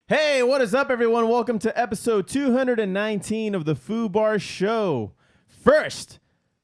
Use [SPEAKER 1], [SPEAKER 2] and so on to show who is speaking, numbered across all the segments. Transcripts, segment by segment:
[SPEAKER 1] Hey, what is up, everyone? Welcome to episode 219 of the Foobar Show. First,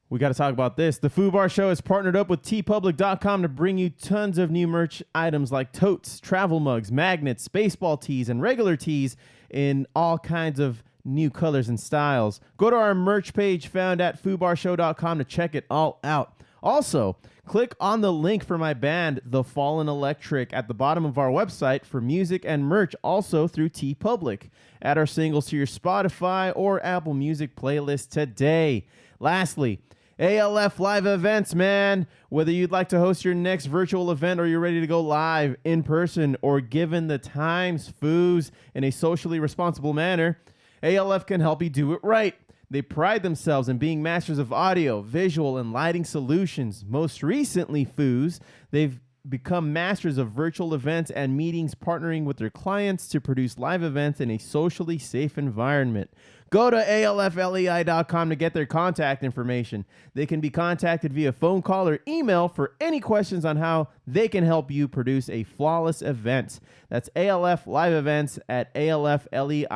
[SPEAKER 1] we got to talk about this. The Foobar Show has partnered up with tpublic.com to bring you tons of new merch items like totes, travel mugs, magnets, baseball tees, and regular tees in all kinds of new colors and styles. Go to our merch page found at foobarshow.com to check it all out. Also, click on the link for my band, The Fallen Electric, at the bottom of our website for music and merch, also through TeePublic. Add our singles to your Spotify or Apple Music playlist today. Lastly, ALF live events, man. Whether you'd like to host your next virtual event or you're ready to go live in person or given the times, Foos, in a socially responsible manner, ALF can help you do it right. They pride themselves in being masters of audio, visual, and lighting solutions. Most recently, Foos, they've become masters of virtual events and meetings, partnering with their clients to produce live events in a socially safe environment. Go to alflei.com to get their contact information. They can be contacted via phone call or email for any questions on how they can help you produce a flawless event. That's ALF Live Events at alflei.com.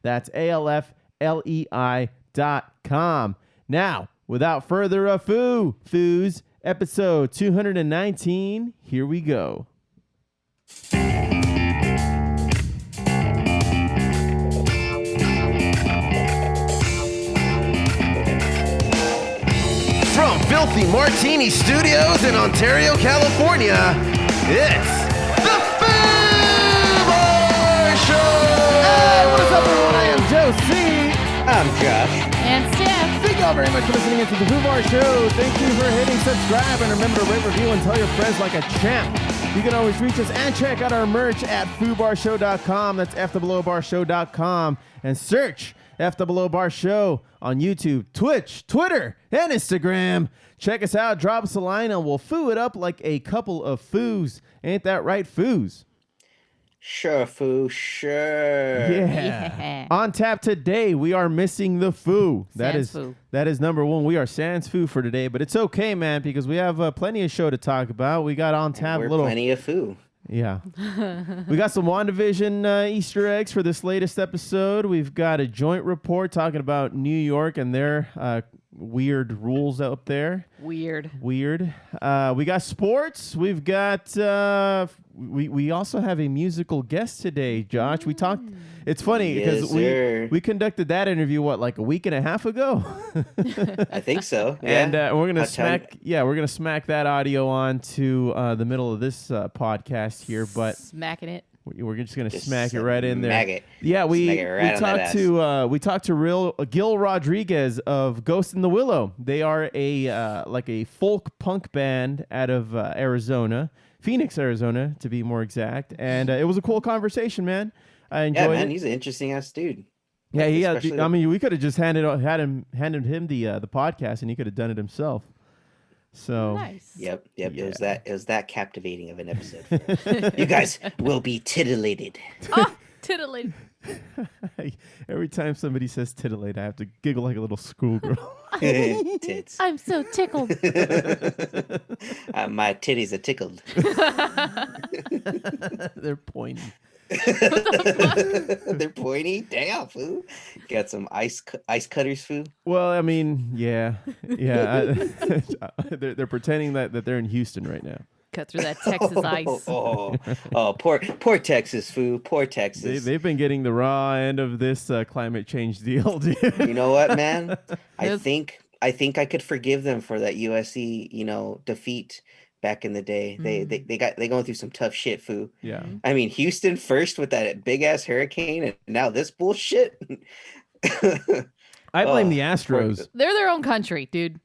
[SPEAKER 1] That's alflei.com. Now, without further ado, Foos, episode 219, here we go. From Filthy Martini Studios in Ontario, California, it's the Foobar Show! Hey, what is up, everyone? I am Josie.
[SPEAKER 2] I'm Josh.
[SPEAKER 3] And Steph.
[SPEAKER 1] Thank you all very much for listening into the Foobar Show. Thank you for hitting subscribe, and remember to rate, review, and tell your friends like a champ. You can always reach us and check out our merch at foobarshow.com. That's fthebelow.show.com. And search F Show on YouTube, Twitch, Twitter, and Instagram. Check us out, drop us a line, and we'll foo it up like a couple of foos. Ain't that right, foos?
[SPEAKER 2] Sure, Foo, sure.
[SPEAKER 1] Yeah. On tap today, we are missing the foo. That is number one. We are sans foo for today, but it's okay, man, because we have plenty of show to talk about. We got on tap
[SPEAKER 2] We're plenty of foo.
[SPEAKER 1] Yeah. We got some Wandavision Easter eggs for this latest episode. We've got a joint report talking about New York and their weird rules up there.
[SPEAKER 3] Weird.
[SPEAKER 1] We got sports. We've got we also have a musical guest today, Josh. We talked. It's funny because we conducted that interview like a week and a half ago.
[SPEAKER 2] I think so. Yeah.
[SPEAKER 1] And we're gonna smack that audio on to the middle of this podcast here, but
[SPEAKER 3] smacking it.
[SPEAKER 1] We're just gonna smack it right in there.
[SPEAKER 2] Maggot.
[SPEAKER 1] Yeah, we talked to Gil Rodriguez of Ghost in the Willow. They are a folk punk band out of Arizona, Phoenix, Arizona, to be more exact. And it was a cool conversation, man. I enjoyed it.
[SPEAKER 2] He's an interesting ass dude.
[SPEAKER 1] Yeah, he had. I mean, we could have just handed him the podcast, and he could have done it himself. So
[SPEAKER 3] nice.
[SPEAKER 2] Yep. Yeah. It was that captivating of an episode. You guys will be titillated.
[SPEAKER 3] Oh, titillated.
[SPEAKER 1] Every time somebody says titillate, I have to giggle like a little schoolgirl.
[SPEAKER 2] Tits.
[SPEAKER 3] I'm so tickled.
[SPEAKER 2] My titties are tickled.
[SPEAKER 1] They're pointy.
[SPEAKER 2] They're pointy. Damn, Foo. Got some ice cutters, Foo.
[SPEAKER 1] Well, I mean, yeah. They're pretending that they're in Houston right now.
[SPEAKER 3] Cut through that Texas ice.
[SPEAKER 2] Poor Texas, Foo. Poor Texas.
[SPEAKER 1] They've been getting the raw end of this climate change deal, dude.
[SPEAKER 2] You know what, man? I think I could forgive them for that USC, defeat back in the day. They going through some tough shit, Foo.
[SPEAKER 1] Yeah.
[SPEAKER 2] I mean, Houston first with that big ass hurricane, and now this bullshit.
[SPEAKER 1] I blame the Astros.
[SPEAKER 3] They're their own country, dude.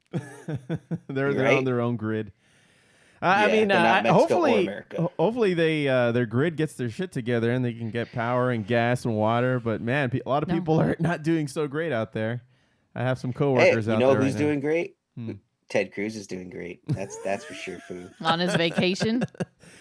[SPEAKER 1] They're on their own grid. Hopefully they their grid gets their shit together and they can get power and gas and water. But man, a lot of people are not doing so great out there. I have some coworkers out there.
[SPEAKER 2] You know who's doing great? Ted Cruz is doing great. That's for sure, Foo.
[SPEAKER 3] On his vacation.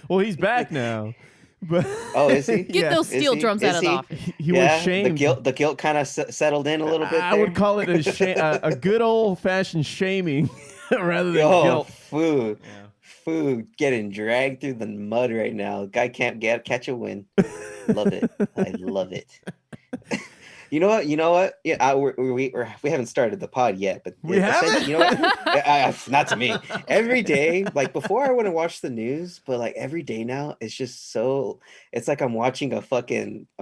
[SPEAKER 1] Well, he's back now. But
[SPEAKER 2] is he?
[SPEAKER 3] Get those steel drums out of the office.
[SPEAKER 1] He was shamed.
[SPEAKER 2] The guilt kind of settled in a little bit.
[SPEAKER 1] I would call it a good old fashioned shaming rather than guilt.
[SPEAKER 2] Foo. Yeah. Foo getting dragged through the mud right now. Guy can't catch a win. Love it. I love it. You know what? You know what? Yeah, we haven't started the pod yet, but
[SPEAKER 1] We haven't.
[SPEAKER 2] You know what? Not to me. Every day, like before, I wouldn't watch the news, but like every day now, it's just so. It's like I'm watching a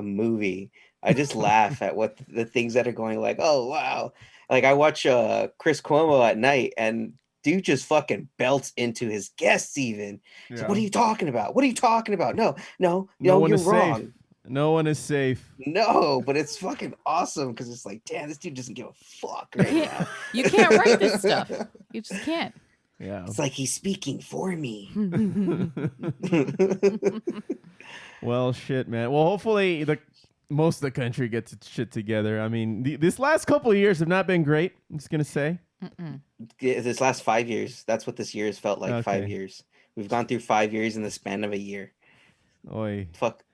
[SPEAKER 2] movie. I just laugh at what the things that are going. Like, oh wow! Like I watch Chris Cuomo at night, and dude just fucking belts into his guests. Even. So what are you talking about? What are you talking about? No,
[SPEAKER 1] one
[SPEAKER 2] you're
[SPEAKER 1] is
[SPEAKER 2] wrong.
[SPEAKER 1] safe. No one is safe.
[SPEAKER 2] No, but it's fucking awesome because it's like, damn, this dude doesn't give a fuck right now.
[SPEAKER 3] You can't write this stuff. You just can't.
[SPEAKER 1] Yeah.
[SPEAKER 2] It's like he's speaking for me.
[SPEAKER 1] Well, shit, man. Well, hopefully most of the country gets its shit together. I mean, this last couple of years have not been great. I'm just gonna say.
[SPEAKER 2] This last 5 years, that's what this year has felt like.
[SPEAKER 1] Okay.
[SPEAKER 2] 5 years. We've gone through 5 years in the span of a year.
[SPEAKER 1] Oi.
[SPEAKER 2] Fuck.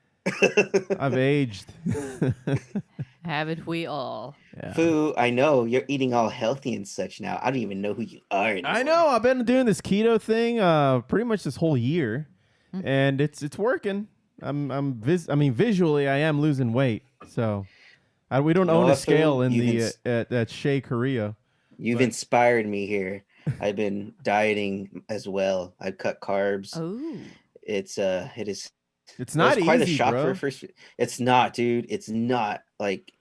[SPEAKER 1] I've aged.
[SPEAKER 3] Haven't we all?
[SPEAKER 1] Yeah.
[SPEAKER 2] Foo, I know you're eating all healthy and such now. I don't even know who you are anymore.
[SPEAKER 1] I know. I've been doing this keto thing pretty much this whole year, and it's working. Visually, I am losing weight. So we don't own a scale in the at Shea Korea.
[SPEAKER 2] You've inspired me here. I've been dieting as well. I've cut carbs.
[SPEAKER 3] Oh,
[SPEAKER 2] It is.
[SPEAKER 1] It's not
[SPEAKER 2] quite
[SPEAKER 1] easy,
[SPEAKER 2] a shock
[SPEAKER 1] bro.
[SPEAKER 2] for first. It's not, dude. It's not like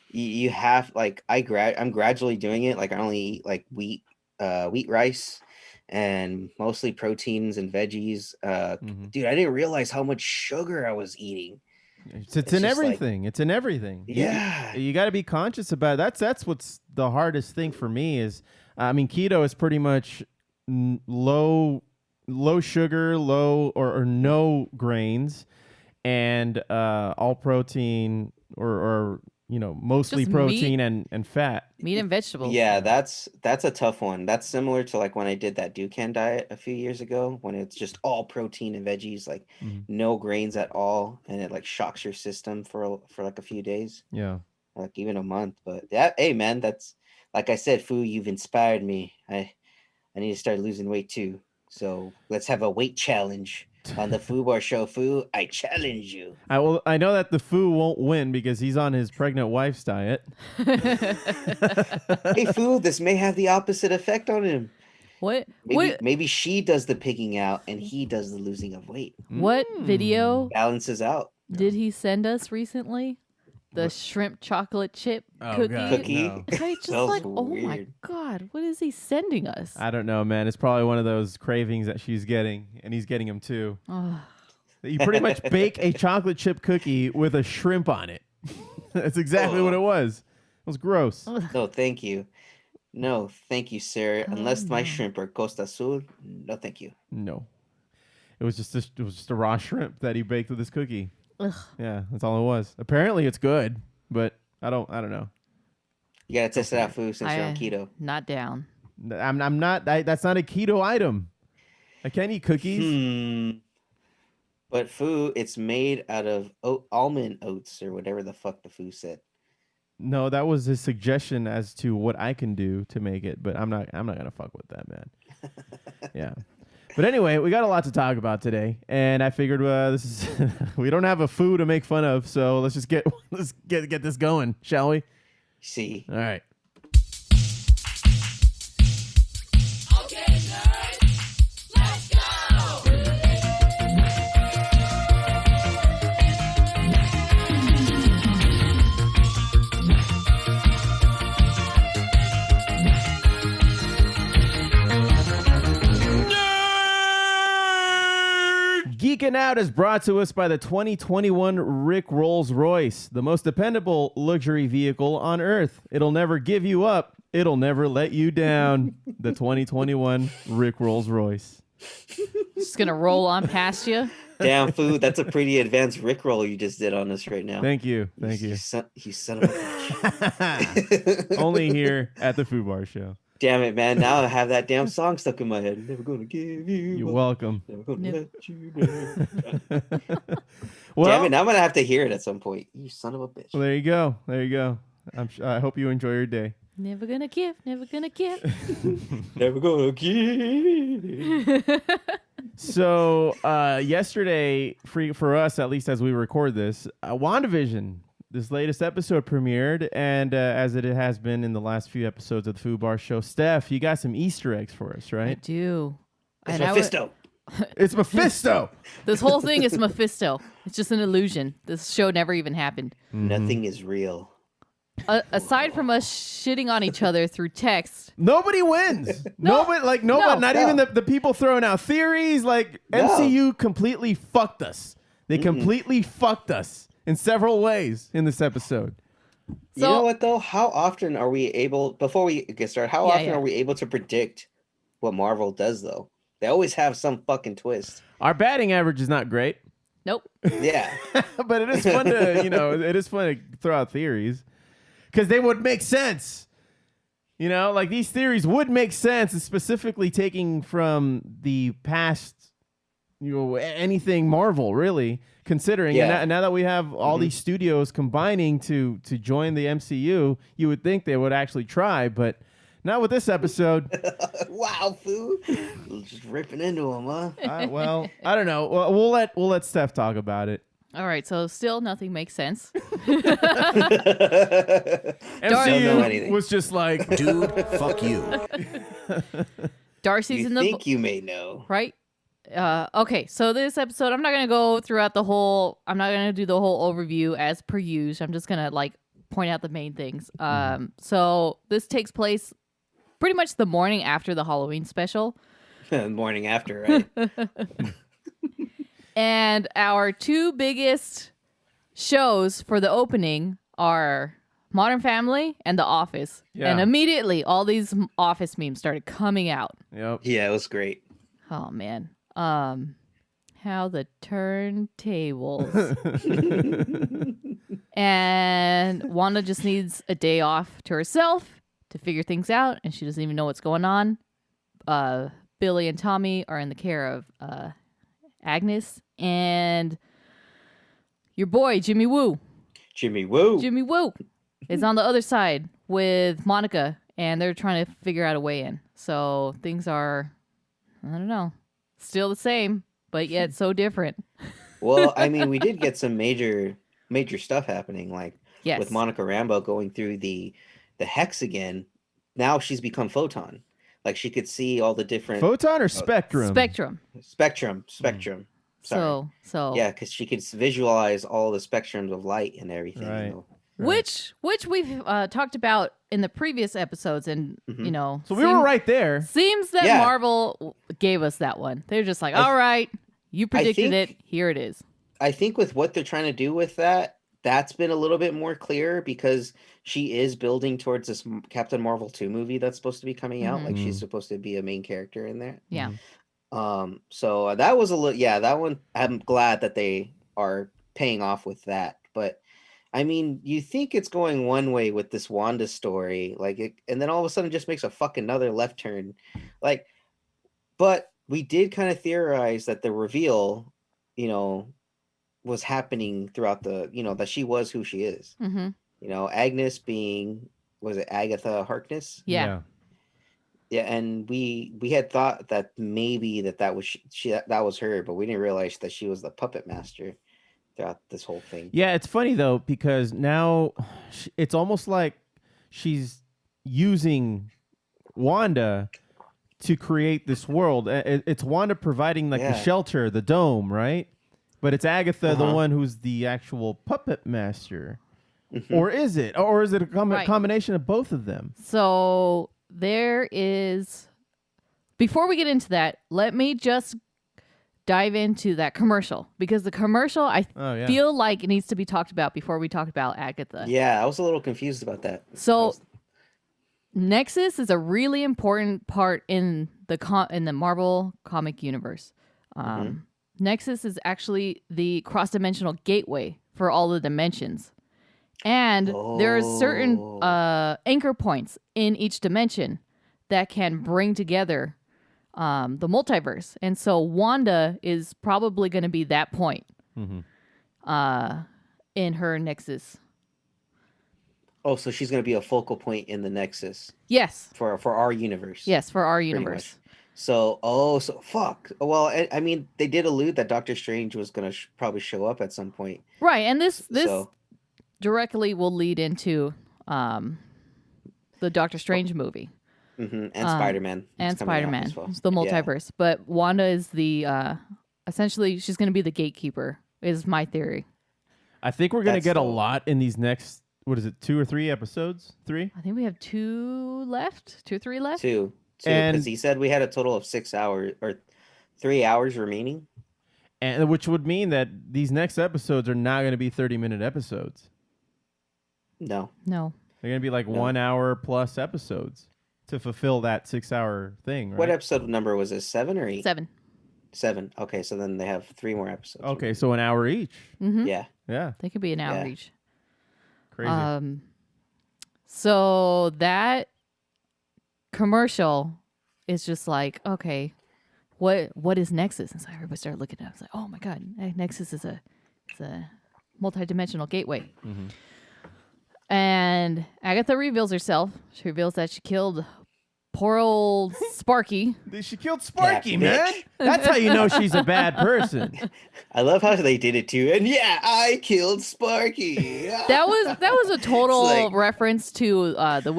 [SPEAKER 2] you have like I'm gradually doing it. Like I only eat like wheat rice and mostly proteins and veggies. Dude, I didn't realize how much sugar I was eating.
[SPEAKER 1] It's in everything. It's in everything.
[SPEAKER 2] Yeah.
[SPEAKER 1] You got to be conscious about it. That's what's the hardest thing for me is, keto is pretty much low sugar, low or no grains, and all protein or mostly
[SPEAKER 3] Just
[SPEAKER 1] protein and fat.
[SPEAKER 3] meat and vegetables.
[SPEAKER 2] Yeah, that's a tough one. That's similar to like when I did that Dukan diet a few years ago, when it's just all protein and veggies, like no grains at all, and it like shocks your system for like a few days.
[SPEAKER 1] Yeah.
[SPEAKER 2] Like even a month. But hey man, that's like I said, Foo, you've inspired me. I need to start losing weight too. So let's have a weight challenge on the Foobar show. Foo, I challenge you.
[SPEAKER 1] I know that the Foo won't win because he's on his pregnant wife's diet.
[SPEAKER 2] Hey Foo, this may have the opposite effect on him.
[SPEAKER 3] What?
[SPEAKER 2] Maybe she does the pigging out and he does the losing of weight.
[SPEAKER 3] What video
[SPEAKER 2] Balances out.
[SPEAKER 3] did he send us recently? The shrimp chocolate chip cookie.
[SPEAKER 1] God,
[SPEAKER 2] Cookie?
[SPEAKER 1] no.
[SPEAKER 3] I just
[SPEAKER 2] That was
[SPEAKER 3] like, oh my
[SPEAKER 2] weird.
[SPEAKER 3] God, what is he sending us?
[SPEAKER 1] I don't know, man. It's probably one of those cravings that she's getting, and he's getting them too.
[SPEAKER 3] Ugh.
[SPEAKER 1] You pretty much bake a chocolate chip cookie with a shrimp on it. That's exactly what it was. It was gross.
[SPEAKER 2] No, thank you. No, thank you, sir. Unless my shrimp are Costa Azul, no, thank you.
[SPEAKER 1] No, it was just a raw shrimp that he baked with his cookie.
[SPEAKER 3] Ugh.
[SPEAKER 1] Yeah, that's all it was. Apparently, it's good, but I don't know.
[SPEAKER 2] You gotta test it out, Foo, since you're on keto.
[SPEAKER 3] Not down.
[SPEAKER 1] I'm not. That's not a keto item. I can't eat cookies.
[SPEAKER 2] But Foo, it's made out of almond oats or whatever the fuck the Foo said.
[SPEAKER 1] No, that was his suggestion as to what I can do to make it, but I'm not gonna fuck with that, man. Yeah. But anyway, we got a lot to talk about today, and I figured this is we don't have a Foo to make fun of, so let's just get this going, shall we?
[SPEAKER 2] See.
[SPEAKER 1] All right.
[SPEAKER 4] Okay, nerds, let's go!
[SPEAKER 1] Geeking Out is brought to us by the 2021 Rick Rolls-Royce, the most dependable luxury vehicle on Earth. It'll never give you up. It'll never let you down. The 2021 Rick Rolls-Royce.
[SPEAKER 3] Just gonna roll on past you.
[SPEAKER 2] Damn, Foo, that's a pretty advanced Rickroll you just did on us right now.
[SPEAKER 1] Thank you.
[SPEAKER 2] You son of a bitch.
[SPEAKER 1] Only here at the Foobar Show.
[SPEAKER 2] Damn it, man. Now I have that damn song stuck in my head. Never gonna give you.
[SPEAKER 1] You're
[SPEAKER 2] up,
[SPEAKER 1] welcome.
[SPEAKER 2] Never gonna let you down.
[SPEAKER 1] Well,
[SPEAKER 2] Damn it, now I'm gonna have to hear it at some point. You son of a bitch.
[SPEAKER 1] well, there you go. There you go. I hope you enjoy your day.
[SPEAKER 3] Never gonna give, never gonna give.
[SPEAKER 2] Never gonna give.
[SPEAKER 1] So yesterday, for us, at least as we record this, WandaVision, this latest episode premiered, and as it has been in the last few episodes of the Foobar show, Steph, you got some Easter eggs for us,
[SPEAKER 3] I
[SPEAKER 1] right?
[SPEAKER 3] do.
[SPEAKER 2] It's
[SPEAKER 3] And
[SPEAKER 2] Mephisto.
[SPEAKER 1] It's Mephisto.
[SPEAKER 3] This whole thing is Mephisto. It's just an illusion. This show never even happened.
[SPEAKER 2] Nothing is real.
[SPEAKER 3] Aside from us shitting on each other through text,
[SPEAKER 1] Nobody wins. Nobody, not even the people throwing out theories. Like MCU completely fucked us. They completely fucked us in several ways in this episode.
[SPEAKER 2] You know what though? How often are we able? Before we get started, how often are we able to predict what Marvel does though? They always have some fucking twist.
[SPEAKER 1] Our batting average is not great.
[SPEAKER 3] nope.
[SPEAKER 2] Yeah.
[SPEAKER 1] But it is fun to, it is fun to throw out theories because they would make sense. Like these theories would make sense, and specifically taking from the past, anything Marvel, really, considering.
[SPEAKER 2] Yeah.
[SPEAKER 1] And now that we have all these studios combining to join the MCU, you would think they would actually try, but not with this episode.
[SPEAKER 2] Wow, Foo. Just ripping into him, huh?
[SPEAKER 1] Well, I don't know. Well, we'll let Steph talk about it.
[SPEAKER 3] All right, so still nothing makes sense.
[SPEAKER 1] MCU was just like,
[SPEAKER 5] Dude, fuck you.
[SPEAKER 3] Darcy's
[SPEAKER 2] You
[SPEAKER 3] in the
[SPEAKER 2] think you may know.
[SPEAKER 3] right? Okay, so this episode, I'm not gonna go throughout the whole. I'm not gonna do the whole overview as per usual. I'm just gonna point out the main things. So this takes place pretty much the morning after the Halloween special.
[SPEAKER 2] Morning after, right?
[SPEAKER 3] And our two biggest shows for the opening are Modern Family and The Office.
[SPEAKER 1] Yeah.
[SPEAKER 3] And immediately all these Office memes started coming out.
[SPEAKER 1] Yep.
[SPEAKER 2] Yeah, it was great.
[SPEAKER 3] Oh man. How the turntables. And Wanda just needs a day off to herself to figure things out, and she doesn't even know what's going on. Billy and Tommy are in the care of Agnes, and your boy Jimmy Woo is on the other side with Monica, and they're trying to figure out a way in. So things are, I don't know, still the same, but yet so different.
[SPEAKER 2] Well, I mean, we did get some major stuff happening, like
[SPEAKER 3] Yes.
[SPEAKER 2] with Monica Rambeau going through the hex again. Now she's become Photon. Like she could see all the different
[SPEAKER 1] Photon or Spectrum?
[SPEAKER 3] Spectrum.
[SPEAKER 2] Spectrum. Sorry.
[SPEAKER 3] So
[SPEAKER 2] Yeah, because she could visualize all the spectrums of light and everything.
[SPEAKER 1] Right.
[SPEAKER 3] Which we've talked about in the previous episodes, and
[SPEAKER 1] So we were right there.
[SPEAKER 3] Seems that
[SPEAKER 2] Yeah.
[SPEAKER 3] Marvel gave us that one. They're just like, all right, you predicted
[SPEAKER 2] think-
[SPEAKER 3] it. Here it is.
[SPEAKER 2] I think with what they're trying to do with that's been a little bit more clear because she is building towards this Captain Marvel 2 movie that's supposed to be coming out. Like she's supposed to be a main character in there.
[SPEAKER 3] Yeah.
[SPEAKER 2] So that was a little, that one, I'm glad that they are paying off with that. But I mean, you think it's going one way with this Wanda story, and then all of a sudden it just makes a fucking another left turn. But we did kind of theorize that the reveal, was happening throughout that she was who she is.
[SPEAKER 3] Mm-hmm.
[SPEAKER 2] Agnes being, was it Agatha Harkness?
[SPEAKER 3] Yeah.
[SPEAKER 2] Yeah, and we had thought that maybe that was that was her, but we didn't realize that she was the puppet master throughout this whole thing.
[SPEAKER 1] Yeah, it's funny though because now it's almost like she's using Wanda to create this world. It's Wanda providing the shelter, the dome, right? But it's Agatha, the one who's the actual puppet master. Mm-hmm. Or is it? Or is it a combination of both of them?
[SPEAKER 3] So there is, before we get into that, let me just dive into that commercial, because the commercial, I feel like it needs to be talked about before we talk about Agatha.
[SPEAKER 2] Yeah, I was a little confused about that.
[SPEAKER 3] So Nexus is a really important part in the Marvel comic universe. Nexus is actually the cross-dimensional gateway for all the dimensions. And there are certain anchor points in each dimension that can bring together the multiverse. And so Wanda is probably going to be that point in her Nexus.
[SPEAKER 2] Oh, so she's going to be a focal point in the Nexus.
[SPEAKER 3] Yes.
[SPEAKER 2] For our universe.
[SPEAKER 3] Yes, for our universe.
[SPEAKER 2] So fuck. Well, I mean, they did allude that Doctor Strange was gonna probably show up at some point.
[SPEAKER 3] Right, and this
[SPEAKER 2] So
[SPEAKER 3] directly will lead into the Doctor Strange movie
[SPEAKER 2] and Spider-Man
[SPEAKER 3] and
[SPEAKER 2] is coming out
[SPEAKER 3] Spider-Man.
[SPEAKER 2] as well.
[SPEAKER 3] It's the multiverse, but Wanda is the essentially she's going to be the gatekeeper. Is my theory.
[SPEAKER 1] I think we're gonna
[SPEAKER 2] That's
[SPEAKER 1] get a
[SPEAKER 2] dope.
[SPEAKER 1] lot in these next. What is it? 2 or 3 episodes? 3.
[SPEAKER 3] I think we have 2 left, 2 or 3 left.
[SPEAKER 2] Two,
[SPEAKER 1] And-
[SPEAKER 2] because he said we had a total of 6 hours or 3 hours remaining.
[SPEAKER 1] And which would mean that these next episodes are not going to be 30-minute episodes.
[SPEAKER 2] No,
[SPEAKER 3] No,
[SPEAKER 1] They're going to be like
[SPEAKER 2] No.
[SPEAKER 1] 1 hour plus episodes to fulfill that 6-hour thing, right?
[SPEAKER 2] what episode number was this? 7 or 8?
[SPEAKER 3] 7.
[SPEAKER 2] 7. Okay, so then they have 3 more episodes.
[SPEAKER 1] Okay, so an hour each.
[SPEAKER 3] Mm-hmm.
[SPEAKER 2] Yeah.
[SPEAKER 1] Yeah,
[SPEAKER 3] They could be an hour
[SPEAKER 2] Yeah.
[SPEAKER 3] each.
[SPEAKER 1] crazy.
[SPEAKER 3] So that commercial is just like, okay, what is Nexus? And so everybody started looking at it. I was like, oh my god, Nexus is a multi-dimensional gateway.
[SPEAKER 1] Mhm.
[SPEAKER 3] And Agatha reveals herself. She reveals that she killed poor old Sparky.
[SPEAKER 1] She killed Sparky,
[SPEAKER 2] Yeah,
[SPEAKER 1] man.
[SPEAKER 2] bitch.
[SPEAKER 1] That's how you know she's a bad person.
[SPEAKER 2] I love how they did it too. And yeah, I killed Sparky.
[SPEAKER 3] That was a total
[SPEAKER 2] It's like-
[SPEAKER 3] reference to the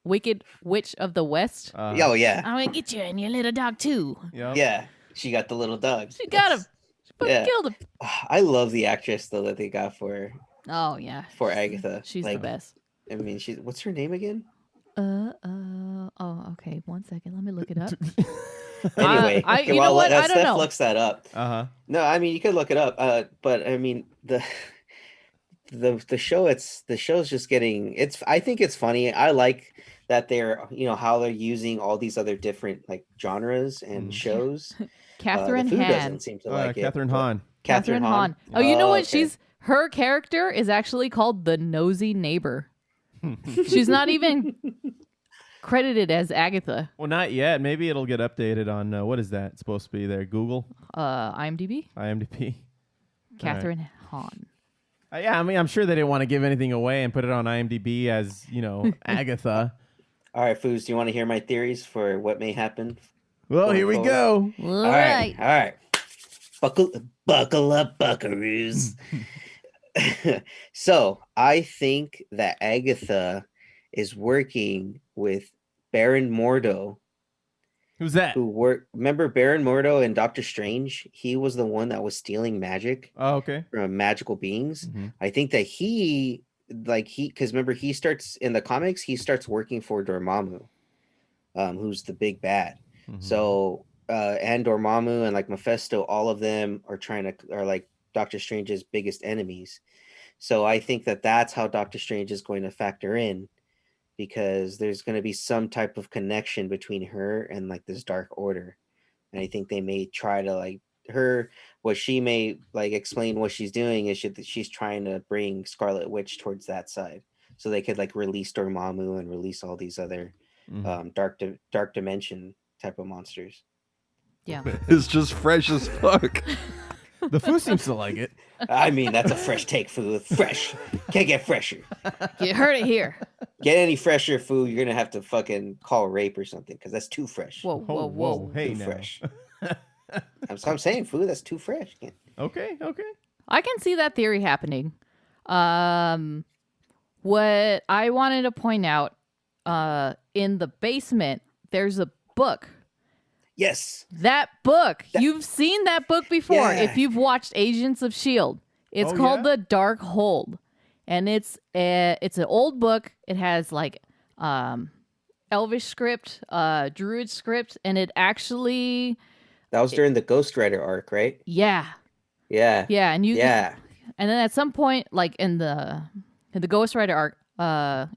[SPEAKER 3] Wicked Witch of the West.
[SPEAKER 2] Oh yeah.
[SPEAKER 3] I'm gonna get you and your little dog too.
[SPEAKER 1] Yep.
[SPEAKER 2] Yeah. She got the little dog.
[SPEAKER 3] She got him. She fucking
[SPEAKER 2] Yeah.
[SPEAKER 3] killed him.
[SPEAKER 2] I love the actress though that they got for
[SPEAKER 3] Oh yeah,
[SPEAKER 2] Agatha.
[SPEAKER 3] she's
[SPEAKER 2] Like,
[SPEAKER 3] the best.
[SPEAKER 2] I mean, she's what's her name again?
[SPEAKER 3] Oh, okay. 1 second. Let me look it up.
[SPEAKER 2] Anyway,
[SPEAKER 3] I-
[SPEAKER 2] okay,
[SPEAKER 3] you know what? I
[SPEAKER 2] let
[SPEAKER 3] don't
[SPEAKER 2] Steph
[SPEAKER 3] know.
[SPEAKER 2] looks that up.
[SPEAKER 1] Uh-huh.
[SPEAKER 2] No, I mean you could look it up. But I mean the show's just getting I think it's funny. I like that they're how they're using all these other different like genres and shows.
[SPEAKER 3] Catherine
[SPEAKER 2] the food
[SPEAKER 3] Han.
[SPEAKER 2] doesn't seem to like it.
[SPEAKER 1] Catherine
[SPEAKER 2] but-
[SPEAKER 1] Hahn.
[SPEAKER 3] Catherine Han. Oh, you know what?
[SPEAKER 2] okay.
[SPEAKER 3] Her character is actually called the nosy neighbor. She's not even credited as Agatha.
[SPEAKER 1] Well, not yet. Maybe it'll get updated on what is that supposed to be there? Google,
[SPEAKER 3] IMDb.
[SPEAKER 1] IMDb.
[SPEAKER 3] Catherine Han.
[SPEAKER 1] Yeah, I mean, I'm sure they didn't want to give anything away and put it on IMDb as Agatha.
[SPEAKER 2] All right, Foos, do you want to hear my theories for what may happen?
[SPEAKER 1] Well,
[SPEAKER 2] Going
[SPEAKER 1] here we
[SPEAKER 2] forward?
[SPEAKER 1] go.
[SPEAKER 3] All
[SPEAKER 2] All
[SPEAKER 3] right.
[SPEAKER 2] right. Buckle up, buckaroos. So I think that Agatha is working with Baron Mordo,
[SPEAKER 1] Who's that?
[SPEAKER 2] remember Baron Mordo in Doctor Strange? He was the one that was stealing magic
[SPEAKER 1] Oh, okay.
[SPEAKER 2] from magical beings.
[SPEAKER 1] Mhm.
[SPEAKER 2] I think that because remember he starts in the comics, he starts working for Dormammu, who's the big bad.
[SPEAKER 1] Mhm.
[SPEAKER 2] So and Dormammu and like Mephisto, all of them are like Doctor Strange's biggest enemies. So I think that that's how Doctor Strange is going to factor in, because there's going to be some type of connection between her and like this Dark Order, and I think they may try to like what she may like explain what she's doing is she's trying to bring Scarlet Witch towards that side, so they could like release Dormammu and release all these other
[SPEAKER 1] Mhm.
[SPEAKER 2] dark dimension type of monsters.
[SPEAKER 3] Yeah.
[SPEAKER 5] It's just fresh as fuck.
[SPEAKER 1] The Foo seems to like it.
[SPEAKER 2] I mean, that's a fresh take, Foo. Fresh. Can't get fresher.
[SPEAKER 3] You heard it here.
[SPEAKER 2] Get any fresher, Foo, you're gonna have to fucking call rape or something, because that's too fresh.
[SPEAKER 3] Whoa,
[SPEAKER 1] Oh,
[SPEAKER 3] whoa, whoa.
[SPEAKER 1] Hey,
[SPEAKER 2] Too
[SPEAKER 1] now.
[SPEAKER 2] fresh. I'm saying, Foo, that's too fresh.
[SPEAKER 1] Okay.
[SPEAKER 3] I can see that theory happening. What I wanted to point out, in the basement, there's a book.
[SPEAKER 2] Yes.
[SPEAKER 3] That book, you've seen that book before.
[SPEAKER 2] Yeah.
[SPEAKER 3] If you've watched Agents of S.H.I.E.L.D., it's
[SPEAKER 1] Oh,
[SPEAKER 3] called
[SPEAKER 1] yeah?
[SPEAKER 3] The Dark Hold. And it's an old book. It has like Elvish script, Druid script, and it actually,
[SPEAKER 2] That was during the Ghost Rider arc, right?
[SPEAKER 3] yeah.
[SPEAKER 2] Yeah.
[SPEAKER 3] Yeah, and
[SPEAKER 2] Yeah.
[SPEAKER 3] and then at some point, like in the Ghost Rider arc,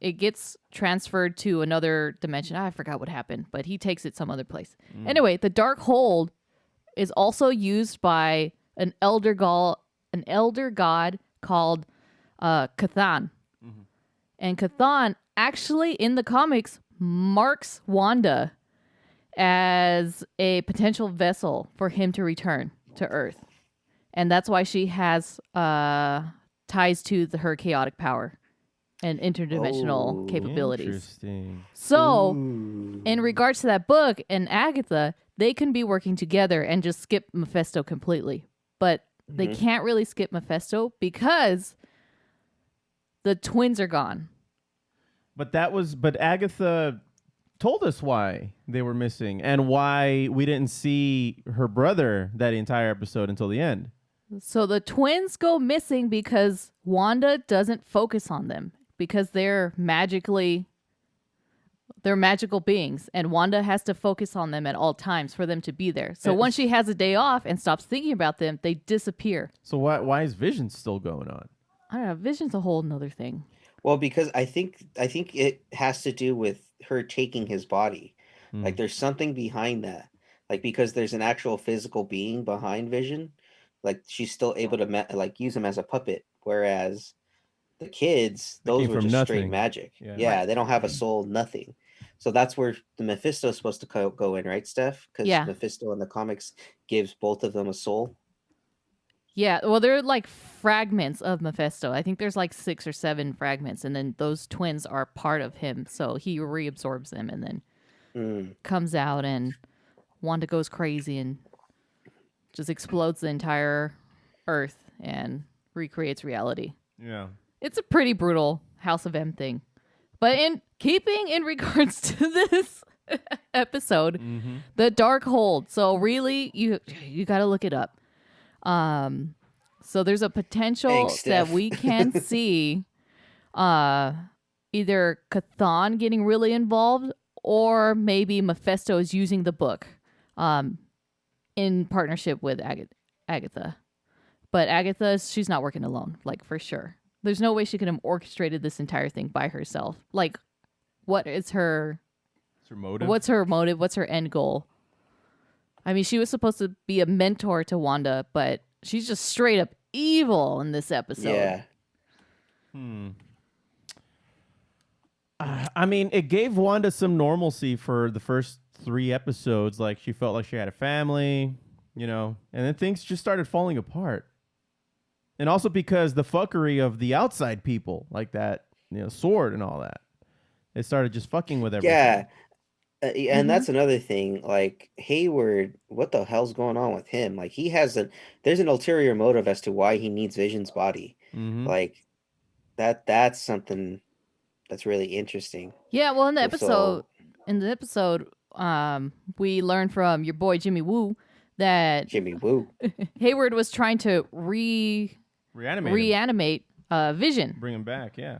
[SPEAKER 3] it gets transferred to another dimension. I forgot what happened, but he takes it some other place. Anyway, the Dark Hold is also used by an elder god called Cathan. And Cathan actually in the comics marks Wanda as a potential vessel for him to return to Earth. And that's why she has ties to her chaotic power. and interdimensional
[SPEAKER 2] Oh,
[SPEAKER 3] capabilities.
[SPEAKER 1] Interesting.
[SPEAKER 3] So,
[SPEAKER 2] Ooh.
[SPEAKER 3] in regards to that book and Agatha, they can be working together and just skip Mephisto completely. But they can't really skip Mephisto because the twins are gone.
[SPEAKER 1] But Agatha told us why they were missing and why we didn't see her brother that entire episode until the end.
[SPEAKER 3] So the twins go missing because Wanda doesn't focus on them because they're magical beings and Wanda has to focus on them at all times for them to be there. So once she has a day off and stops thinking about them, they disappear.
[SPEAKER 1] So why is Vision still going on?
[SPEAKER 3] I don't know. Vision's a whole nother thing.
[SPEAKER 2] Well, because I think it has to do with her taking his body. Like there's something behind that. Like because there's an actual physical being behind Vision. Like she's still able to use him as a puppet, whereas the kids, those were just straight magic. Yeah, they don't have a soul, nothing. So that's where the Mephisto is supposed to go in, right, Steph? Because Mephisto in the comics gives both of them a soul.
[SPEAKER 3] Yeah, well, they're like fragments of Mephisto. I think there's like 6 or 7 fragments, and then those twins are part of him. So he reabsorbs them and then comes out, and Wanda goes crazy and just explodes the entire Earth and recreates reality.
[SPEAKER 1] Yeah.
[SPEAKER 3] It's a pretty brutal House of M thing. But in keeping in regards to this episode, the Dark Hold. So really, you got to look it up. So there's a potential that we can see either Chthon getting really involved or maybe Mephisto is using the book in partnership with Agatha. But Agatha, she's not working alone, like for sure. There's no way she could have orchestrated this entire thing by herself. Like, what is her...
[SPEAKER 1] What's her motive?
[SPEAKER 3] What's her motive? What's her end goal? I mean, she was supposed to be a mentor to Wanda, but she's just straight up evil in this episode.
[SPEAKER 2] Yeah.
[SPEAKER 1] I mean, it gave Wanda some normalcy for the first 3 episodes. Like, she felt like she had a family, and then things just started falling apart. And also because the fuckery of the outside people, like that, sword and all that, it started just fucking with everything.
[SPEAKER 2] Yeah. And that's another thing. Like Hayward, what the hell's going on with him? Like there's an ulterior motive as to why he needs Vision's body. Like that's something that's really interesting.
[SPEAKER 3] Yeah, well, in the episode, we learned from your boy Jimmy Woo that Hayward was trying to reanimate Vision.
[SPEAKER 1] Bring him back, yeah.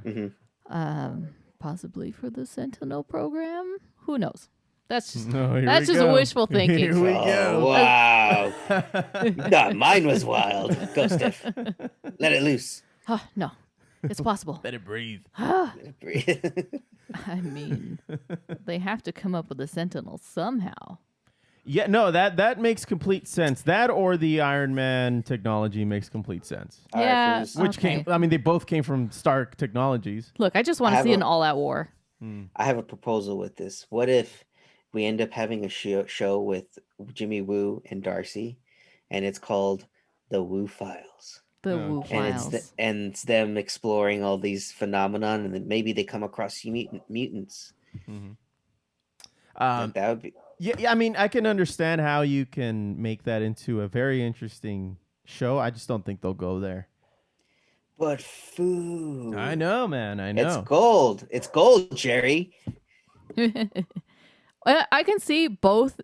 [SPEAKER 3] Possibly for the Sentinel program. Who knows? That's just
[SPEAKER 1] go.
[SPEAKER 3] wishful thinking.
[SPEAKER 1] Here we go.
[SPEAKER 2] Wow. Nah, mine was wild. Go, Steph. Let it loose.
[SPEAKER 3] No, it's possible.
[SPEAKER 1] Let it breathe.
[SPEAKER 2] Let it breathe.
[SPEAKER 3] I mean, they have to come up with a Sentinel somehow.
[SPEAKER 1] Yeah, no, that makes complete sense. That or the Iron Man technology makes complete sense.
[SPEAKER 3] Yeah,
[SPEAKER 1] Which they both came from Stark Technologies.
[SPEAKER 3] Look, I just want to see an all-out war.
[SPEAKER 2] I have a proposal with this. What if we end up having a show with Jimmy Woo and Darcy, and it's called The Woo Files?
[SPEAKER 3] The Woo Files.
[SPEAKER 2] And it's them exploring all these phenomenon, and then maybe they come across mutants. That would be...
[SPEAKER 1] Yeah, I mean, I can understand how you can make that into a very interesting show. I just don't think they'll go there.
[SPEAKER 2] But Foo.
[SPEAKER 1] I know, man. I know.
[SPEAKER 2] It's gold. It's gold, Jerry.
[SPEAKER 3] I can see both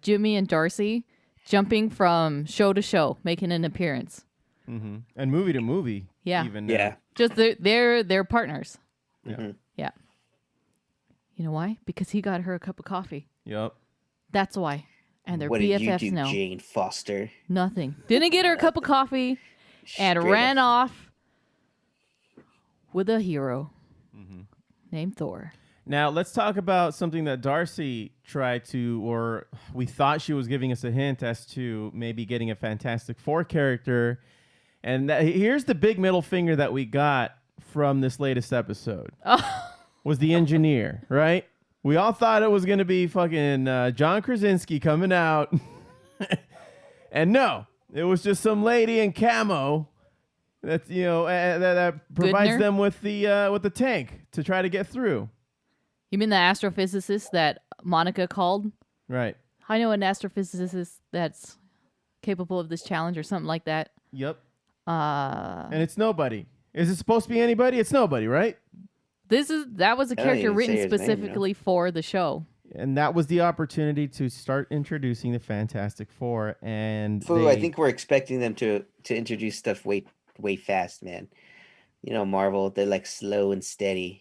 [SPEAKER 3] Jimmy and Darcy jumping from show to show, making an appearance.
[SPEAKER 1] And movie to movie.
[SPEAKER 3] Yeah.
[SPEAKER 1] Even
[SPEAKER 3] just they're partners.
[SPEAKER 1] Yeah.
[SPEAKER 3] Yeah. You know why? Because he got her a cup of coffee.
[SPEAKER 1] Yep.
[SPEAKER 3] That's why. And they're
[SPEAKER 2] what
[SPEAKER 3] BFFs
[SPEAKER 2] did you do,
[SPEAKER 3] now.
[SPEAKER 2] Jane Foster?
[SPEAKER 3] Nothing. Didn't get her a cup of coffee and ran off with a hero named Thor.
[SPEAKER 1] Now, let's talk about something that Darcy tried to, or we thought she was giving us a hint as to maybe getting a Fantastic Four character. And here's the big middle finger that we got from this latest episode. Was the engineer, right? We all thought it was going to be fucking John Krasinski coming out. And no, it was just some lady in camo That's that provides
[SPEAKER 3] Goodner?
[SPEAKER 1] them with the tank to try to get through.
[SPEAKER 3] You mean the astrophysicist that Monica called?
[SPEAKER 1] Right.
[SPEAKER 3] I know an astrophysicist that's capable of this challenge or something like that.
[SPEAKER 1] Yep. And it's nobody. Is it supposed to be anybody? It's nobody, right?
[SPEAKER 3] That was a
[SPEAKER 2] I don't
[SPEAKER 3] character
[SPEAKER 2] even
[SPEAKER 3] written
[SPEAKER 2] say his name,
[SPEAKER 3] specifically for the show.
[SPEAKER 1] And that was the opportunity to start introducing the Fantastic Four. And
[SPEAKER 2] Foo, I think we're expecting them to introduce stuff way fast, man. You know, Marvel, they're like slow and steady.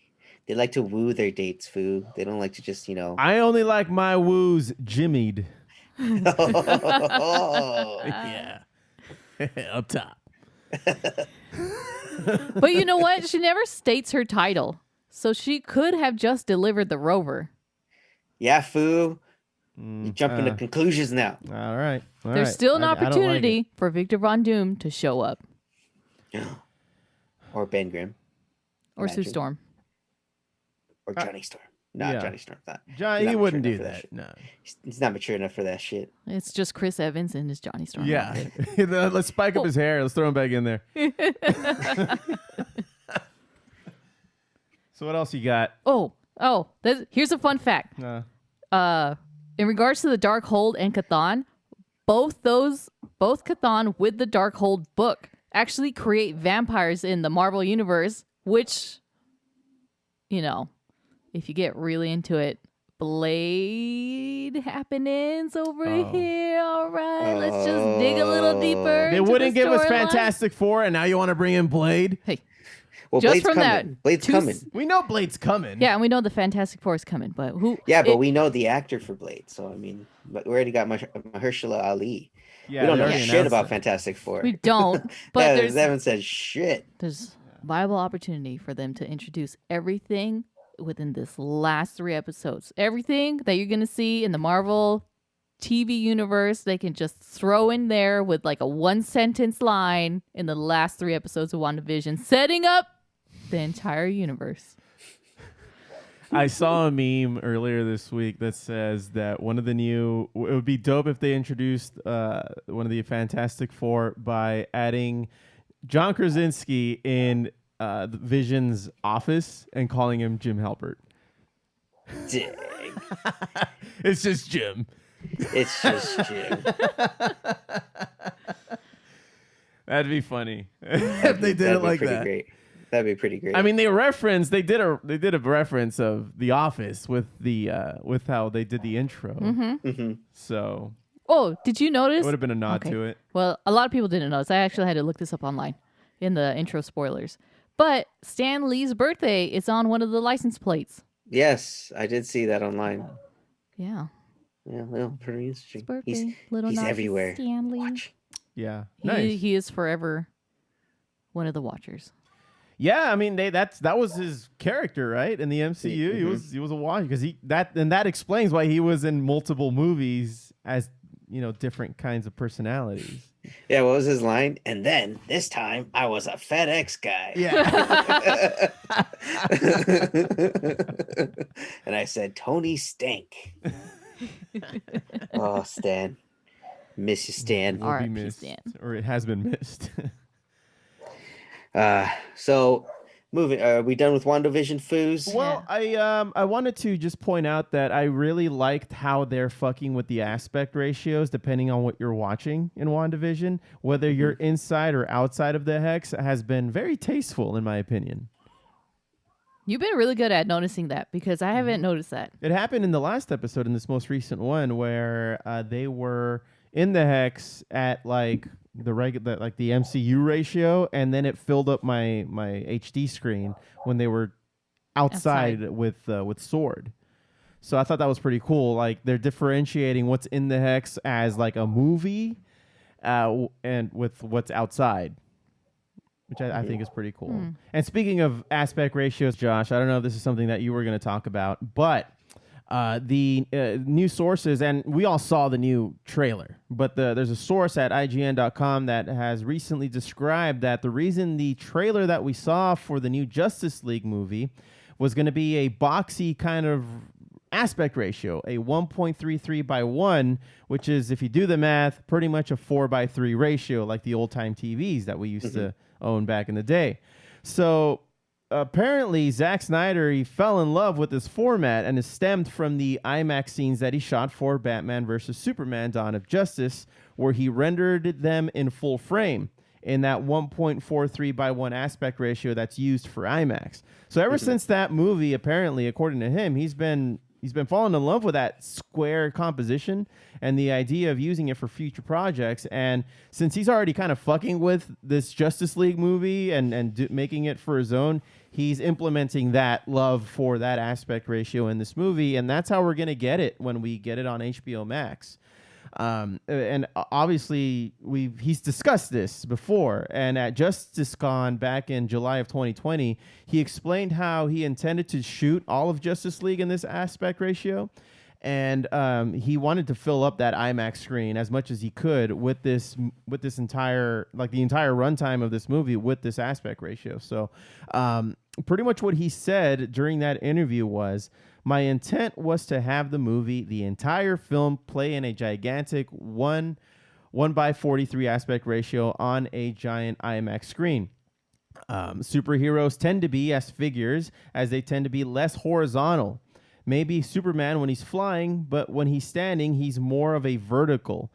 [SPEAKER 2] They like to woo their dates, Foo. They don't like to just,
[SPEAKER 1] I only like my woos jimmied.
[SPEAKER 2] Oh.
[SPEAKER 1] Yeah. Up top.
[SPEAKER 3] But you know what? She never states her title. So she could have just delivered the rover.
[SPEAKER 2] Yeah, Foo. You're jumping to conclusions now.
[SPEAKER 1] All right.
[SPEAKER 3] There's still an
[SPEAKER 1] I don't like
[SPEAKER 3] opportunity
[SPEAKER 1] it.
[SPEAKER 3] for Victor Von Doom to show up.
[SPEAKER 2] Or Ben Grimm.
[SPEAKER 3] Or Sue
[SPEAKER 2] Imagine.
[SPEAKER 3] Storm.
[SPEAKER 2] Or Johnny Storm. No,
[SPEAKER 1] yeah.
[SPEAKER 2] Johnny Storm's not.
[SPEAKER 1] John,
[SPEAKER 2] he's
[SPEAKER 1] he
[SPEAKER 2] not
[SPEAKER 1] wouldn't
[SPEAKER 2] mature
[SPEAKER 1] do
[SPEAKER 2] enough for
[SPEAKER 1] that. No.
[SPEAKER 2] He's not mature enough for that shit.
[SPEAKER 3] It's just Chris Evans and his Johnny Storm.
[SPEAKER 1] Yeah. Let's spike up his hair. Let's throw him back in there. So what else you got?
[SPEAKER 3] Here's a fun fact. In regards to the Darkhold and Chthon, both Chthon with the Darkhold book actually create vampires in the Marvel universe, which, if you get really into it, Blade happenings over here. All right, let's just dig a little deeper.
[SPEAKER 1] They
[SPEAKER 3] into
[SPEAKER 1] wouldn't
[SPEAKER 3] the
[SPEAKER 1] give us
[SPEAKER 3] storyline.
[SPEAKER 1] Fantastic Four, and now you want to bring in Blade?
[SPEAKER 3] Hey,
[SPEAKER 2] Well,
[SPEAKER 3] just
[SPEAKER 2] Blade's
[SPEAKER 3] from
[SPEAKER 2] coming.
[SPEAKER 3] that,
[SPEAKER 2] Blade's coming.
[SPEAKER 1] We know Blade's coming.
[SPEAKER 3] yeah, and we know the Fantastic Four is coming, but who?
[SPEAKER 2] Yeah, but we know the actor for Blade. So, I mean, but we already got Mahershala Ali.
[SPEAKER 1] Yeah,
[SPEAKER 2] We don't
[SPEAKER 1] they
[SPEAKER 2] know
[SPEAKER 1] already
[SPEAKER 2] shit
[SPEAKER 1] announced
[SPEAKER 2] about
[SPEAKER 1] it.
[SPEAKER 2] Fantastic Four.
[SPEAKER 3] we don't. But
[SPEAKER 2] Yeah,
[SPEAKER 3] there's
[SPEAKER 2] they haven't said shit.
[SPEAKER 3] there's viable opportunity for them to introduce everything within this last 3 episodes. Everything that you're going to see in the Marvel TV universe, they can just throw in there with like a 1-sentence line in the last 3 episodes of WandaVision, setting up the entire universe.
[SPEAKER 1] I saw a meme earlier this week that says that it would be dope if they introduced one of the Fantastic Four by adding John Krasinski in Vision's office and calling him Jim Halpert.
[SPEAKER 2] Dang.
[SPEAKER 1] It's just Jim.
[SPEAKER 2] It's just Jim.
[SPEAKER 1] That'd be funny if they did it
[SPEAKER 2] That'd be
[SPEAKER 1] like
[SPEAKER 2] pretty
[SPEAKER 1] that.
[SPEAKER 2] great. That'd be pretty great.
[SPEAKER 1] I mean, they did a reference of The Office with with how they did the intro.
[SPEAKER 2] Mhm.
[SPEAKER 1] So
[SPEAKER 3] Oh, did you
[SPEAKER 1] it
[SPEAKER 3] notice?
[SPEAKER 1] would have been a nod
[SPEAKER 3] Okay.
[SPEAKER 1] to it.
[SPEAKER 3] Well, a lot of people didn't notice. I actually had to look this up online in the intro spoilers. But Stan Lee's birthday is on one of the license plates.
[SPEAKER 2] Yes, I did see that online.
[SPEAKER 3] Yeah.
[SPEAKER 2] Yeah, well, pretty interesting.
[SPEAKER 3] Birthday,
[SPEAKER 2] He's
[SPEAKER 3] little
[SPEAKER 2] he's
[SPEAKER 3] nod to
[SPEAKER 2] everywhere.
[SPEAKER 3] Stan Lee.
[SPEAKER 2] Watch.
[SPEAKER 1] Yeah, nice.
[SPEAKER 3] He is forever one of the Watchers.
[SPEAKER 1] Yeah, I mean that was his character, right? In the MCU, he was a watcher because that explains why he was in multiple movies as different kinds of personalities.
[SPEAKER 2] Yeah, what was his line? And then this time I was a FedEx guy.
[SPEAKER 1] Yeah.
[SPEAKER 2] And I said, Tony Stank. Oh, Stan. Miss you, Stan.
[SPEAKER 1] Will be
[SPEAKER 3] R.I.P.
[SPEAKER 1] missed,
[SPEAKER 3] Stan.
[SPEAKER 1] or it has been missed.
[SPEAKER 2] So moving, are we done with WandaVision, Foos?
[SPEAKER 1] Well, I wanted to just point out that I really liked how they're fucking with the aspect ratios depending on what you're watching in WandaVision. Whether you're inside or outside of the hex has been very tasteful, in my opinion.
[SPEAKER 3] You've been really good at noticing that because I haven't noticed that.
[SPEAKER 1] It happened in the last episode, in this most recent one, where they were in the hex at like the MCU ratio, and then it filled up my HD screen when they were outside. with Sword. So I thought that was pretty cool. Like they're differentiating what's in the hex as like a movie, and with what's outside, which I think is pretty cool. And speaking of aspect ratios, Josh, I don't know if this is something that you were going to talk about, but the new sources, and we all saw the new trailer, but there's a source at IGN.com that has recently described that the reason the trailer that we saw for the new Justice League movie was going to be a boxy kind of aspect ratio, a 1.33 by 1, which is, if you do the math, pretty much a 4 by 3 ratio, like the old time TVs that we used to owned back in the day. So apparently Zack Snyder, he fell in love with this format, and it stemmed from the IMAX scenes that he shot for Batman versus Superman Dawn of Justice, where he rendered them in full frame in that 1.43:1 aspect ratio that's used for IMAX. So ever since that movie, apparently, according to him, he's been falling in love with that square composition and the idea of using it for future projects. And since he's already kind of fucking with this Justice League movie and making it for his own, he's implementing that love for that aspect ratio in this movie. And that's how we're going to get it when we get it on HBO Max. And obviously he's discussed this before, and at JusticeCon back in July of 2020, he explained how he intended to shoot all of Justice League in this aspect ratio, and he wanted to fill up that IMAX screen as much as he could with this entire, like the entire runtime of this movie with this aspect ratio. So pretty much what he said during that interview was, my intent was to have the movie, the entire film, play in a gigantic 1:43 aspect ratio on a giant IMAX screen. Superheroes tend to be as figures, as they tend to be less horizontal. Maybe Superman when he's flying, but when he's standing, he's more of a vertical.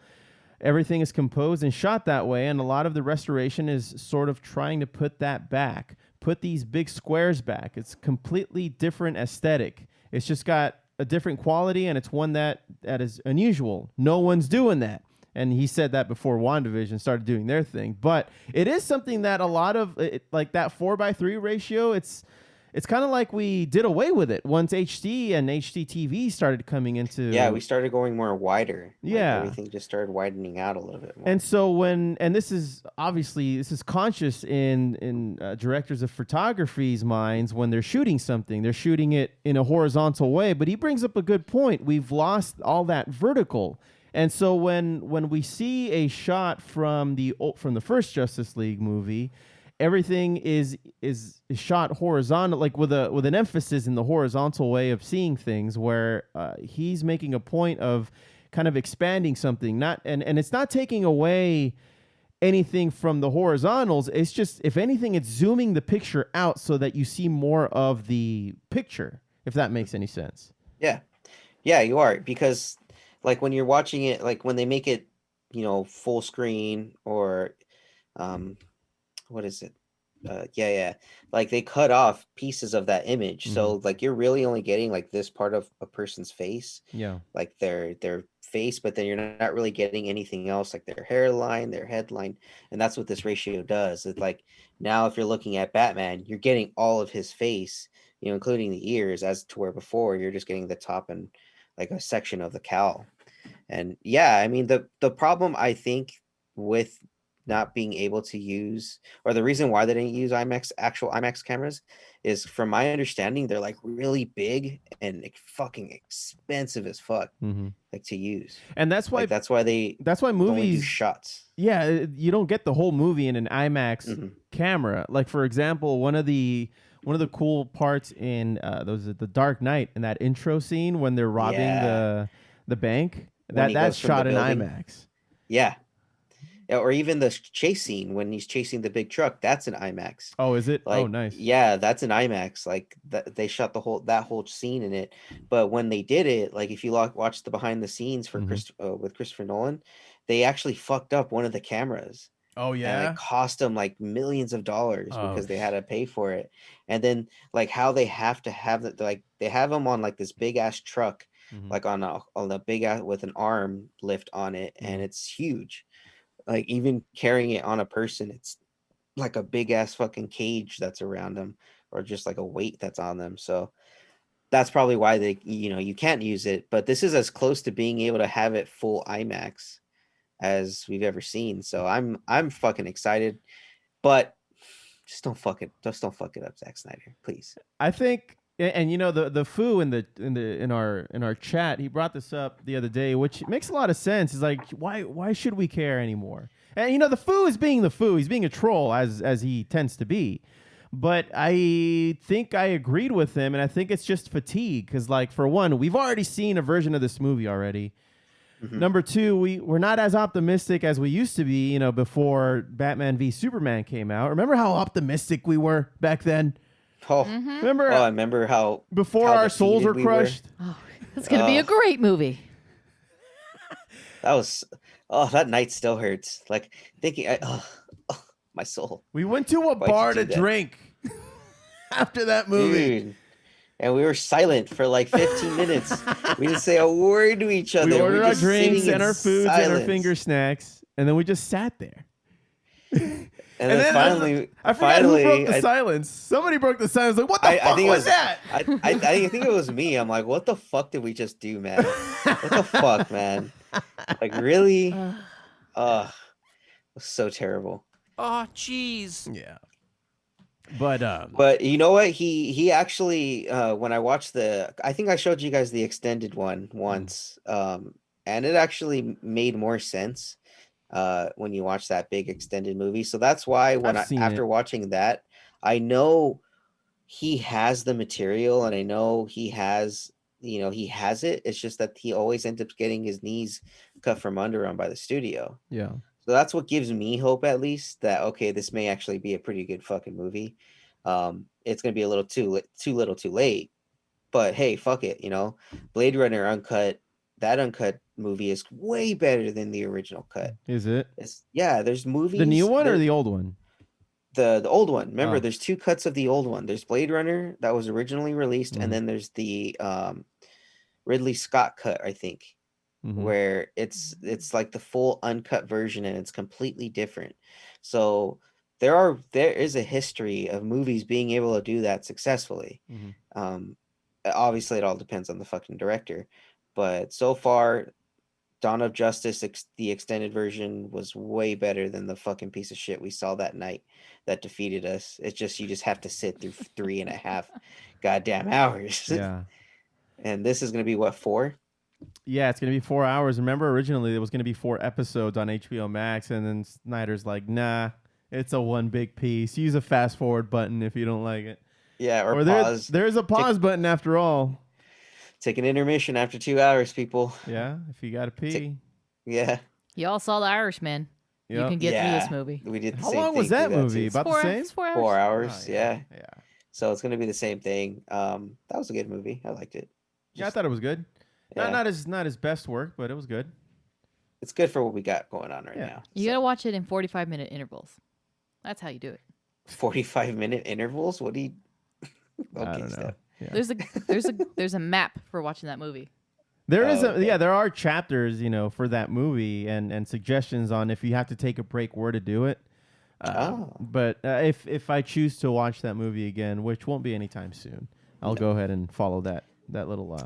[SPEAKER 1] Everything is composed and shot that way, and a lot of the restoration is sort of trying to put that back, put these big squares back. It's completely different aesthetic. It's just got a different quality, and it's one that is unusual. No one's doing that. And he said that before Wandavision started doing their thing. But it is something that a lot of, like that 4:3 ratio, it's kind of like we did away with it once HD and HDTV started coming into.
[SPEAKER 2] Yeah, we started going more wider.
[SPEAKER 1] Yeah.
[SPEAKER 2] Like everything just started widening out a little bit more.
[SPEAKER 1] And so this is conscious in directors of photography's minds when they're shooting something. They're shooting it in a horizontal way. But he brings up a good point. We've lost all that vertical. And so when we see a shot from the first Justice League movie, everything is shot horizontal, like with an emphasis in the horizontal way of seeing things, where he's making a point of kind of expanding something, and it's not taking away anything from the horizontals. It's just, if anything, it's zooming the picture out so that you see more of the picture, if that makes any sense.
[SPEAKER 2] Yeah, you are, because like when you're watching it, like when they make it, full screen or what is it? Like they cut off pieces of that image. So like you're really only getting like this part of a person's face.
[SPEAKER 1] Yeah.
[SPEAKER 2] Like their face, but then you're not really getting anything else, like their hairline, their headline. And that's what this ratio does. It's like now if you're looking at Batman, you're getting all of his face, including the ears, as to where before you're just getting the top and like a section of the cowl. And yeah, I mean the problem I think with not being able to use, or the reason why they didn't use actual IMAX cameras, is from my understanding they're like really big and like fucking expensive as fuck, like to use.
[SPEAKER 1] And that's why
[SPEAKER 2] that's why
[SPEAKER 1] movies
[SPEAKER 2] only do shots.
[SPEAKER 1] Yeah, you don't get the whole movie in an IMAX camera. Like for example, one of the cool parts in the Dark Knight, in that intro scene when they're robbing the bank, that's shot in IMAX.
[SPEAKER 2] Yeah, or even the chase scene when he's chasing the big truck, that's an IMAX.
[SPEAKER 1] Oh, is it?
[SPEAKER 2] Like,
[SPEAKER 1] oh, nice.
[SPEAKER 2] Yeah, that's an IMAX. Like they shot that whole scene in it. But when they did it, like if you watch the behind the scenes for with Christopher Nolan, they actually fucked up one of the cameras.
[SPEAKER 1] Oh yeah,
[SPEAKER 2] and it cost them like millions of dollars because they had to pay for it. And then like how they have to have that, like they have them on like this big ass truck, like on a big ass with an arm lift on it, and it's huge. Like even carrying it on a person, it's like a big ass fucking cage that's around them, or just like a weight that's on them. So that's probably why they, you can't use it. But this is as close to being able to have it full IMAX as we've ever seen. So I'm fucking excited, but just don't fuck it up, Zack Snyder, please.
[SPEAKER 1] I think, and the Foo in our chat, he brought this up the other day, which makes a lot of sense. It's like, why should we care anymore? And the Foo is being the Foo. He's being a troll as he tends to be. But I think I agreed with him, and I think it's just fatigue. Because, like, for one, we've already seen a version of this movie already. Number two, we're not as optimistic as we used to be, you know, before Batman v Superman came out. Remember how optimistic we were back then?
[SPEAKER 2] Oh,
[SPEAKER 1] Remember?
[SPEAKER 2] I remember how
[SPEAKER 1] before
[SPEAKER 2] how
[SPEAKER 1] our souls were
[SPEAKER 2] defeated we were.
[SPEAKER 1] crushed.
[SPEAKER 3] Oh, it's gonna be a great movie.
[SPEAKER 2] That was that night still hurts. Like thinking, my soul.
[SPEAKER 1] We went to a
[SPEAKER 2] Why'd you
[SPEAKER 1] bar
[SPEAKER 2] do
[SPEAKER 1] to
[SPEAKER 2] that?
[SPEAKER 1] drink after that movie.
[SPEAKER 2] Dude. And we were silent for like 15 minutes. We didn't say a word to each other.
[SPEAKER 1] We ordered our
[SPEAKER 2] just
[SPEAKER 1] drinks
[SPEAKER 2] sitting
[SPEAKER 1] and
[SPEAKER 2] in
[SPEAKER 1] our foods and our
[SPEAKER 2] silence.
[SPEAKER 1] finger snacks, and then we just sat there.
[SPEAKER 2] And then finally,
[SPEAKER 1] I forgot who broke the silence. Somebody broke the silence. Like, what the fuck
[SPEAKER 2] think it
[SPEAKER 1] was that?
[SPEAKER 2] I think it was me. I'm like, what the fuck did we just do, man? What the fuck, man? Like, really? It was so terrible.
[SPEAKER 5] Oh, jeez.
[SPEAKER 1] Yeah. But
[SPEAKER 2] But you know what? He actually when I watched I think I showed you guys the extended one once. And it actually made more sense when you watch that big extended movie. So that's why after watching that, I know he has the material and I know he has it. It's just that he always ends up getting his knees cut from under him by the studio.
[SPEAKER 1] yeah.
[SPEAKER 2] So that's what gives me hope, at least, that okay, this may actually be a pretty good fucking movie. It's gonna be a little too little too late, but hey, fuck it, you know. Blade Runner uncut, that uncut movie is way better than the original cut.
[SPEAKER 1] Is it
[SPEAKER 2] There's movies.
[SPEAKER 1] the new one or the old one?
[SPEAKER 2] The old one. Remember,
[SPEAKER 1] Oh.
[SPEAKER 2] there's two cuts of the old one. There's Blade Runner that was originally released,
[SPEAKER 1] Mhm.
[SPEAKER 2] and then there's the Ridley Scott cut, I think.
[SPEAKER 1] Mhm.
[SPEAKER 2] Where it's like the full uncut version and it's completely different. So there is a history of movies being able to do that successfully.
[SPEAKER 1] Mhm.
[SPEAKER 2] Obviously it all depends on the fucking director, but so far Dawn of Justice the extended version was way better than the fucking piece of shit we saw that night that defeated us. It's just you just have to sit through 3.5 goddamn hours.
[SPEAKER 1] Yeah.
[SPEAKER 2] And this is gonna be what, 4?
[SPEAKER 1] Yeah, it's gonna be 4 hours. Remember, originally it was gonna be 4 episodes on HBO Max, and then Snyder's like, "Nah, it's a one big piece. Use a fast forward button if you don't like it."
[SPEAKER 2] Yeah, or
[SPEAKER 1] there's
[SPEAKER 2] pause.
[SPEAKER 1] there's a pause button after all.
[SPEAKER 2] Take an intermission after 2 hours, people.
[SPEAKER 1] Yeah, if you gotta pee.
[SPEAKER 2] Yeah,
[SPEAKER 3] Y'all saw The Irishman. You
[SPEAKER 1] Yep.
[SPEAKER 3] can get through
[SPEAKER 2] Yeah.
[SPEAKER 3] this movie.
[SPEAKER 2] we did the
[SPEAKER 1] How
[SPEAKER 2] same
[SPEAKER 1] long was
[SPEAKER 2] thing
[SPEAKER 1] that
[SPEAKER 2] through
[SPEAKER 1] movie?
[SPEAKER 2] too.
[SPEAKER 1] About the same?
[SPEAKER 3] It's 4 hours.
[SPEAKER 2] 4 hours,
[SPEAKER 1] Oh,
[SPEAKER 2] yeah.
[SPEAKER 1] Yeah.
[SPEAKER 2] So it's gonna be the same thing. That was a good movie. I liked it.
[SPEAKER 1] Yeah, I
[SPEAKER 2] Just-
[SPEAKER 1] thought it was good.
[SPEAKER 2] yeah.
[SPEAKER 1] Not his best work, but it was good.
[SPEAKER 2] It's good for what we got going on right
[SPEAKER 1] Yeah.
[SPEAKER 2] now.
[SPEAKER 3] You gotta watch it in 45-minute intervals. That's how you do it.
[SPEAKER 2] 45-minute intervals. What do you?
[SPEAKER 1] I don't know.
[SPEAKER 2] Steph.
[SPEAKER 1] Yeah.
[SPEAKER 3] There's a map for watching that movie.
[SPEAKER 1] There is
[SPEAKER 2] okay.
[SPEAKER 1] there are chapters, for that movie and suggestions on if you have to take a break where to do it. But if I choose to watch that movie again, which won't be anytime soon, I'll go ahead and follow that little.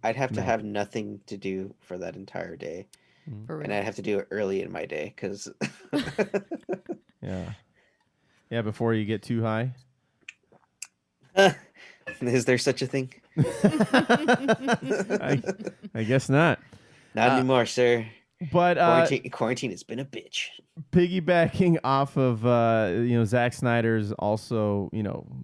[SPEAKER 2] I'd have to
[SPEAKER 1] map.
[SPEAKER 2] have nothing to do for that entire day,
[SPEAKER 3] For real.
[SPEAKER 2] and I'd have to do it early in my day because.
[SPEAKER 1] Yeah, before you get too high.
[SPEAKER 2] Is there such a thing?
[SPEAKER 1] I guess not.
[SPEAKER 2] Not anymore, sir.
[SPEAKER 1] But
[SPEAKER 2] Quarantine has been a bitch.
[SPEAKER 1] piggybacking off of Zack Snyder's also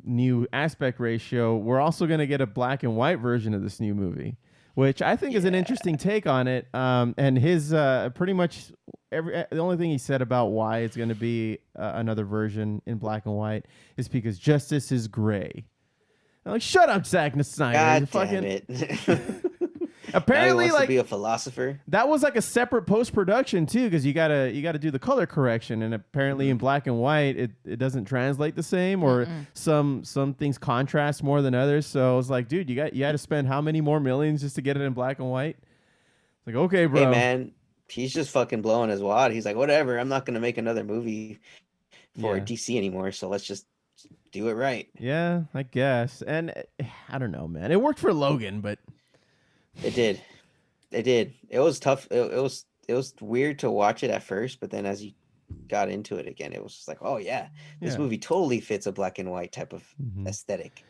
[SPEAKER 1] new aspect ratio, we're also going to get a black and white version of this new movie, which I think is an interesting take on it. And his pretty much the only thing he said about why it's going to be another version in black and white is because justice is gray. I'm like, shut up, Zack Snyder.
[SPEAKER 2] God damn it.
[SPEAKER 1] Apparently,
[SPEAKER 2] now he wants
[SPEAKER 1] like
[SPEAKER 2] to be a philosopher.
[SPEAKER 1] that was like a separate post production too, because you gotta do the color correction, and apparently in black and white it doesn't translate the same, or some things contrast more than others. So I was like, dude, you had to spend how many more millions just to get it in black and white? It's like, okay, bro.
[SPEAKER 2] Hey man, he's just fucking blowing his wad. He's like, whatever, I'm not gonna make another movie for
[SPEAKER 1] Yeah.
[SPEAKER 2] DC anymore, so let's just do it right.
[SPEAKER 1] Yeah, I guess. And I don't know, man. It worked for Logan, but
[SPEAKER 2] It did. It was tough. It was weird to watch it at first, but then as you got into it again, it was just like, oh yeah, this
[SPEAKER 1] Yeah.
[SPEAKER 2] movie totally fits a black and white type of aesthetic.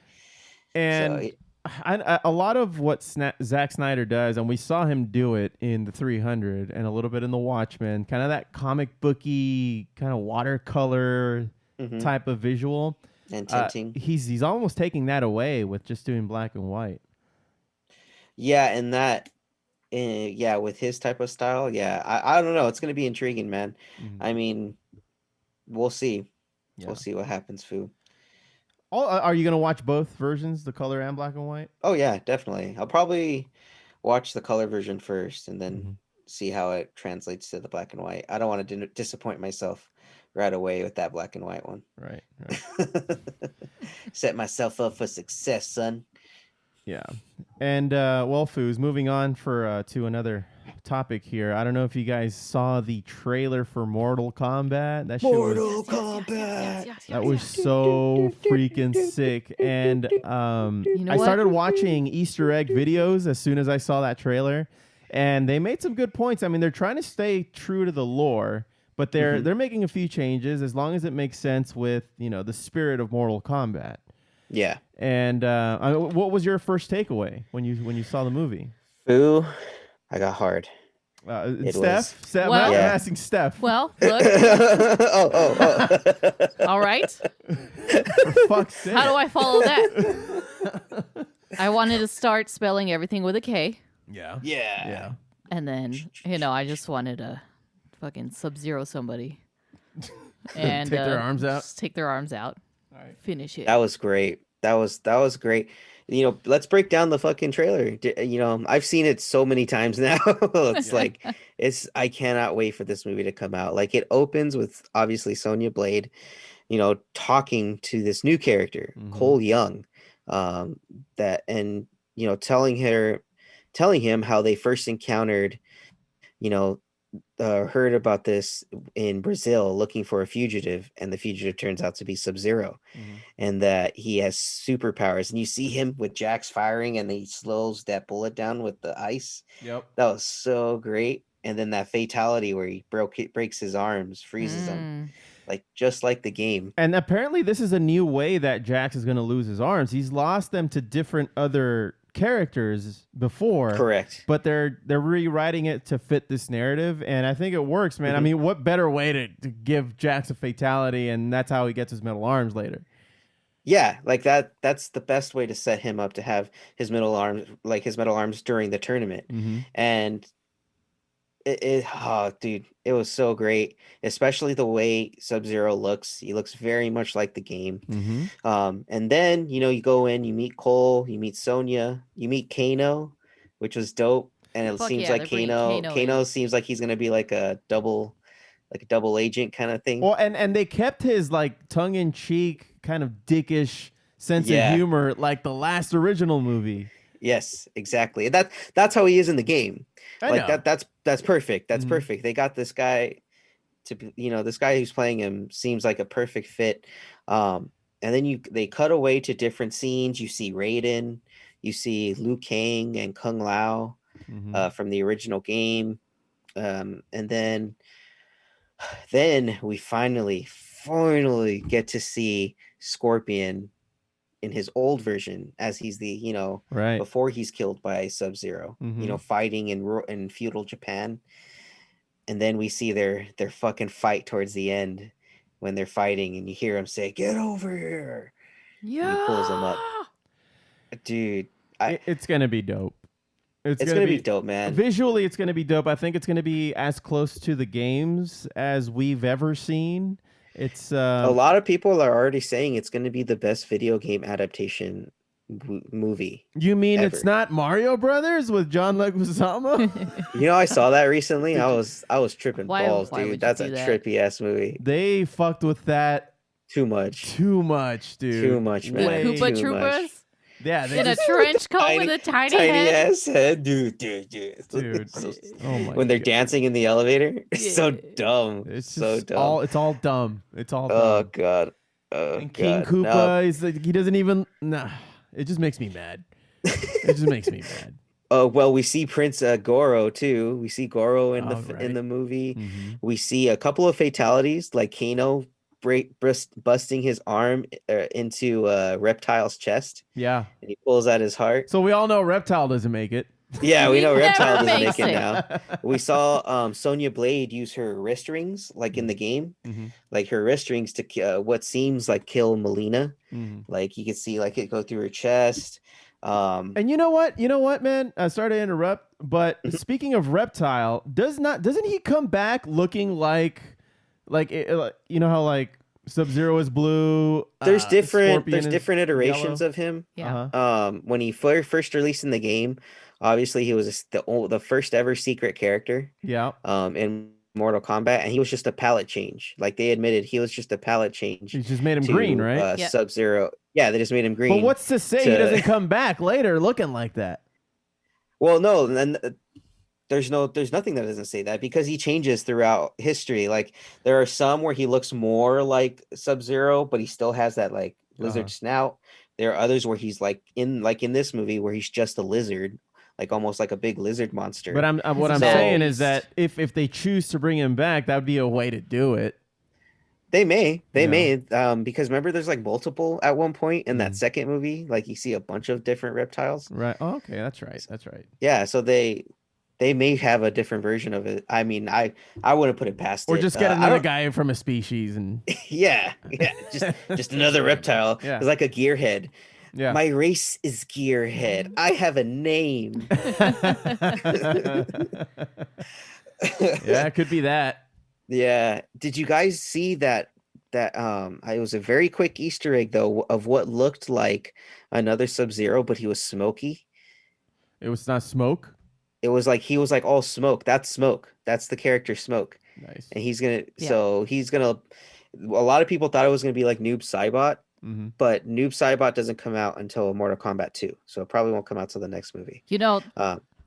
[SPEAKER 1] and a lot of what Zack Snyder does, and we saw him do it in the 300 and a little bit in the Watchmen, kind of that comic booky kind of watercolor type of visual.
[SPEAKER 2] And tinting.
[SPEAKER 1] He's almost taking that away with just doing black and white.
[SPEAKER 2] Yeah, and that yeah, with his type of style, yeah, I don't know. It's gonna be intriguing, man.
[SPEAKER 1] Mhm.
[SPEAKER 2] I mean, we'll see.
[SPEAKER 1] Yeah.
[SPEAKER 2] We'll see what happens, Foo.
[SPEAKER 1] Are you gonna watch both versions, the color and black and white?
[SPEAKER 2] Oh yeah, definitely. I'll probably watch the color version first and then
[SPEAKER 1] Mhm.
[SPEAKER 2] see how it translates to the black and white. I don't want to disappoint myself right away with that black and white one.
[SPEAKER 1] Right. Right.
[SPEAKER 2] Set myself up for success, son.
[SPEAKER 1] Yeah. And well, Foos, moving on to another topic here. I don't know if you guys saw the trailer for Mortal Kombat. That shit was
[SPEAKER 2] Mortal Kombat.
[SPEAKER 1] that was so freaking sick. And
[SPEAKER 3] You know
[SPEAKER 1] I
[SPEAKER 3] what?
[SPEAKER 1] started watching Easter egg videos as soon as I saw that trailer, and they made some good points. I mean, they're trying to stay true to the lore, but they're making a few changes as long as it makes sense with, you know, the spirit of Mortal Kombat.
[SPEAKER 2] Yeah.
[SPEAKER 1] And what was your first takeaway when you saw the movie?
[SPEAKER 2] Foo, I got hard. It
[SPEAKER 1] Steph? Steph?
[SPEAKER 3] Well-
[SPEAKER 1] I'm
[SPEAKER 2] Yeah.
[SPEAKER 1] asking Steph.
[SPEAKER 3] Well, look.
[SPEAKER 2] oh.
[SPEAKER 3] All right.
[SPEAKER 1] For fuck's sake.
[SPEAKER 3] How do I follow that? I wanted to start spelling everything with a K,
[SPEAKER 1] Yeah.
[SPEAKER 2] Yeah.
[SPEAKER 1] Yeah.
[SPEAKER 3] and then I just wanted to fucking Sub-Zero somebody and
[SPEAKER 1] Take their arms out?
[SPEAKER 3] just take their arms out.
[SPEAKER 1] All right.
[SPEAKER 3] Finish it.
[SPEAKER 2] That was great. That was great. You know, let's break down the fucking trailer. You know, I've seen it so many times now. It's like I cannot wait for this movie to come out. Like, it opens with obviously Sonya Blade, you know, talking to this new character,
[SPEAKER 1] Mhm.
[SPEAKER 2] Cole Young, you know, telling him how they first encountered, you know, heard about this in Brazil looking for a fugitive, and the fugitive turns out to be Sub-Zero,
[SPEAKER 1] Mhm.
[SPEAKER 2] and that he has superpowers. And you see him with Jax firing, and he slows that bullet down with the ice.
[SPEAKER 1] Yep.
[SPEAKER 2] That was so great. And then that fatality where he breaks his arms, freezes him, like just like the game.
[SPEAKER 1] And apparently this is a new way that Jax is going to lose his arms. He's lost them to different other characters before.
[SPEAKER 2] Correct.
[SPEAKER 1] But they're rewriting it to fit this narrative, and I think it works, man. I
[SPEAKER 2] Mhm.
[SPEAKER 1] mean, what better way to give Jax a fatality, and that's how he gets his metal arms later.
[SPEAKER 2] Yeah, like that's the best way to set him up to have his metal arms during the tournament.
[SPEAKER 1] Mm-hmm.
[SPEAKER 2] And dude, it was so great, especially the way Sub-Zero looks. He looks very much like the game.
[SPEAKER 1] Mm-hmm.
[SPEAKER 2] And then, you know, you go in, you meet Cole, you meet Sonya, you meet Kano, which was dope. And it
[SPEAKER 3] Fuck
[SPEAKER 2] seems
[SPEAKER 3] yeah,
[SPEAKER 2] like
[SPEAKER 3] they're bringing
[SPEAKER 2] Kano
[SPEAKER 3] Kano in.
[SPEAKER 2] seems like he's gonna be like a double agent kind of thing.
[SPEAKER 1] Well, and they kept his like tongue-in-cheek kind of dickish sense
[SPEAKER 2] Yeah.
[SPEAKER 1] of humor like the last original movie.
[SPEAKER 2] Yes, exactly. That's how he is in the game.
[SPEAKER 1] I
[SPEAKER 2] Like
[SPEAKER 1] know.
[SPEAKER 2] that's perfect. That's
[SPEAKER 1] Mhm.
[SPEAKER 2] perfect. They got this guy to be, you know, this guy who's playing him seems like a perfect fit. And then they cut away to different scenes. You see Raiden, you see Liu Kang and Kung Lao
[SPEAKER 1] Mhm.
[SPEAKER 2] from the original game. And then we finally get to see Scorpion in his old version as he's the, you know,
[SPEAKER 1] Right.
[SPEAKER 2] before he's killed by Sub-Zero,
[SPEAKER 1] Mhm.
[SPEAKER 2] you know, fighting in feudal Japan. And then we see their fucking fight towards the end when they're fighting, and you hear him say, "Get over here."
[SPEAKER 3] Yeah.
[SPEAKER 2] he pulls them up. Dude,
[SPEAKER 1] It's going to be dope.
[SPEAKER 2] it's gonna be dope, man.
[SPEAKER 1] Visually, it's going to be dope. I think it's going to be as close to the games as we've ever seen. It's
[SPEAKER 2] A lot of people are already saying it's gonna be the best video game adaptation movie.
[SPEAKER 1] You mean it's
[SPEAKER 2] ever.
[SPEAKER 1] not Mario Brothers with John Leguizamo?
[SPEAKER 2] You know, I saw that recently. I was tripping
[SPEAKER 3] Why
[SPEAKER 2] balls,
[SPEAKER 3] would you
[SPEAKER 2] dude. That's a
[SPEAKER 3] do that?
[SPEAKER 2] trippy ass movie.
[SPEAKER 1] They fucked with that
[SPEAKER 2] Too much.
[SPEAKER 1] too much, dude.
[SPEAKER 2] Too much, man.
[SPEAKER 1] Way
[SPEAKER 3] Koopa
[SPEAKER 2] too much.
[SPEAKER 3] Troopas
[SPEAKER 1] Yeah, they
[SPEAKER 3] in a
[SPEAKER 1] just,
[SPEAKER 3] trench coat
[SPEAKER 2] Tiny-
[SPEAKER 3] with a tiny
[SPEAKER 2] Tiny
[SPEAKER 3] head.
[SPEAKER 2] ass head, dude.
[SPEAKER 1] dude.
[SPEAKER 2] So-
[SPEAKER 1] Oh my
[SPEAKER 2] when they're
[SPEAKER 1] God.
[SPEAKER 2] dancing in the elevator, it's so
[SPEAKER 3] Yeah.
[SPEAKER 2] dumb.
[SPEAKER 1] It's
[SPEAKER 2] so
[SPEAKER 1] just
[SPEAKER 2] dumb.
[SPEAKER 1] it's all dumb. It's all
[SPEAKER 2] Oh
[SPEAKER 1] dumb.
[SPEAKER 2] god. Oh
[SPEAKER 1] And King
[SPEAKER 2] god.
[SPEAKER 1] Koopa,
[SPEAKER 2] No.
[SPEAKER 1] he's like, he doesn't even. Nah, it just makes me mad. It just makes me mad.
[SPEAKER 2] Well, we see Prince Goro too. We see Goro in
[SPEAKER 1] Oh,
[SPEAKER 2] in
[SPEAKER 1] right.
[SPEAKER 2] the movie.
[SPEAKER 1] Mhm.
[SPEAKER 2] We see a couple of fatalities, like Kano busting his arm into Reptile's chest,
[SPEAKER 1] Yeah.
[SPEAKER 2] and he pulls out his heart.
[SPEAKER 1] So we all know Reptile doesn't make it.
[SPEAKER 2] Yeah, we
[SPEAKER 3] He
[SPEAKER 2] know Reptile
[SPEAKER 3] never
[SPEAKER 2] doesn't
[SPEAKER 3] makes
[SPEAKER 2] make it
[SPEAKER 3] it.
[SPEAKER 2] now. We saw Sonya Blade use her wrist rings, like in the game,
[SPEAKER 1] Mhm.
[SPEAKER 2] like her wrist rings to what seems like kill Melina.
[SPEAKER 1] Mhm.
[SPEAKER 2] Like you could see like it go through her chest.
[SPEAKER 1] And you know what? Man? Sorry to interrupt, but speaking of Reptile, doesn't he come back looking like you know how like Sub-Zero is blue?
[SPEAKER 2] There's different
[SPEAKER 1] Scorpion is
[SPEAKER 2] iterations
[SPEAKER 1] yellow?
[SPEAKER 2] of him.
[SPEAKER 3] Yeah.
[SPEAKER 2] When he first released in the game, obviously he was the first ever secret character.
[SPEAKER 1] Yeah.
[SPEAKER 2] In Mortal Kombat, and he was just a palette change. Like they admitted, he was just a palette change.
[SPEAKER 1] He just made him green, right?
[SPEAKER 3] Yeah.
[SPEAKER 2] Sub-Zero. Yeah, they just made him green.
[SPEAKER 1] But what's to say he doesn't come back later looking like that?
[SPEAKER 2] Well, no, then there's nothing that doesn't say that, because he changes throughout history. Like there are some where he looks more like Sub-Zero, but he still has that like lizard snout. There are others where he's like in this movie where he's just a lizard, like almost like a big lizard monster.
[SPEAKER 1] But what I'm saying is that if they choose to bring him back, that would be a way to do it.
[SPEAKER 2] They may, because remember, there's like multiple at one point in that second movie. Like you see a bunch of different reptiles.
[SPEAKER 1] Right. Oh, okay, that's right.
[SPEAKER 2] Yeah, so they may have a different version of it. I mean, I wouldn't put it past it.
[SPEAKER 1] Or just get another guy from a species and
[SPEAKER 2] yeah, just another reptile.
[SPEAKER 1] Yeah.
[SPEAKER 2] It's like a gearhead.
[SPEAKER 1] yeah.
[SPEAKER 2] My race is gearhead. I have a name.
[SPEAKER 1] Yeah, it could be that.
[SPEAKER 2] Yeah. Did you guys see that it was a very quick Easter egg though of what looked like another Sub-Zero, but he was smoky.
[SPEAKER 1] It was not Smoke.
[SPEAKER 2] It was like he was like all smoke. That's Smoke. That's the character Smoke.
[SPEAKER 1] Nice.
[SPEAKER 2] And a lot of people thought it was gonna be like Noob Saibot, but Noob Saibot doesn't come out until Mortal Kombat 2. So it probably won't come out till the next movie.
[SPEAKER 3] You know,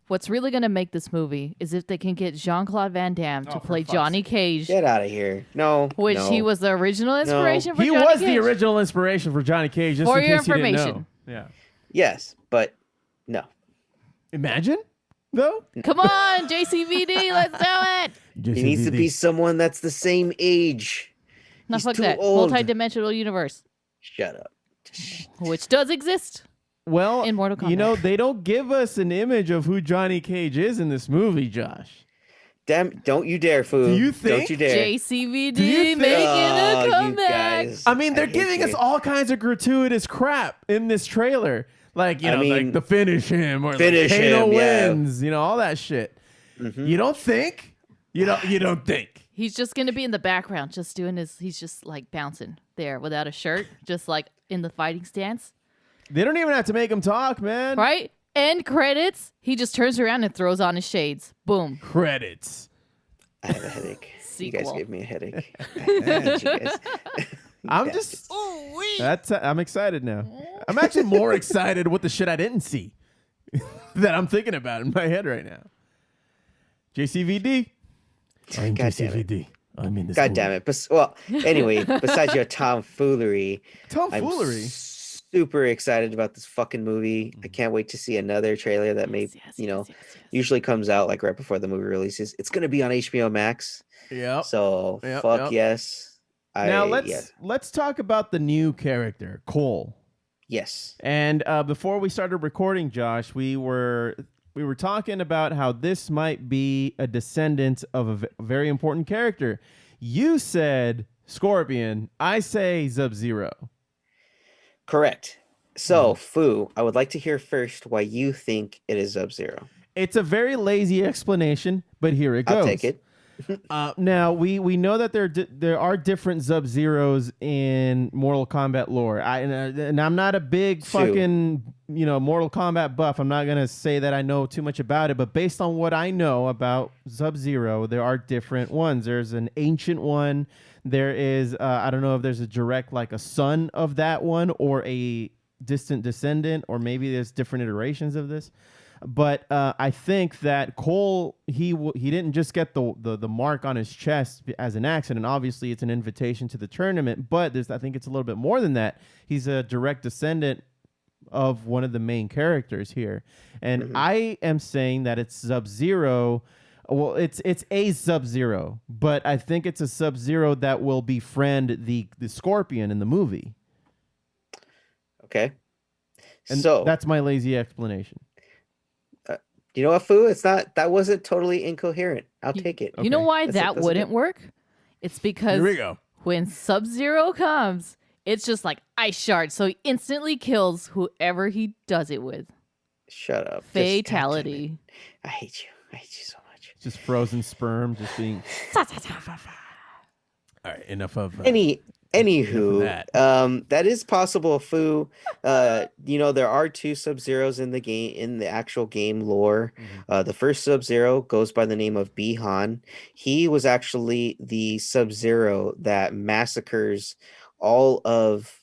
[SPEAKER 3] what's really going to make this movie is if they can get Jean-Claude Van Damme to play Johnny Cage.
[SPEAKER 2] Get out of here. No.
[SPEAKER 3] Which he was the original inspiration for
[SPEAKER 1] He
[SPEAKER 3] Johnny
[SPEAKER 1] was
[SPEAKER 3] Cage.
[SPEAKER 1] the original inspiration for Johnny Cage, just
[SPEAKER 3] For
[SPEAKER 1] in
[SPEAKER 3] your
[SPEAKER 1] case you didn't know.
[SPEAKER 3] information.
[SPEAKER 1] Yeah.
[SPEAKER 2] Yes, but no.
[SPEAKER 1] Imagine, though.
[SPEAKER 3] Come on, JCVD, let's do it.
[SPEAKER 2] He needs to be someone that's the same age.
[SPEAKER 3] No,
[SPEAKER 2] He's
[SPEAKER 3] fuck
[SPEAKER 2] too
[SPEAKER 3] that.
[SPEAKER 2] old.
[SPEAKER 3] Multi-dimensional universe,
[SPEAKER 2] Shut up.
[SPEAKER 3] which does exist.
[SPEAKER 1] Well,
[SPEAKER 3] in Mortal
[SPEAKER 1] you know,
[SPEAKER 3] Kombat.
[SPEAKER 1] they don't give us an image of who Johnny Cage is in this movie, Josh.
[SPEAKER 2] Damn, don't you dare, Foo.
[SPEAKER 1] Do you
[SPEAKER 2] Don't
[SPEAKER 1] think?
[SPEAKER 2] you dare.
[SPEAKER 3] JCVD
[SPEAKER 1] Do you think-
[SPEAKER 3] making
[SPEAKER 2] Oh,
[SPEAKER 3] a
[SPEAKER 2] you
[SPEAKER 3] comeback.
[SPEAKER 2] guys.
[SPEAKER 1] I mean, they're
[SPEAKER 2] hate
[SPEAKER 1] giving us
[SPEAKER 2] you.
[SPEAKER 1] all kinds of gratuitous crap in this trailer. Like,
[SPEAKER 2] I mean,
[SPEAKER 1] like the finish him or
[SPEAKER 2] finish
[SPEAKER 1] like Kano
[SPEAKER 2] him, yeah.
[SPEAKER 1] wins, all that shit. You don't think? You don't think?
[SPEAKER 3] He's just going to be in the background, just doing he's just like bouncing there without a shirt, just like in the fighting stance.
[SPEAKER 1] They don't even have to make him talk, man.
[SPEAKER 3] Right? End credits. He just turns around and throws on his shades. Boom.
[SPEAKER 1] Credits.
[SPEAKER 2] I have a headache. You guys
[SPEAKER 3] Sequel.
[SPEAKER 2] gave me a headache. You guys-
[SPEAKER 1] I'm just. I'm excited now. I'm actually more excited with the shit I didn't see that I'm thinking about in my head right now. JCVD. I'm
[SPEAKER 2] God damn it.
[SPEAKER 1] JCVD. I'm in this.
[SPEAKER 2] God
[SPEAKER 1] movie.
[SPEAKER 2] damn it. Well, anyway, besides your tomfoolery,
[SPEAKER 1] Tomfoolery.
[SPEAKER 2] I'm super excited about this fucking movie. I can't wait to see another trailer that usually comes out like right before the movie releases. It's going to be on HBO Max.
[SPEAKER 1] Yep.
[SPEAKER 2] So
[SPEAKER 1] Yep,
[SPEAKER 2] fuck
[SPEAKER 1] yep.
[SPEAKER 2] yes.
[SPEAKER 1] Now let's talk about the new character, Cole.
[SPEAKER 2] Yes.
[SPEAKER 1] And before we started recording, Josh, we were talking about how this might be a descendant of a very important character. You said Scorpion. I say Sub-Zero.
[SPEAKER 2] Correct. So, Foo, I would like to hear first why you think it is Sub-Zero.
[SPEAKER 1] It's a very lazy explanation, but here it goes.
[SPEAKER 2] I'll take it.
[SPEAKER 1] Now we know that there are different Sub-Zeros in Mortal Kombat lore. And I'm not a big fucking Mortal Kombat buff. I'm not gonna say that I know too much about it, but based on what I know about Sub-Zero, there are different ones. There's an ancient one. There is I don't know if there's a direct like a son of that one or a distant descendant, or maybe there's different iterations of this. But I think that Cole, he didn't just get the mark on his chest as an accident. Obviously, it's an invitation to the tournament, but I think it's a little bit more than that. He's a direct descendant of one of the main characters here. And I am saying that it's Sub-Zero. Well, it's a Sub-Zero, but I think it's a Sub-Zero that will befriend the Scorpion in the movie.
[SPEAKER 2] Okay.
[SPEAKER 1] And
[SPEAKER 2] so
[SPEAKER 1] that's my lazy explanation.
[SPEAKER 2] You know what, Foo? That wasn't totally incoherent. I'll take it.
[SPEAKER 3] You know why
[SPEAKER 2] That's
[SPEAKER 3] that
[SPEAKER 2] okay.
[SPEAKER 3] wouldn't work? It's because
[SPEAKER 1] Here we go.
[SPEAKER 3] when Sub-Zero comes, it's just like ice shards. So he instantly kills whoever he does it with.
[SPEAKER 2] Shut up. Just
[SPEAKER 3] Fatality.
[SPEAKER 2] I hate you. I hate you so much.
[SPEAKER 1] Just frozen sperm, just being. All right, enough of
[SPEAKER 2] Anywho,
[SPEAKER 1] that.
[SPEAKER 2] that is possible. Foo, there are two Sub-Zeros in the game, in the actual game lore. The first Sub-Zero goes by the name of Bihan. He was actually the Sub-Zero that massacres all of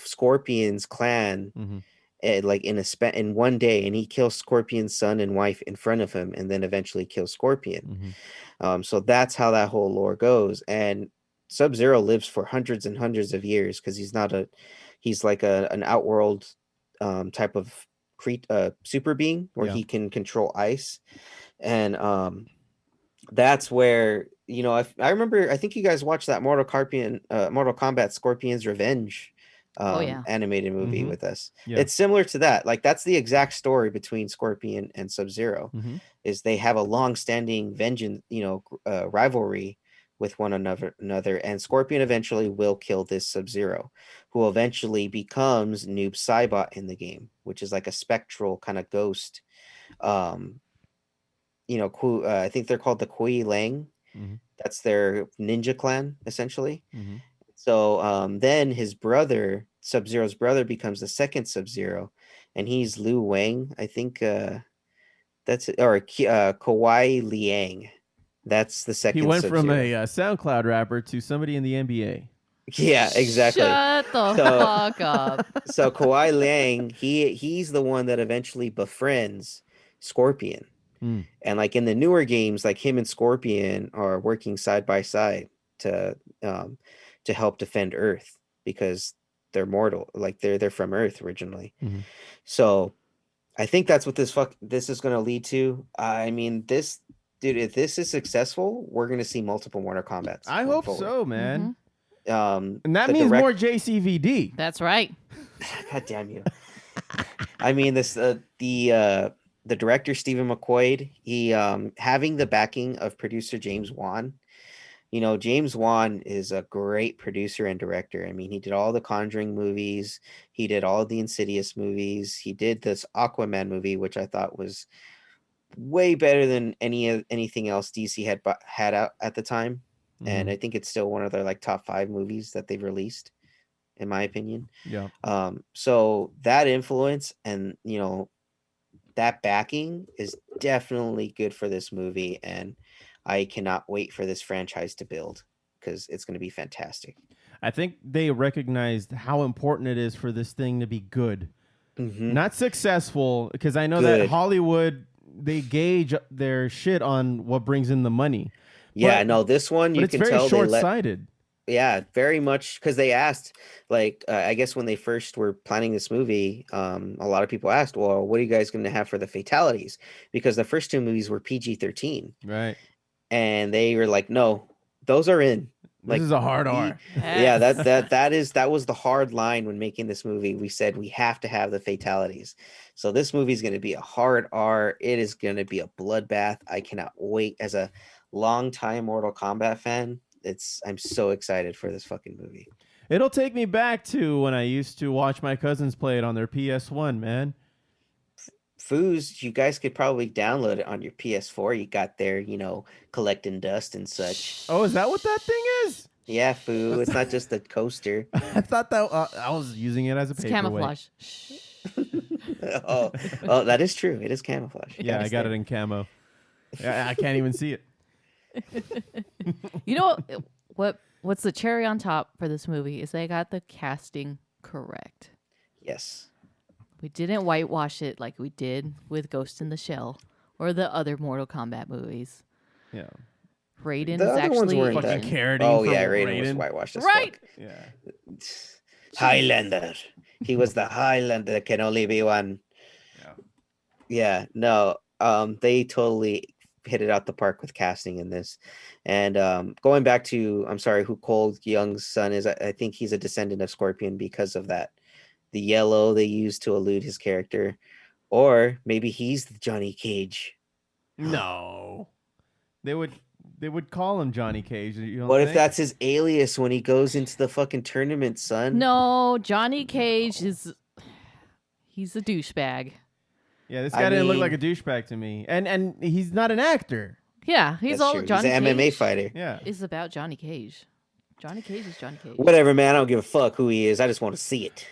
[SPEAKER 2] Scorpion's clan. Like in one day, and he kills Scorpion's son and wife in front of him, and then eventually kills Scorpion. So that's how that whole lore goes. And Sub-Zero lives for hundreds and hundreds of years because he's like an outworld type of super being where he can control ice. And that's where, I remember, I think you guys watched that Mortal Kombat Scorpion's Revenge animated movie with us. It's similar to that. Like, that's the exact story between Scorpion and Sub-Zero. Is they have a long-standing vengeance, rivalry with one another, and Scorpion eventually will kill this Sub-Zero, who eventually becomes Noob Saibot in the game, which is like a spectral kind of ghost. I think they're called the Kui Lang. That's their ninja clan, essentially. So then his brother, Sub-Zero's brother, becomes the second Sub-Zero, and he's Liu Wang. I think that's it, or Kawhi Liang. That's the second.
[SPEAKER 1] He went
[SPEAKER 2] Sub-Zero.
[SPEAKER 1] from a SoundCloud rapper to somebody in the NBA.
[SPEAKER 2] Yeah, exactly.
[SPEAKER 3] Shut the fuck up.
[SPEAKER 2] So Kawhi Liang, he's the one that eventually befriends Scorpion. And like in the newer games, like him and Scorpion are working side by side to help defend Earth because they're mortal. Like they're from Earth originally. So I think that's what this is going to lead to. I mean, if this is successful, we're going to see multiple Mortal Kombats.
[SPEAKER 1] I hope so, man. And that
[SPEAKER 2] the
[SPEAKER 1] means more JCVD.
[SPEAKER 3] That's right.
[SPEAKER 2] God damn you. I mean, the director, Stephen McQuaid, he having the backing of producer James Wan. James Wan is a great producer and director. I mean, he did all the Conjuring movies. He did all the Insidious movies. He did this Aquaman movie, which I thought was way better than anything else DC had out at the time. And I think it's still one of their like top 5 movies that they've released, in my opinion. So that influence and that backing is definitely good for this movie, and I cannot wait for this franchise to build because it's going to be fantastic.
[SPEAKER 1] I think they recognized how important it is for this thing to be good, not successful, because I know that Hollywood, they gauge their shit on what brings in the money.
[SPEAKER 2] This one you
[SPEAKER 1] it's
[SPEAKER 2] can
[SPEAKER 1] very
[SPEAKER 2] tell
[SPEAKER 1] short-sighted.
[SPEAKER 2] Yeah, very much, because they asked, like, I guess when they first were planning this movie, a lot of people asked, well, what are you guys going to have for the fatalities? Because the first 2 movies were PG-13.
[SPEAKER 1] Right.
[SPEAKER 2] And they were like, no, those are in. Like,
[SPEAKER 1] this is a hard R.
[SPEAKER 2] Yeah, that was the hard line when making this movie. We said we have to have the fatalities. So this movie is going to be a hard R. It is going to be a bloodbath. I cannot wait. As a longtime Mortal Kombat fan, I'm so excited for this fucking movie.
[SPEAKER 1] It'll take me back to when I used to watch my cousins play it on their PS1, man.
[SPEAKER 2] Foos, you guys could probably download it on your PS4. You got there, collecting dust and such.
[SPEAKER 1] Oh, is that what that thing is?
[SPEAKER 2] Yeah, Foo. It's not just a coaster.
[SPEAKER 1] I thought that I was using it as a paperweight.
[SPEAKER 3] Camouflage.
[SPEAKER 2] oh, that is true. It is camouflage.
[SPEAKER 1] Yeah, I got it in camo. I can't even see it.
[SPEAKER 3] You know what's the cherry on top for this movie is they got the casting correct.
[SPEAKER 2] Yes.
[SPEAKER 3] We didn't whitewash it like we did with Ghost in the Shell or the other Mortal Kombat movies.
[SPEAKER 1] Yeah.
[SPEAKER 3] Raiden
[SPEAKER 2] The
[SPEAKER 3] is
[SPEAKER 2] other ones
[SPEAKER 3] actually
[SPEAKER 2] weren't
[SPEAKER 1] fucking
[SPEAKER 2] that-
[SPEAKER 1] Carradine.
[SPEAKER 2] Oh
[SPEAKER 1] from
[SPEAKER 2] yeah, Raiden was whitewashed as
[SPEAKER 3] right.
[SPEAKER 2] fuck.
[SPEAKER 1] Yeah.
[SPEAKER 2] Highlander. He was the Highlander. There can only be one. Yeah. No. They totally hit it out the park with casting in this. And going back to, I'm sorry, who Cole Young's son is, I think he's a descendant of Scorpion because of that. The yellow they used to elude his character. Or maybe he's the Johnny Cage.
[SPEAKER 1] No. They would they would call him Johnny Cage. You don't
[SPEAKER 2] What if
[SPEAKER 1] think?
[SPEAKER 2] that's his alias when he goes into the fucking tournament, son?
[SPEAKER 3] No, Johnny Cage is he's a douchebag.
[SPEAKER 1] Yeah, this
[SPEAKER 2] I
[SPEAKER 1] guy didn't look like a
[SPEAKER 2] mean-
[SPEAKER 1] douchebag to me, and he's not an actor.
[SPEAKER 3] Yeah, he's
[SPEAKER 2] That's
[SPEAKER 3] all
[SPEAKER 2] true.
[SPEAKER 3] Johnny
[SPEAKER 2] He's an
[SPEAKER 3] Cage
[SPEAKER 2] MMA fighter.
[SPEAKER 1] Yeah,
[SPEAKER 3] is about Johnny Cage. Johnny Cage is Johnny Cage.
[SPEAKER 2] Whatever, man. I don't give a fuck who he is. I just want to see it.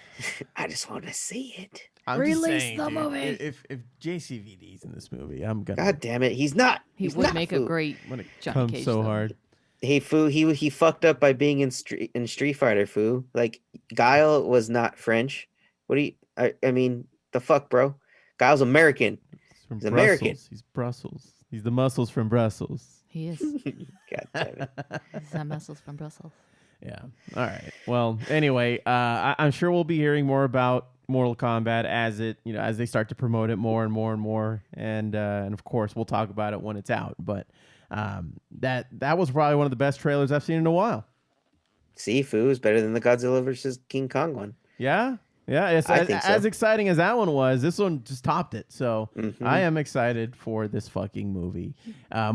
[SPEAKER 2] I just want to see it.
[SPEAKER 1] I'm just
[SPEAKER 3] Release
[SPEAKER 1] saying,
[SPEAKER 3] the
[SPEAKER 1] dude,
[SPEAKER 3] movie.
[SPEAKER 1] If JCVD's in this movie, I'm gonna
[SPEAKER 2] God damn it. He's not.
[SPEAKER 3] He
[SPEAKER 2] He's
[SPEAKER 3] would
[SPEAKER 2] not
[SPEAKER 3] make a
[SPEAKER 2] Foo.
[SPEAKER 3] great
[SPEAKER 1] I'm gonna
[SPEAKER 3] Johnny
[SPEAKER 1] come
[SPEAKER 3] Cage.
[SPEAKER 1] so
[SPEAKER 3] though.
[SPEAKER 1] hard.
[SPEAKER 2] Hey, Foo, he fucked up by being in Street Fighter, Foo. Like, Guile was not French. What do you... I mean, the fuck, bro? Guile's American.
[SPEAKER 1] He's from
[SPEAKER 2] He's
[SPEAKER 1] Brussels.
[SPEAKER 2] American.
[SPEAKER 1] He's Brussels. He's the muscles from Brussels.
[SPEAKER 3] He is.
[SPEAKER 2] God damn it.
[SPEAKER 3] He's the muscles from Brussels.
[SPEAKER 1] Yeah. All right. Well, anyway, I'm sure we'll be hearing more about Mortal Kombat as they start to promote it more and more and more, and of course we'll talk about it when it's out. But that was probably one of the best trailers I've seen in a while.
[SPEAKER 2] See, Foo is better than the Godzilla versus King Kong one.
[SPEAKER 1] Yeah. Yeah, it's
[SPEAKER 2] I think so.
[SPEAKER 1] as exciting as that one was. This one just topped it. So
[SPEAKER 2] Mhm.
[SPEAKER 1] I am excited for this fucking movie,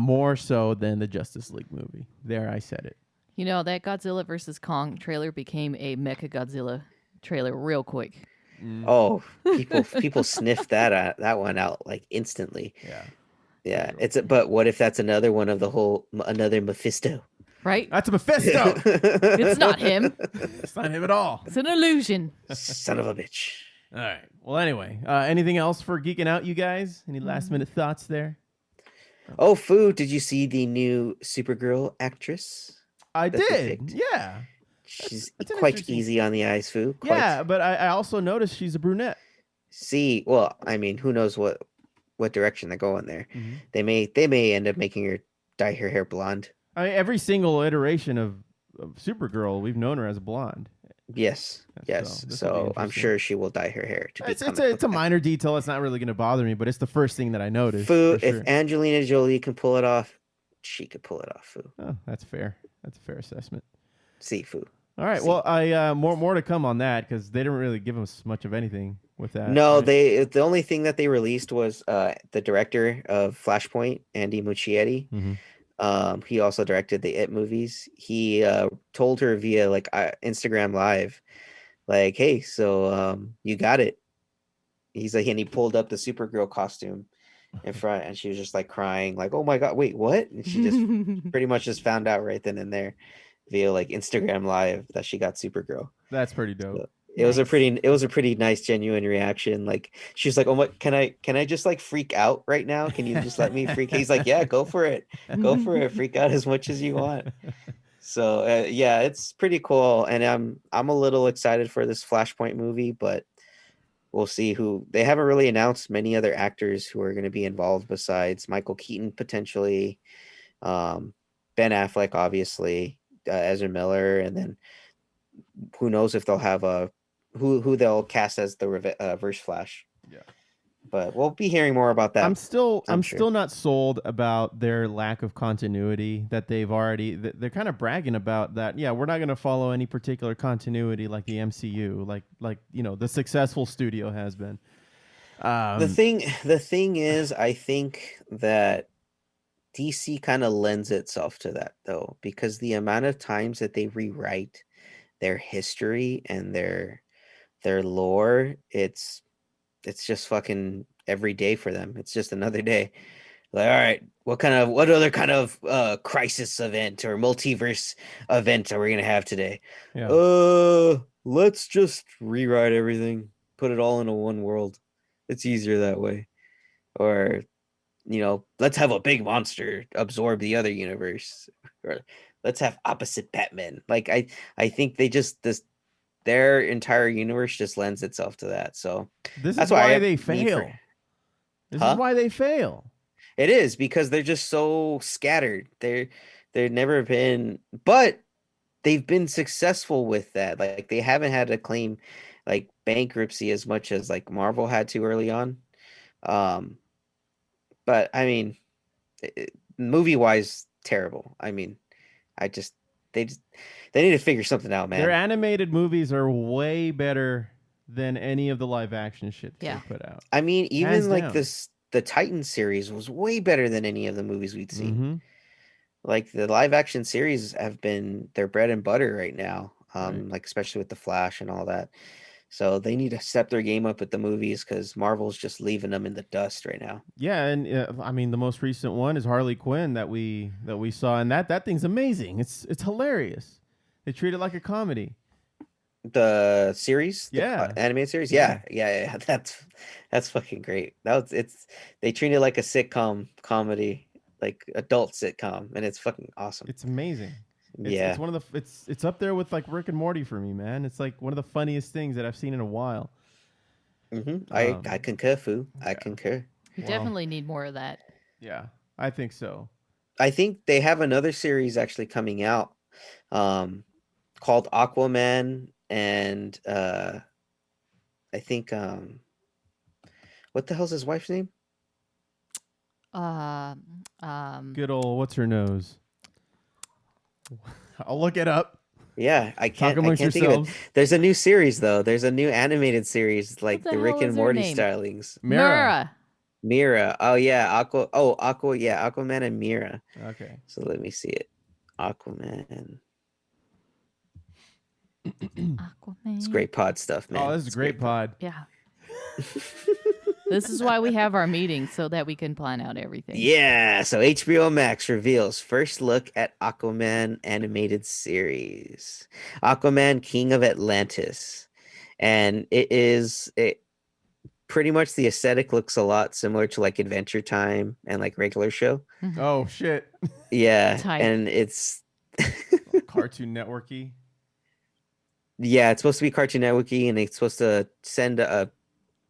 [SPEAKER 1] more so than the Justice League movie. There, I said it.
[SPEAKER 3] You know, that Godzilla versus Kong trailer became a Mecha Godzilla trailer real quick.
[SPEAKER 2] Oh, people sniffed that one out like instantly.
[SPEAKER 1] Yeah,
[SPEAKER 2] Yeah, but what if that's another one of another Mephisto?
[SPEAKER 3] Right?
[SPEAKER 1] that's a Mephisto.
[SPEAKER 3] It's not him.
[SPEAKER 1] It's not him at all.
[SPEAKER 3] It's an illusion.
[SPEAKER 2] Son of a bitch.
[SPEAKER 1] All right. Well, anyway, anything else for geeking out, you guys? Any last minute thoughts there?
[SPEAKER 2] Oh, Foo, did you see the new Supergirl actress?
[SPEAKER 1] I
[SPEAKER 2] That's
[SPEAKER 1] did.
[SPEAKER 2] perfect.
[SPEAKER 1] Yeah.
[SPEAKER 2] She's
[SPEAKER 1] that's an
[SPEAKER 2] quite
[SPEAKER 1] interesting-
[SPEAKER 2] easy on the eyes, Foo. Quite.
[SPEAKER 1] Yeah, but I also noticed she's a brunette.
[SPEAKER 2] See, well, I mean, who knows what direction they're going there?
[SPEAKER 1] Mhm.
[SPEAKER 2] They may end up making her dye her hair blonde.
[SPEAKER 1] I mean, every single iteration of Supergirl, we've known her as a blonde.
[SPEAKER 2] Yes,
[SPEAKER 1] So,
[SPEAKER 2] yes.
[SPEAKER 1] this will be
[SPEAKER 2] So I'm
[SPEAKER 1] interesting.
[SPEAKER 2] sure she will dye her hair to
[SPEAKER 1] It's
[SPEAKER 2] become
[SPEAKER 1] it's a minor detail. It's not really going to bother me, but it's the first thing that I noticed.
[SPEAKER 2] Foo.
[SPEAKER 1] for
[SPEAKER 2] If
[SPEAKER 1] sure.
[SPEAKER 2] Angelina Jolie can pull it off, she could pull it off. Foo.
[SPEAKER 1] Oh, that's fair. That's a fair assessment.
[SPEAKER 2] See, Foo.
[SPEAKER 1] All right.
[SPEAKER 2] See.
[SPEAKER 1] Well, I more to come on that because they didn't really give us much of anything with that.
[SPEAKER 2] No,
[SPEAKER 1] right?
[SPEAKER 2] the only thing that they released was the director of Flashpoint, Andy Muschietti.
[SPEAKER 1] Mhm.
[SPEAKER 2] He also directed the It movies. He told her via like Instagram Live, like, "Hey, so you got it." He's like, and he pulled up the Supergirl costume in front, and she was just like crying, like, "Oh my god, wait, what?" And she just pretty much just found out right then and there via like Instagram Live that she got Supergirl.
[SPEAKER 1] That's pretty dope.
[SPEAKER 2] It was a
[SPEAKER 3] Nice.
[SPEAKER 2] pretty nice, genuine reaction. Like she's like, "Oh my, can I just like freak out right now? Can you just let me freak?" He's like, "Yeah, go for it, go for it, freak out as much as you want." So yeah, it's pretty cool, and I'm a little excited for this Flashpoint movie, but we'll see who. They haven't really announced many other actors who are going to be involved besides Michael Keaton potentially, Ben Affleck obviously, Ezra Miller, and then who knows if they'll have a who they'll cast as the Reverse Flash.
[SPEAKER 1] Yeah.
[SPEAKER 2] But we'll be hearing more about that.
[SPEAKER 1] I'm still
[SPEAKER 2] I'm sure.
[SPEAKER 1] still not sold about their lack of continuity that they've already they're kind of bragging about that. Yeah, we're not going to follow any particular continuity like the MCU, like the successful studio has been.
[SPEAKER 2] The thing is, I think that DC kind of lends itself to that though, because the amount of times that they rewrite their history and their lore, it's just fucking every day for them. It's just another day. Like, all right, what other kind of crisis event or multiverse event are we gonna have today?
[SPEAKER 1] Yeah.
[SPEAKER 2] Let's just rewrite everything, put it all into one world. It's easier that way. Or, let's have a big monster absorb the other universe. Or let's have opposite Batman. Like I think they just their entire universe just lends itself to that. So
[SPEAKER 1] This
[SPEAKER 2] that's
[SPEAKER 1] is why
[SPEAKER 2] I
[SPEAKER 1] they
[SPEAKER 2] need
[SPEAKER 1] fail.
[SPEAKER 2] for-
[SPEAKER 1] This
[SPEAKER 2] Huh?
[SPEAKER 1] is why they fail.
[SPEAKER 2] It is because they're just so scattered. They've never been, but they've been successful with that. Like they haven't had to claim like bankruptcy as much as like Marvel had to early on. But I mean, movie wise, terrible. I mean, they need to figure something out, man.
[SPEAKER 1] Their animated movies are way better than any of the live action shit
[SPEAKER 3] Yeah.
[SPEAKER 1] they put out.
[SPEAKER 2] I mean, even
[SPEAKER 1] Hands
[SPEAKER 2] like
[SPEAKER 1] down.
[SPEAKER 2] the Titan series was way better than any of the movies we'd seen.
[SPEAKER 1] Mhm.
[SPEAKER 2] Like the live action series have been their bread and butter right now. Like especially with the Flash and all that. So they need to step their game up with the movies because Marvel's just leaving them in the dust right now.
[SPEAKER 1] Yeah, and I mean the most recent one is Harley Quinn that we saw, and that thing's amazing. It's hilarious. They treat it like a comedy.
[SPEAKER 2] The series,
[SPEAKER 1] Yeah.
[SPEAKER 2] animated series, yeah. That's fucking great. They treat it like a sitcom comedy, like adult sitcom, and it's fucking awesome.
[SPEAKER 1] It's amazing.
[SPEAKER 2] Yeah.
[SPEAKER 1] It's one of the it's up there with like Rick and Morty for me, man. It's like one of the funniest things that I've seen in a while.
[SPEAKER 2] I concur, Foo. I concur.
[SPEAKER 3] We definitely need more of that.
[SPEAKER 1] Yeah, I think so.
[SPEAKER 2] I think they have another series actually coming out, called Aquaman, and I think what the hell's his wife's name?
[SPEAKER 1] Good old what's her nose? I'll look it up.
[SPEAKER 2] Yeah, I can't
[SPEAKER 1] amongst
[SPEAKER 2] think of
[SPEAKER 1] yourselves.
[SPEAKER 2] it. There's a new series though. There's a new animated series like
[SPEAKER 3] the
[SPEAKER 2] the Rick
[SPEAKER 3] hell
[SPEAKER 2] and
[SPEAKER 3] is her
[SPEAKER 2] Morty
[SPEAKER 3] name?
[SPEAKER 2] stylings.
[SPEAKER 1] Mira.
[SPEAKER 2] Mira. Oh yeah, Aquaman and Mira.
[SPEAKER 1] Okay.
[SPEAKER 2] So let me see it. Aquaman.
[SPEAKER 3] Aquaman.
[SPEAKER 2] It's great pod stuff, man.
[SPEAKER 1] Oh, this is
[SPEAKER 2] It's
[SPEAKER 1] great pod.
[SPEAKER 3] Yeah. This is why we have our meetings so that we can plan out everything.
[SPEAKER 2] Yeah, so HBO Max reveals first look at Aquaman animated series. Aquaman King of Atlantis. And it pretty much the aesthetic looks a lot similar to like Adventure Time and like regular show.
[SPEAKER 1] Oh shit.
[SPEAKER 2] Yeah,
[SPEAKER 3] Tight.
[SPEAKER 2] and it's
[SPEAKER 1] Cartoon Networky.
[SPEAKER 2] yeah, it's supposed to be Cartoon Networky, and it's supposed to send a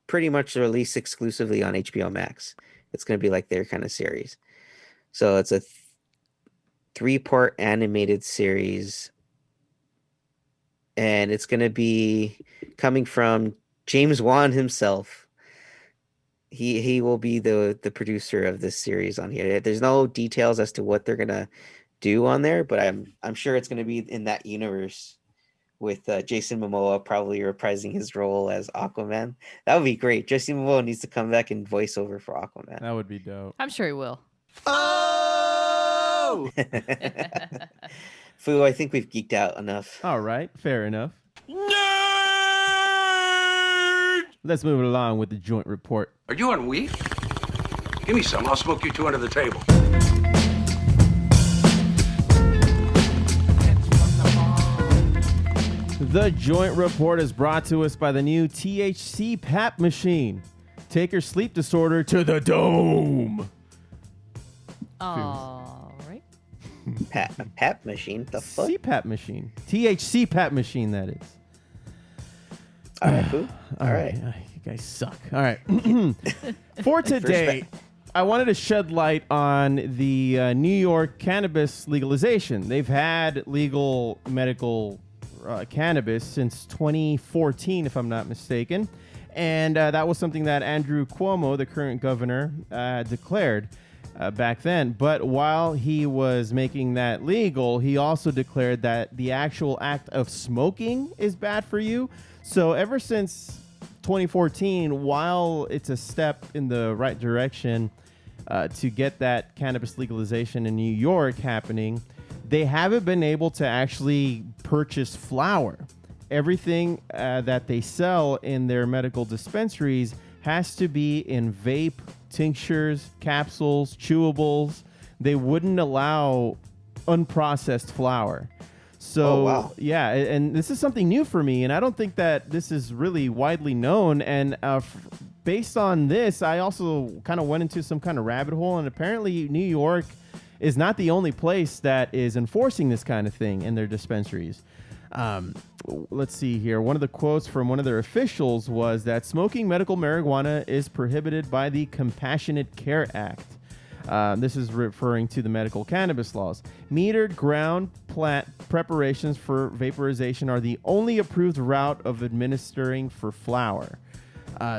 [SPEAKER 2] pretty much release exclusively on HBO Max. It's going to be like their kind of series. So it's a 3-part animated series, and it's going to be coming from James Wan himself. He will be the producer of this series on here. There's no details as to what they're going to do on there, but I'm sure it's going to be in that universe, with Jason Momoa probably reprising his role as Aquaman. That would be great. Jason Momoa needs to come back and voice over for Aquaman.
[SPEAKER 1] That would be dope.
[SPEAKER 3] I'm sure he will.
[SPEAKER 5] Oh!
[SPEAKER 2] Foo, I think we've geeked out enough.
[SPEAKER 1] All right, fair enough.
[SPEAKER 5] Nerd!
[SPEAKER 1] Let's move it along with the joint report.
[SPEAKER 6] Are you on weed? Give me some. I'll smoke you two under the table.
[SPEAKER 1] The joint report is brought to us by the new THC PAP machine. Take your sleep disorder to the dome.
[SPEAKER 3] All right.
[SPEAKER 2] Pap machine. The fuck?
[SPEAKER 1] CPAP machine. THC PAP machine, that is.
[SPEAKER 2] All right, Foo. All right.
[SPEAKER 1] You guys suck. All right. For today, I wanted to shed light on the New York cannabis legalization. They've had legal medical cannabis since 2014, if I'm not mistaken. And that was something that Andrew Cuomo, the current governor, declared back then. But while he was making that legal, he also declared that the actual act of smoking is bad for you. So ever since 2014, while it's a step in the right direction to get that cannabis legalization in New York happening, they haven't been able to actually purchase flower. Everything that they sell in their medical dispensaries has to be in vape, tinctures, capsules, chewables. They wouldn't allow unprocessed flower. So,
[SPEAKER 2] Oh, wow.
[SPEAKER 1] yeah, and this is something new for me, and I don't think that this is really widely known. And based on this, I also kind of went into some kind of rabbit hole, and apparently New York is not the only place that is enforcing this kind of thing in their dispensaries. Let's see here. One of the quotes from one of their officials was that smoking medical marijuana is prohibited by the Compassionate Care Act. This is referring to the medical cannabis laws. Metered ground plant preparations for vaporization are the only approved route of administering for flower.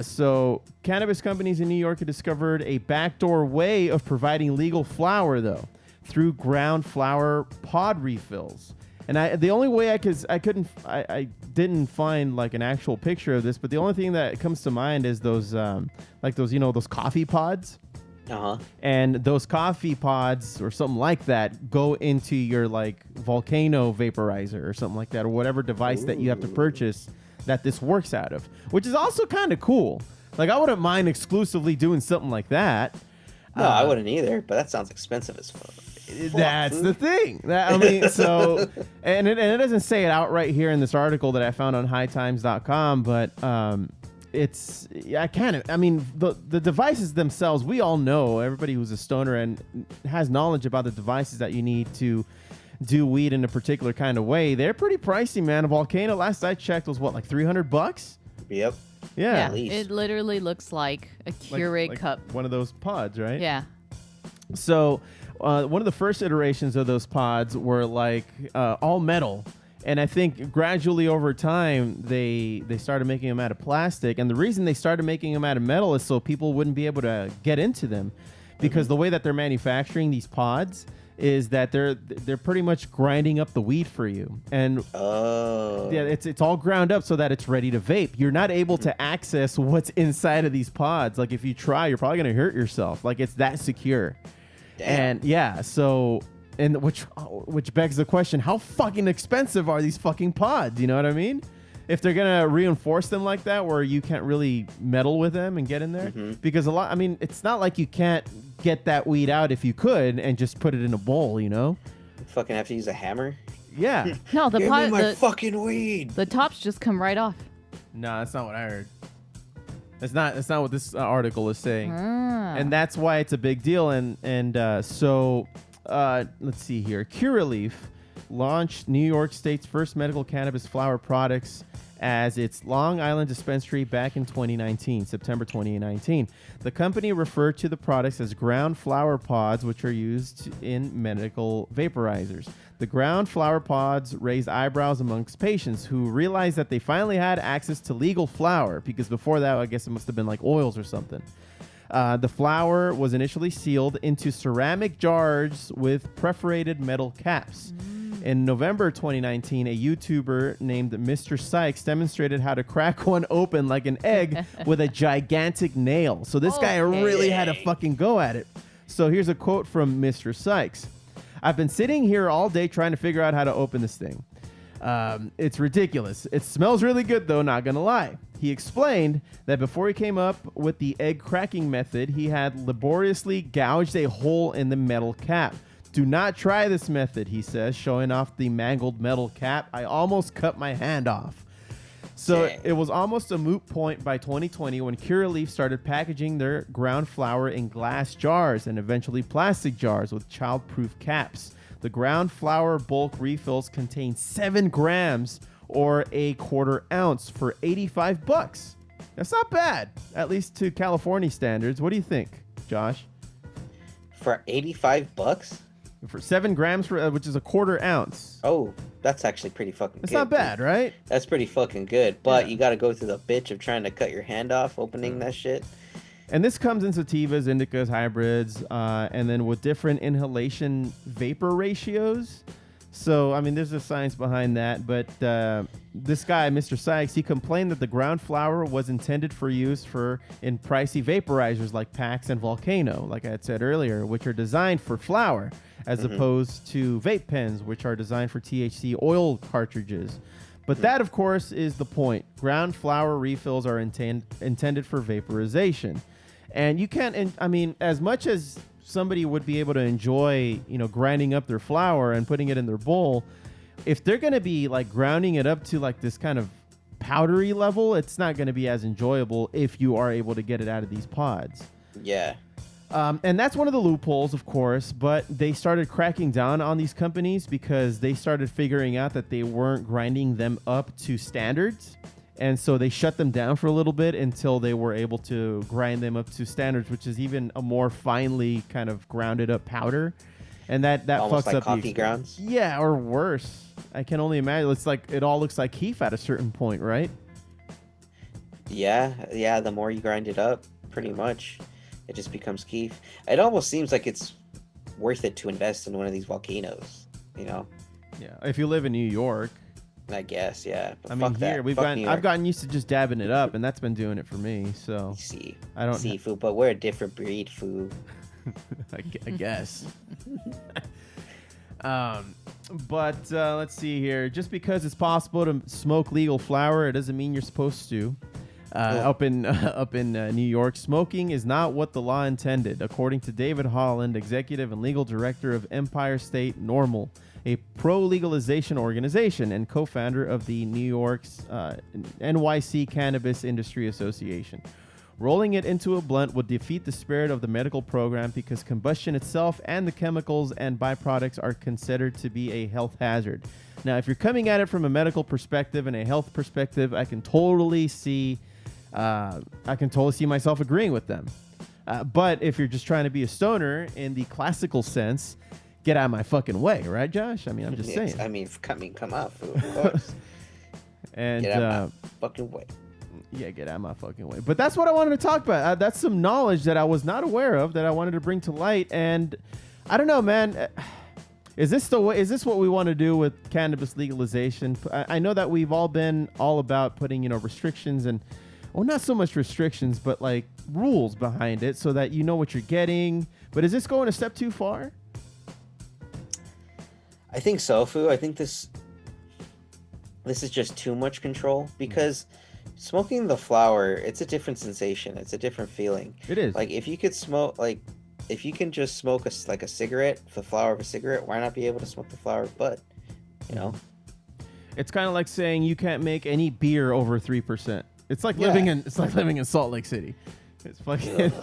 [SPEAKER 1] So cannabis companies in New York have discovered a backdoor way of providing legal flower, though, through ground flower pod refills. And the only way I didn't find like an actual picture of this, but the only thing that comes to mind is those those coffee pods. And those coffee pods or something like that go into your like volcano vaporizer or something like that, or whatever device that you have to purchase that this works out of, which is also kind of cool. Like, I wouldn't mind exclusively doing something like that.
[SPEAKER 2] No, I wouldn't either, but that sounds expensive as fuck.
[SPEAKER 1] That's the thing. I mean, so, and it doesn't say it outright here in this article that I found on hightimes.com, but it's, I mean, the devices themselves, we all know, everybody who's a stoner and has knowledge about the devices that you need to do weed in a particular kind of way, they're pretty pricey, man. A Volcano, last I checked, was what, like $300?
[SPEAKER 2] Yep.
[SPEAKER 1] Yeah.
[SPEAKER 3] It literally looks like a Keurig
[SPEAKER 1] like
[SPEAKER 3] cup.
[SPEAKER 1] one of those pods, right?
[SPEAKER 3] Yeah.
[SPEAKER 1] So one of the first iterations of those pods were like all metal. And I think gradually over time, they started making them out of plastic. And the reason they started making them out of metal is so people wouldn't be able to get into them. Because the way that they're manufacturing these pods is that they're pretty much grinding up the weed for you. And yeah, it's all ground up so that it's ready to vape. You're not able to access what's inside of these pods. Like, if you try, you're probably going to hurt yourself. Like, it's that secure.
[SPEAKER 2] Damn.
[SPEAKER 1] And yeah, so, and which begs the question, how fucking expensive are these fucking pods? You know what I mean? If they're going to reinforce them like that, where you can't really meddle with them and get in there. Because I mean, it's not like you can't get that weed out if you could and just put it in a bowl, you know?
[SPEAKER 2] You fucking have to use a hammer?
[SPEAKER 1] Yeah.
[SPEAKER 3] No, the
[SPEAKER 2] Give
[SPEAKER 3] pot,
[SPEAKER 2] me my fucking weed.
[SPEAKER 3] the tops just come right off.
[SPEAKER 1] No, that's not what I heard. That's not what this article is saying.
[SPEAKER 3] Ah.
[SPEAKER 1] And that's why it's a big deal. So let's see here. Curaleaf launched New York State's first medical cannabis flower products as its Long Island dispensary back in 2019, September 2019. The company referred to the products as ground flower pods, which are used in medical vaporizers. The ground flower pods raised eyebrows amongst patients who realized that they finally had access to legal flower, because before that, I guess it must have been like oils or something. The flower was initially sealed into ceramic jars with perforated metal caps. In November 2019, a YouTuber named Mr. Sykes demonstrated how to crack one open like an egg with a gigantic nail. So this guy really had a fucking go at it. So here's a quote from Mr. Sykes. "I've been sitting here all day trying to figure out how to open this thing. It's ridiculous. It smells really good, though, not gonna lie." He explained that before he came up with the egg cracking method, he had laboriously gouged a hole in the metal cap. "Do not try this method," he says, showing off the mangled metal cap. "I almost cut my hand off." So it was almost a moot point by 2020 when Curaleaf started packaging their ground flower in glass jars and eventually plastic jars with child-proof caps. The ground flower bulk refills contain 7 grams or a quarter ounce for $85. That's not bad, at least to California standards. What do you think, Josh?
[SPEAKER 2] For $85?
[SPEAKER 1] For 7 grams, which is a quarter ounce.
[SPEAKER 2] Oh, that's actually pretty fucking
[SPEAKER 1] It's
[SPEAKER 2] good.
[SPEAKER 1] not bad, right?
[SPEAKER 2] That's pretty fucking good. But
[SPEAKER 1] Yeah.
[SPEAKER 2] you got to go through the bitch of trying to cut your hand off opening that shit.
[SPEAKER 1] And this comes in sativas, indicas, hybrids, and then with different inhalation vapor ratios. So, I mean, there's a science behind that. But this guy, Mr. Sykes, he complained that the ground flower was intended for use in pricey vaporizers like Pax and Volcano, like I had said earlier, which are designed for flower, as opposed to vape pens, which are designed for THC oil cartridges. But that, of course, is the point. Ground flower refills are intended for vaporization. And you can't, I mean, as much as somebody would be able to enjoy, grinding up their flour and putting it in their bowl, if they're going to be like grounding it up to like this kind of powdery level, it's not going to be as enjoyable if you are able to get it out of these pods.
[SPEAKER 2] Yeah.
[SPEAKER 1] And that's one of the loopholes, of course, but they started cracking down on these companies because they started figuring out that they weren't grinding them up to standards. And so they shut them down for a little bit until they were able to grind them up to standards, which is even a more finely kind of grounded up powder. And that
[SPEAKER 2] Almost
[SPEAKER 1] fucks
[SPEAKER 2] like
[SPEAKER 1] up
[SPEAKER 2] coffee grounds?
[SPEAKER 1] Yeah, or worse. I can only imagine. It's like it all looks like keef at a certain point, right?
[SPEAKER 2] Yeah. The more you grind it up, pretty much, it just becomes keef. It almost seems like it's worth it to invest in one of these volcanoes,
[SPEAKER 1] Yeah. If you live in New York,
[SPEAKER 2] I guess, yeah. But
[SPEAKER 1] I mean,
[SPEAKER 2] fuck that.
[SPEAKER 1] here we've
[SPEAKER 2] Fuck
[SPEAKER 1] gotten
[SPEAKER 2] New
[SPEAKER 1] I've
[SPEAKER 2] York.
[SPEAKER 1] gotten used to just dabbing it up, and that's been doing it for me. So
[SPEAKER 2] See,
[SPEAKER 1] I don't
[SPEAKER 2] seafood, but we're a different breed, Foo.
[SPEAKER 1] I guess. But let's see here. Just because it's possible to smoke legal flower, it doesn't mean you're supposed to. Up in New York, smoking is not what the law intended, according to David Holland, executive and legal director of Empire State Normal, a pro-legalization organization and co-founder of the New York's NYC Cannabis Industry Association. Rolling it into a blunt would defeat the spirit of the medical program because combustion itself and the chemicals and byproducts are considered to be a health hazard. Now, if you're coming at it from a medical perspective and a health perspective, I can totally see myself agreeing with them. But if you're just trying to be a stoner in the classical sense, get out of my fucking way, right, Josh? I mean, I'm just saying.
[SPEAKER 2] I mean, come out, Foo, of course.
[SPEAKER 1] And
[SPEAKER 2] Get out my fucking way.
[SPEAKER 1] yeah, get out of my fucking way. But that's what I wanted to talk about. That's some knowledge that I was not aware of that I wanted to bring to light. And I don't know, man. Is this what we want to do with cannabis legalization? I know that we've all been all about putting, restrictions and, well, not so much restrictions, but like rules behind it so that you know what you're getting. But is this going a step too far?
[SPEAKER 2] I think so, Foo. I think this is just too much control because smoking the flower, it's a different sensation. It's a different feeling.
[SPEAKER 1] It is.
[SPEAKER 2] Like if you could smoke, like if you can just smoke a cigarette, the flower of a cigarette, why not be able to smoke the flower of bud? You know?
[SPEAKER 1] It's kind of like saying you can't make any beer over 3%. It's like living in Salt Lake City. It's fucking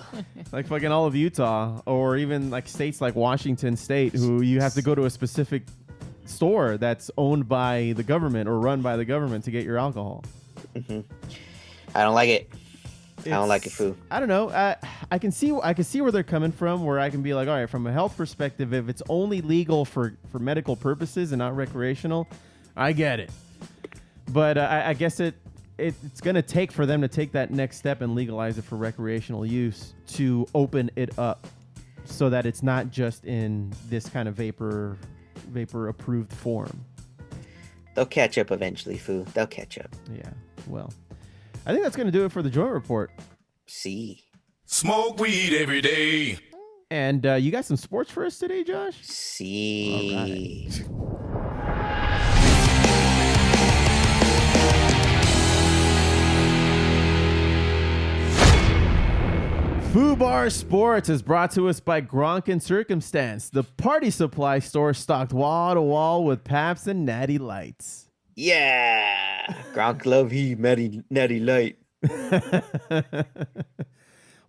[SPEAKER 1] like fucking all of Utah, or even like states like Washington State, who you have to go to a specific store that's owned by the government or run by the government to get your alcohol.
[SPEAKER 2] Mm-hmm. I don't like it. I don't like it, Foo.
[SPEAKER 1] I don't know. I can see where they're coming from. Where I can be like, all right, from a health perspective, if it's only legal for medical purposes and not recreational, I get it. But I guess it's going to take for them to take that next step and legalize it for recreational use to open it up so that it's not just in this kind of vapor approved form.
[SPEAKER 2] They'll catch up eventually, Foo. They'll catch up.
[SPEAKER 1] Yeah. Well, I think that's going to do it for the Joint Report.
[SPEAKER 2] See.
[SPEAKER 7] Smoke weed every day.
[SPEAKER 1] And you got some sports for us today, Josh?
[SPEAKER 2] See.
[SPEAKER 1] Foobar Sports is brought to us by Gronk and Circumstance, the party supply store stocked wall to wall with Paps and Natty Lights.
[SPEAKER 2] Yeah. Gronk love he natty light.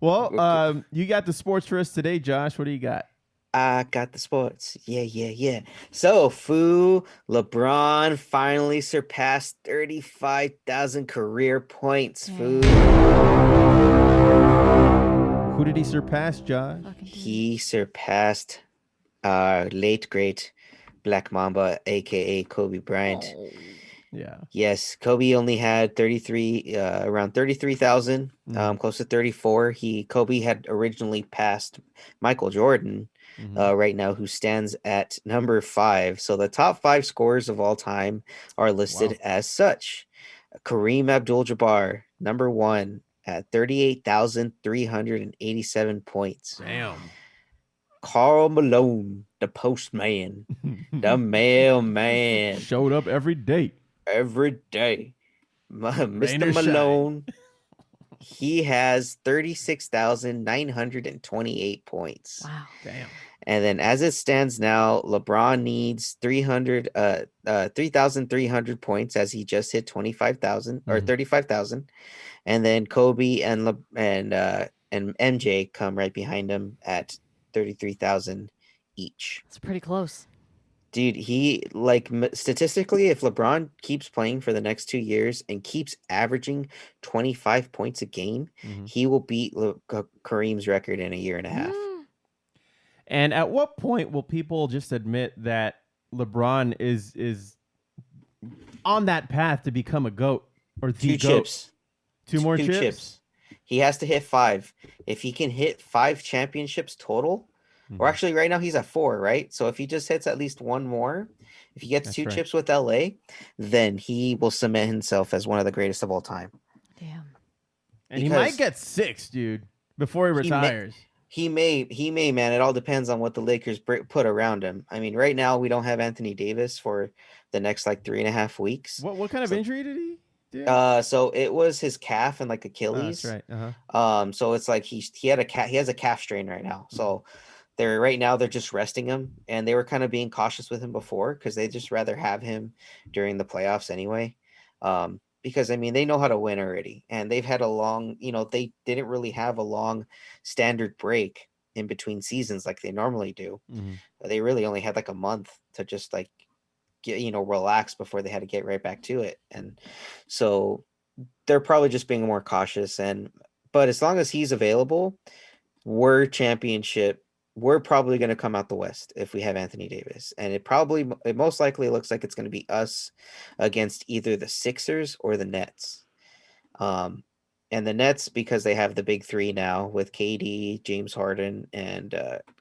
[SPEAKER 1] Well, you got the sports for us today, Josh. What do you got?
[SPEAKER 2] I got the sports. Yeah. So, Foo, LeBron finally surpassed 35,000 career points, Foo.
[SPEAKER 1] Who did he surpass, Josh?
[SPEAKER 2] He surpassed our late, great Black Mamba, a.k.a. Kobe Bryant.
[SPEAKER 3] Oh.
[SPEAKER 1] Yeah.
[SPEAKER 2] Yes, Kobe only had around 33,000, close to 34. Kobe had originally passed Michael Jordan, right now, who stands at number 5. So the top 5 scorers of all time are listed as such. Kareem Abdul-Jabbar, number 1 at 38,387 points.
[SPEAKER 1] Damn.
[SPEAKER 2] Karl Malone, the postman, the mailman.
[SPEAKER 1] Showed up every day.
[SPEAKER 2] Every day. Mr. Malone, he has 36,928 points.
[SPEAKER 3] Wow.
[SPEAKER 1] Damn.
[SPEAKER 2] And then as it stands now, LeBron needs 3,300 points as he just hit 25,000 or 35,000. And then Kobe and MJ come right behind him at 33,000 each.
[SPEAKER 3] It's pretty close.
[SPEAKER 2] Dude, statistically, if LeBron keeps playing for the next 2 years and keeps averaging 25 points a game, he will beat Kareem's record in a year and a half.
[SPEAKER 1] And at what point will people just admit that LeBron is on that path to become a GOAT or the
[SPEAKER 2] Two
[SPEAKER 1] GOAT?
[SPEAKER 2] chips.
[SPEAKER 1] Two more chips?
[SPEAKER 2] He has to hit 5. If he can hit 5 championships total, or actually right now he's at 4, right? So if he just hits at least one more If he gets
[SPEAKER 1] That's
[SPEAKER 2] 2
[SPEAKER 1] right.
[SPEAKER 2] chips with LA, then he will cement himself as one of the greatest of all time.
[SPEAKER 3] Damn.
[SPEAKER 1] And he might
[SPEAKER 2] Because
[SPEAKER 1] get 6, dude, before he
[SPEAKER 2] he may-
[SPEAKER 1] retires.
[SPEAKER 2] He may, man. It all depends on what the Lakers put around him. I mean, right now we don't have Anthony Davis for the next like 3.5 weeks.
[SPEAKER 1] What kind of
[SPEAKER 2] So-
[SPEAKER 1] injury did he do?
[SPEAKER 2] So it was his calf and like
[SPEAKER 1] Oh,
[SPEAKER 2] Achilles.
[SPEAKER 1] that's right. Uh-huh.
[SPEAKER 2] So it's like he has a calf strain right now. So they're just resting him, and they were kind of being cautious with him before because they just rather have him during the playoffs anyway. Because I mean they know how to win already, and they've had a long, they didn't really have a long standard break in between seasons like they normally do.
[SPEAKER 1] Mhm.
[SPEAKER 2] They really only had like a month to just like get, relax before they had to get right back to it. And so they're probably just being more cautious. But as long as he's available, we're probably going to come out the West if we have Anthony Davis. And it most likely looks like it's going to be us against either the Sixers or the Nets. And the Nets, because they have the big 3 now with KD, James Harden, and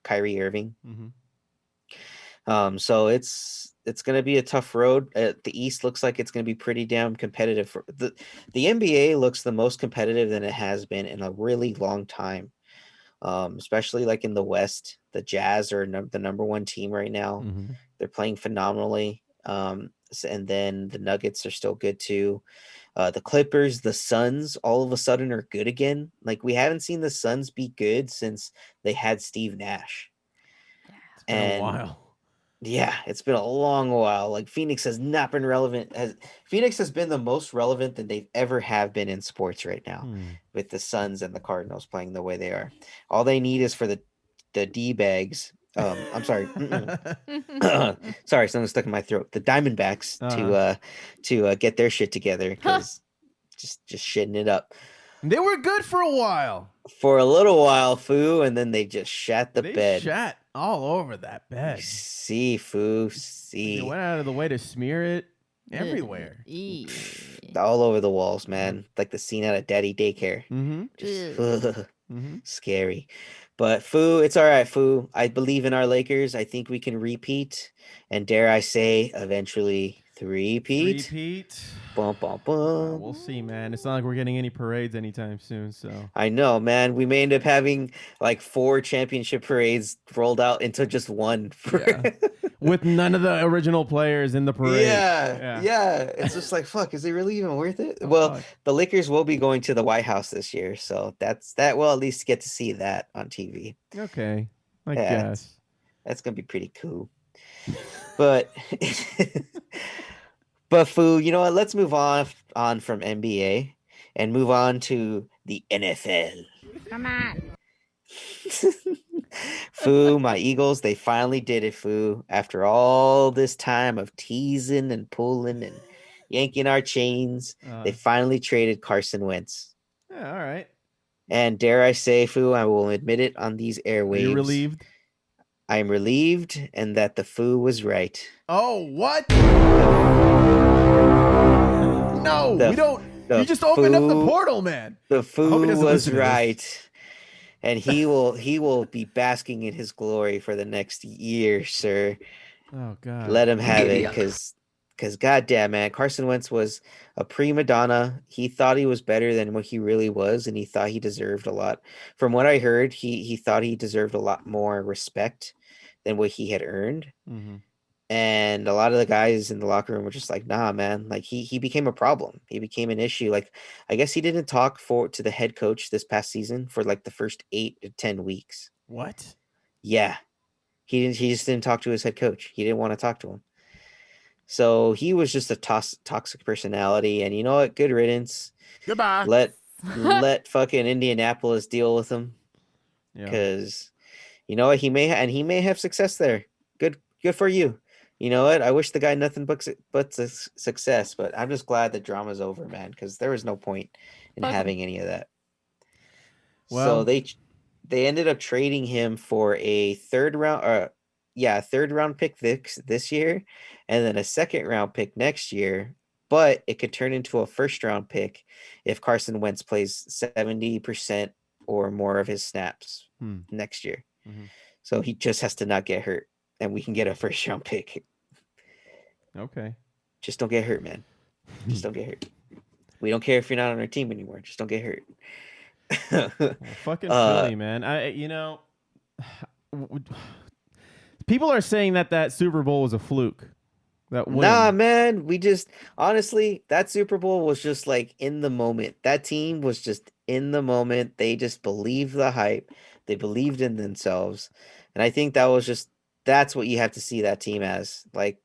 [SPEAKER 2] Kyrie Irving.
[SPEAKER 1] Mhm.
[SPEAKER 2] So it's going to be a tough road. The East looks like it's going to be pretty damn competitive. The NBA looks the most competitive than it has been in a really long time. Especially like in the West, the Jazz are the number 1 team right now.
[SPEAKER 1] Mhm.
[SPEAKER 2] They're playing phenomenally. And then the Nuggets are still good too. The Clippers, the Suns, all of a sudden are good again. Like we haven't seen the Suns be good since they had Steve Nash.
[SPEAKER 1] It's been a while.
[SPEAKER 2] Yeah, it's been a long while. Like Phoenix has not been relevant. Phoenix has been the most relevant that they've ever have been in sports right now, with the Suns and the Cardinals playing the way they are. All they need is for the D-bags. I'm sorry. Sorry, something stuck in my throat. The Diamondbacks to get their shit together because just shitting it up.
[SPEAKER 1] They were good for a while.
[SPEAKER 2] For a little while, Foo, and then they just shat the
[SPEAKER 1] They
[SPEAKER 2] bed.
[SPEAKER 1] shat all over that bed.
[SPEAKER 2] See, Foo,
[SPEAKER 1] They
[SPEAKER 2] see.
[SPEAKER 1] went out of the way to smear it everywhere.
[SPEAKER 2] All over the walls, man. Like the scene out of Daddy Daycare.
[SPEAKER 1] Mm-hmm.
[SPEAKER 2] Just
[SPEAKER 1] Mm-hmm.
[SPEAKER 2] scary. But Foo, it's all right, Foo. I believe in our Lakers. I think we can repeat. And dare I say, eventually three-peat.
[SPEAKER 1] Repeat.
[SPEAKER 2] Bum, bum, bum.
[SPEAKER 1] We'll see, man. It's not like we're getting any parades anytime soon, so.
[SPEAKER 2] I know, man. We may end up having like 4 championship parades rolled out into just one.
[SPEAKER 1] Yeah. With none of the original players in the parade.
[SPEAKER 2] Yeah. It's just like, fuck, is it really even worth it?
[SPEAKER 1] Oh,
[SPEAKER 2] Well,
[SPEAKER 1] fuck.
[SPEAKER 2] the Lakers will be going to the White House this year, so that we'll at least get to see that on TV.
[SPEAKER 1] Okay. I
[SPEAKER 2] Yeah.
[SPEAKER 1] guess.
[SPEAKER 2] That's gonna be pretty cool. But but Foo, you know what? Let's move on from NBA and move on to the NFL.
[SPEAKER 4] Come on.
[SPEAKER 2] Foo, my Eagles, they finally did it, Foo. After all this time of teasing and pulling and yanking our chains, they finally traded Carson Wentz.
[SPEAKER 1] Yeah, all right.
[SPEAKER 2] And dare I say, Foo, I will admit it on these airwaves.
[SPEAKER 1] Are you relieved?
[SPEAKER 2] I am relieved, and that the Foo was right.
[SPEAKER 1] Oh, what? No,
[SPEAKER 2] The-
[SPEAKER 1] we don't.
[SPEAKER 2] the
[SPEAKER 1] You just opened up the
[SPEAKER 2] Foo-
[SPEAKER 1] portal, man.
[SPEAKER 2] The
[SPEAKER 1] hope he
[SPEAKER 2] Foo
[SPEAKER 1] doesn't
[SPEAKER 2] was
[SPEAKER 1] listen to this.
[SPEAKER 2] right. And he will be basking in his glory for the next year, sir.
[SPEAKER 1] Oh, God.
[SPEAKER 2] Let him have it, because goddamn, man, Carson Wentz was a prima donna. He thought he was better than what he really was, and he thought he deserved a lot. From what I heard, he thought he deserved a lot more respect than what he had earned.
[SPEAKER 1] Mm-hmm.
[SPEAKER 2] And a lot of the guys in the locker room were just like, nah, man. Like he became a problem. He became an issue. Like I guess he didn't talk to the head coach this past season for like the first 8 to 10 weeks.
[SPEAKER 1] What?
[SPEAKER 2] Yeah. He just didn't talk to his head coach. He didn't want to talk to him. So he was just a toxic personality. And you know what? Good riddance.
[SPEAKER 1] Goodbye.
[SPEAKER 2] Let fucking Indianapolis deal with him.
[SPEAKER 1] Yeah.
[SPEAKER 2] Because you know what? He may have success there. Good for you. You know what? I wish the guy nothing but success, but I'm just glad the drama's over, man, because there was no point in
[SPEAKER 3] Fuck 'em.
[SPEAKER 2] having any of that.
[SPEAKER 1] Well-
[SPEAKER 2] So they ended up trading him for a third round pick this year, and then a second round pick next year. But it could turn into a first round pick if Carson Wentz plays 70% or more of his snaps next year.
[SPEAKER 1] Mhm.
[SPEAKER 2] So he just has to not get hurt, and we can get a first round pick.
[SPEAKER 1] Okay.
[SPEAKER 2] Just don't get hurt, man. Just don't get hurt. We don't care if you're not on our team anymore. Just don't get hurt.
[SPEAKER 1] Well, fucking Philly, man. People are saying that Super Bowl was a fluke. That win.
[SPEAKER 2] Nah, man. Honestly, that Super Bowl was just like in the moment. That team was just in the moment. They just believed the hype. They believed in themselves. And I think that's what you have to see that team as. Like,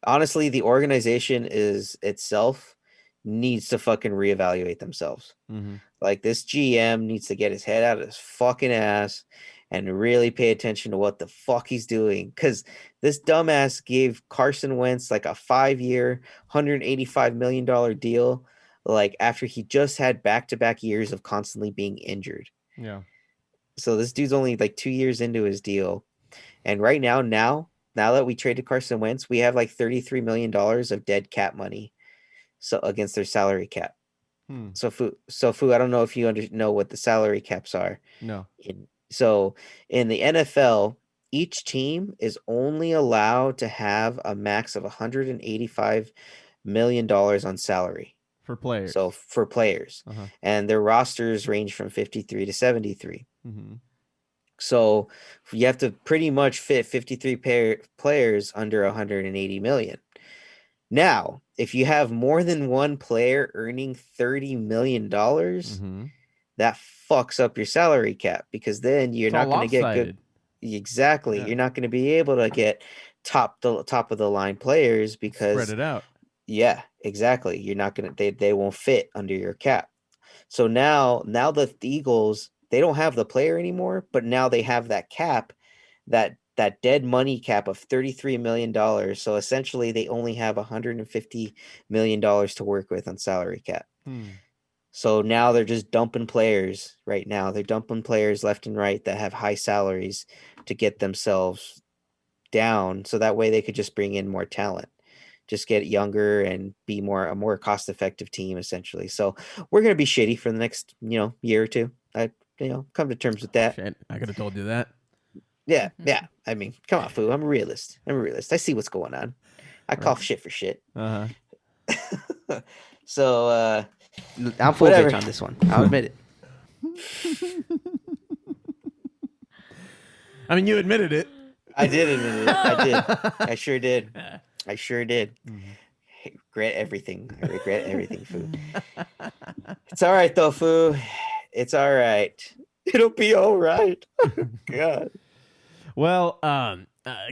[SPEAKER 2] honestly, the organization itself needs to fucking reevaluate themselves.
[SPEAKER 1] Mm-hmm.
[SPEAKER 2] Like, this GM needs to get his head out of his fucking ass and really pay attention to what the fuck he's doing. Because this dumbass gave Carson Wentz like a 5-year, $185 million deal, like after he just had back-to-back years of constantly being injured.
[SPEAKER 1] Yeah.
[SPEAKER 2] So this dude's only like 2 years into his deal. And right now that we traded Carson Wentz, we have like $33 million of dead cap money. So against their salary cap. So Foo, I don't know if you know what the salary caps are.
[SPEAKER 1] No.
[SPEAKER 2] So in the NFL, each team is only allowed to have a max of $185 million on salary.
[SPEAKER 1] For players.
[SPEAKER 2] So for players.
[SPEAKER 1] Uh-huh.
[SPEAKER 2] And their rosters range from 53 to 73.
[SPEAKER 1] Mm-hmm.
[SPEAKER 2] So you have to pretty much fit 53 players under 180 million. Now, if you have more than one player earning $30 million, that fucks up your salary cap, because then you're not going to get good. Exactly. Yeah. You're not going to be able to get top of the line players because
[SPEAKER 1] spread it out. Yeah,
[SPEAKER 2] exactly. You're not going to, they won't fit under your cap. So now the Eagles, they don't have the player anymore, but now they have that cap, that dead money cap of $33 million. So essentially they only have $150 million to work with on salary cap. So now they're just dumping players right now. They're dumping players left and right that have high salaries to get themselves down. So that way they could just bring in more talent, just get younger and be a more cost-effective team, essentially. So we're going to be shitty for the next, year or two. Come to terms with that.
[SPEAKER 1] Shit, I could have told you that.
[SPEAKER 2] Yeah. I mean, come on, Foo. I'm a realist. I see what's going on. I call shit for shit.
[SPEAKER 1] Uh-huh.
[SPEAKER 2] So,
[SPEAKER 5] I'm full bitch on this one. I'll admit it.
[SPEAKER 1] I mean, you admitted it.
[SPEAKER 2] I did admit it. I did. I sure did. I regret everything. Foo. It's all right, though, Foo. It's all right. It'll be all right. God.
[SPEAKER 1] Well,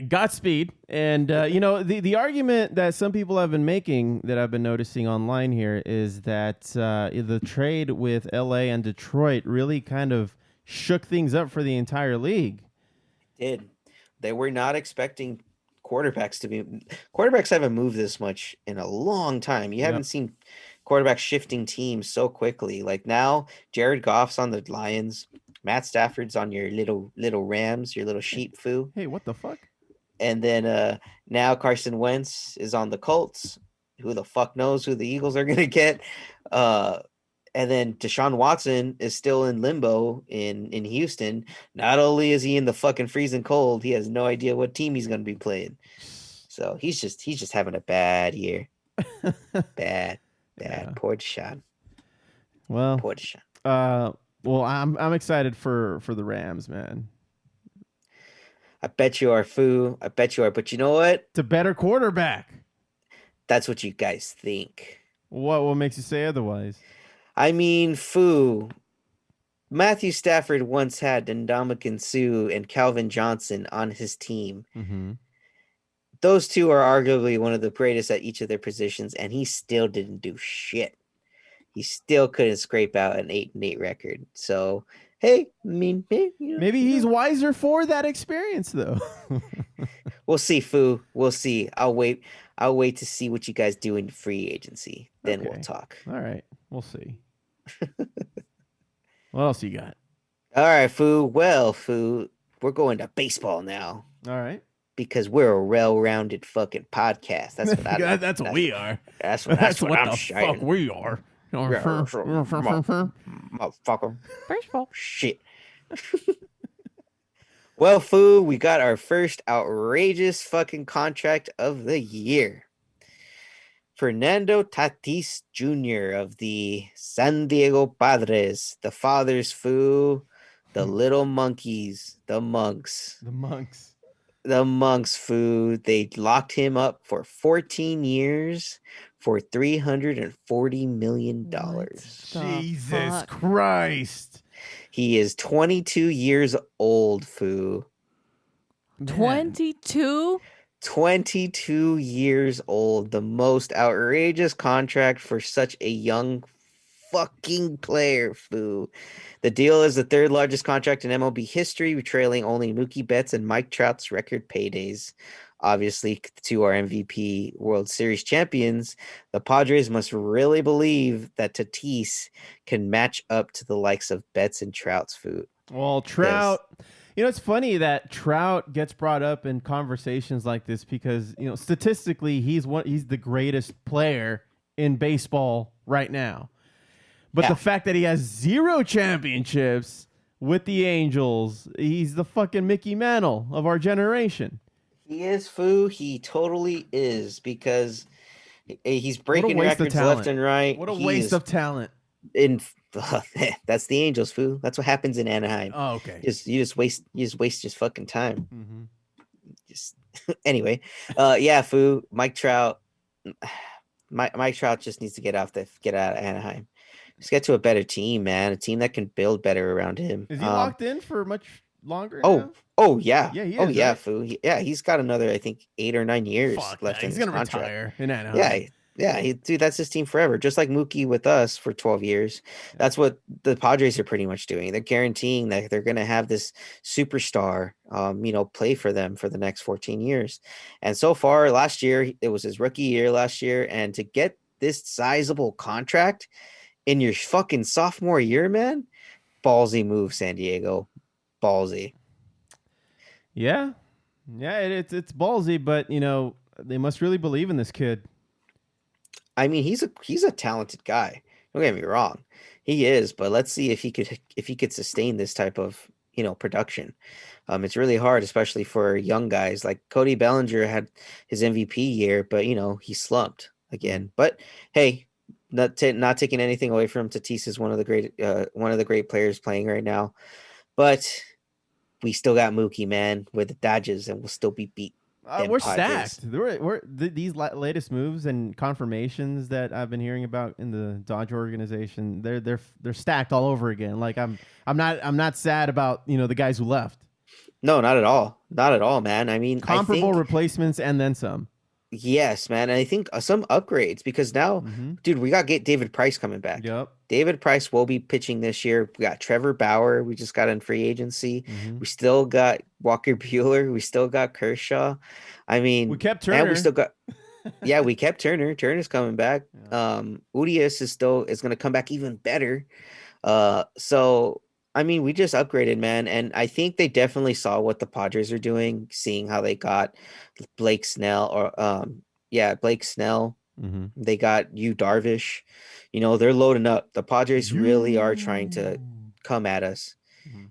[SPEAKER 1] Godspeed. And, the argument that some people have been making that I've been noticing online here is that the trade with LA and Detroit really kind of shook things up for the entire league.
[SPEAKER 2] It did. They were not expecting quarterbacks haven't moved this much in a long time. You haven't seen quarterbacks shifting teams so quickly. Like now, Jared Goff's on the Lions. Matt Stafford's on your little Rams, your little sheep, Foo.
[SPEAKER 1] Hey, what the fuck?
[SPEAKER 2] And then now Carson Wentz is on the Colts. Who the fuck knows who the Eagles are going to get? And then Deshaun Watson is still in limbo in Houston. Not only is he in the fucking freezing cold, he has no idea what team he's going to be playing. So he's just having a bad year. Bad. Yeah. Poor Deshaun.
[SPEAKER 1] Well,
[SPEAKER 2] poor Deshaun.
[SPEAKER 1] Well, I'm excited for the Rams, man.
[SPEAKER 2] I bet you are, Foo. I bet you are. But you know what?
[SPEAKER 1] It's a better quarterback.
[SPEAKER 2] That's what you guys think.
[SPEAKER 1] What makes you say otherwise?
[SPEAKER 2] I mean, Foo. Matthew Stafford once had Ndamukong Suh and Calvin Johnson on his team.
[SPEAKER 1] Mm-hmm.
[SPEAKER 2] Those two are arguably one of the greatest at each of their positions, and he still didn't do shit. He still couldn't scrape out an 8-8 record. So, hey, I mean,
[SPEAKER 1] maybe he's wiser for that experience, though.
[SPEAKER 2] We'll see, Foo. We'll see. I'll wait to see what you guys do in free agency. Then we'll talk.
[SPEAKER 1] All right, we'll see. What else you got?
[SPEAKER 2] All right, Foo. Well, Foo, we're going to baseball now.
[SPEAKER 1] All right.
[SPEAKER 2] Because we're a well-rounded fucking podcast. That's what
[SPEAKER 1] that's what we are.
[SPEAKER 2] That's what I'm saying.
[SPEAKER 1] Fuck we are.
[SPEAKER 2] Motherfucker.
[SPEAKER 3] Baseball.
[SPEAKER 2] Shit. Well, Foo, we got our first outrageous fucking contract of the year. Fernando Tatis Jr. of the San Diego Padres, the fathers, Foo, the little monkeys, the monks.
[SPEAKER 1] The monks.
[SPEAKER 2] The monks, Foo. They locked him up for 14 years for $340 million.
[SPEAKER 1] Jesus Christ.
[SPEAKER 2] He is 22 years old, Foo.
[SPEAKER 3] 22?
[SPEAKER 2] 22 years old. The most outrageous contract for such a young fucking player, Foo. The deal is the third largest contract in MLB history, trailing only Mookie Betts and Mike Trout's record paydays. Obviously, to our MVP World Series champions, the Padres must really believe that Tatis can match up to the likes of Betts and Trout's, Foo.
[SPEAKER 1] Well, Trout, it's funny that Trout gets brought up in conversations like this because, statistically, he's the greatest player in baseball right now. But the fact that he has 0 championships with the Angels, he's the fucking Mickey Mantle of our generation.
[SPEAKER 2] He is, Foo. He totally is, because he's breaking records left and right.
[SPEAKER 1] What a waste of talent.
[SPEAKER 2] That's the Angels, Foo. That's what happens in Anaheim.
[SPEAKER 1] Oh, okay.
[SPEAKER 2] You just waste just fucking time.
[SPEAKER 1] Mm-hmm.
[SPEAKER 2] Anyway, Foo. Mike Trout. Mike Trout just needs to get out of Anaheim. Just get to a better team, man. A team that can build better around him.
[SPEAKER 1] Is he locked in for much longer?
[SPEAKER 2] Yeah.
[SPEAKER 1] Yeah, he is,
[SPEAKER 2] yeah,
[SPEAKER 1] right?
[SPEAKER 2] Foo. He's got another, I think, 8 or 9 years left in his
[SPEAKER 1] he's gonna
[SPEAKER 2] contract.
[SPEAKER 1] retire in Anaheim.
[SPEAKER 2] Yeah, dude, that's his team forever. Just like Mookie with us for 12 years. That's what the Padres are pretty much doing. They're guaranteeing that they're going to have this superstar, play for them for the next 14 years. And so far, last year, it was his rookie year last year. And to get this sizable contract in your fucking sophomore year, man, ballsy move, San Diego. Ballsy.
[SPEAKER 1] Yeah. It's ballsy, but they must really believe in this kid.
[SPEAKER 2] I mean, he's a talented guy. Don't get me wrong, he is. But let's see if he could sustain this type of production. It's really hard, especially for young guys. Like Cody Bellinger had his MVP year, but he slumped again. But hey, not taking anything away from Tatis is one of the great players playing right now. But we still got Mookie, man, with the Dodgers, and we'll still be beat.
[SPEAKER 1] We're stacked. These latest moves and confirmations that I've been hearing about in the Dodger organization, they're stacked all over again. Like I'm not sad about the guys who left.
[SPEAKER 2] No, not at all, man. I mean,
[SPEAKER 1] comparable replacements and then some.
[SPEAKER 2] Yes, man. And I think some upgrades, because now, dude, we got David Price coming back.
[SPEAKER 1] Yep.
[SPEAKER 2] David Price will be pitching this year. We got Trevor Bauer. We just got in free agency. We still got Walker Buehler. We still got Kershaw. I mean,
[SPEAKER 1] we kept Turner.
[SPEAKER 2] And we still got. Yeah, we kept Turner. Turner's coming back. Yeah. Urias is going to come back even better. So I mean, we just upgraded, man. And I think they definitely saw what the Padres are doing, seeing how they got Blake Snell Blake Snell. They got Yu Darvish. They're loading up. The Padres really are trying to come at us.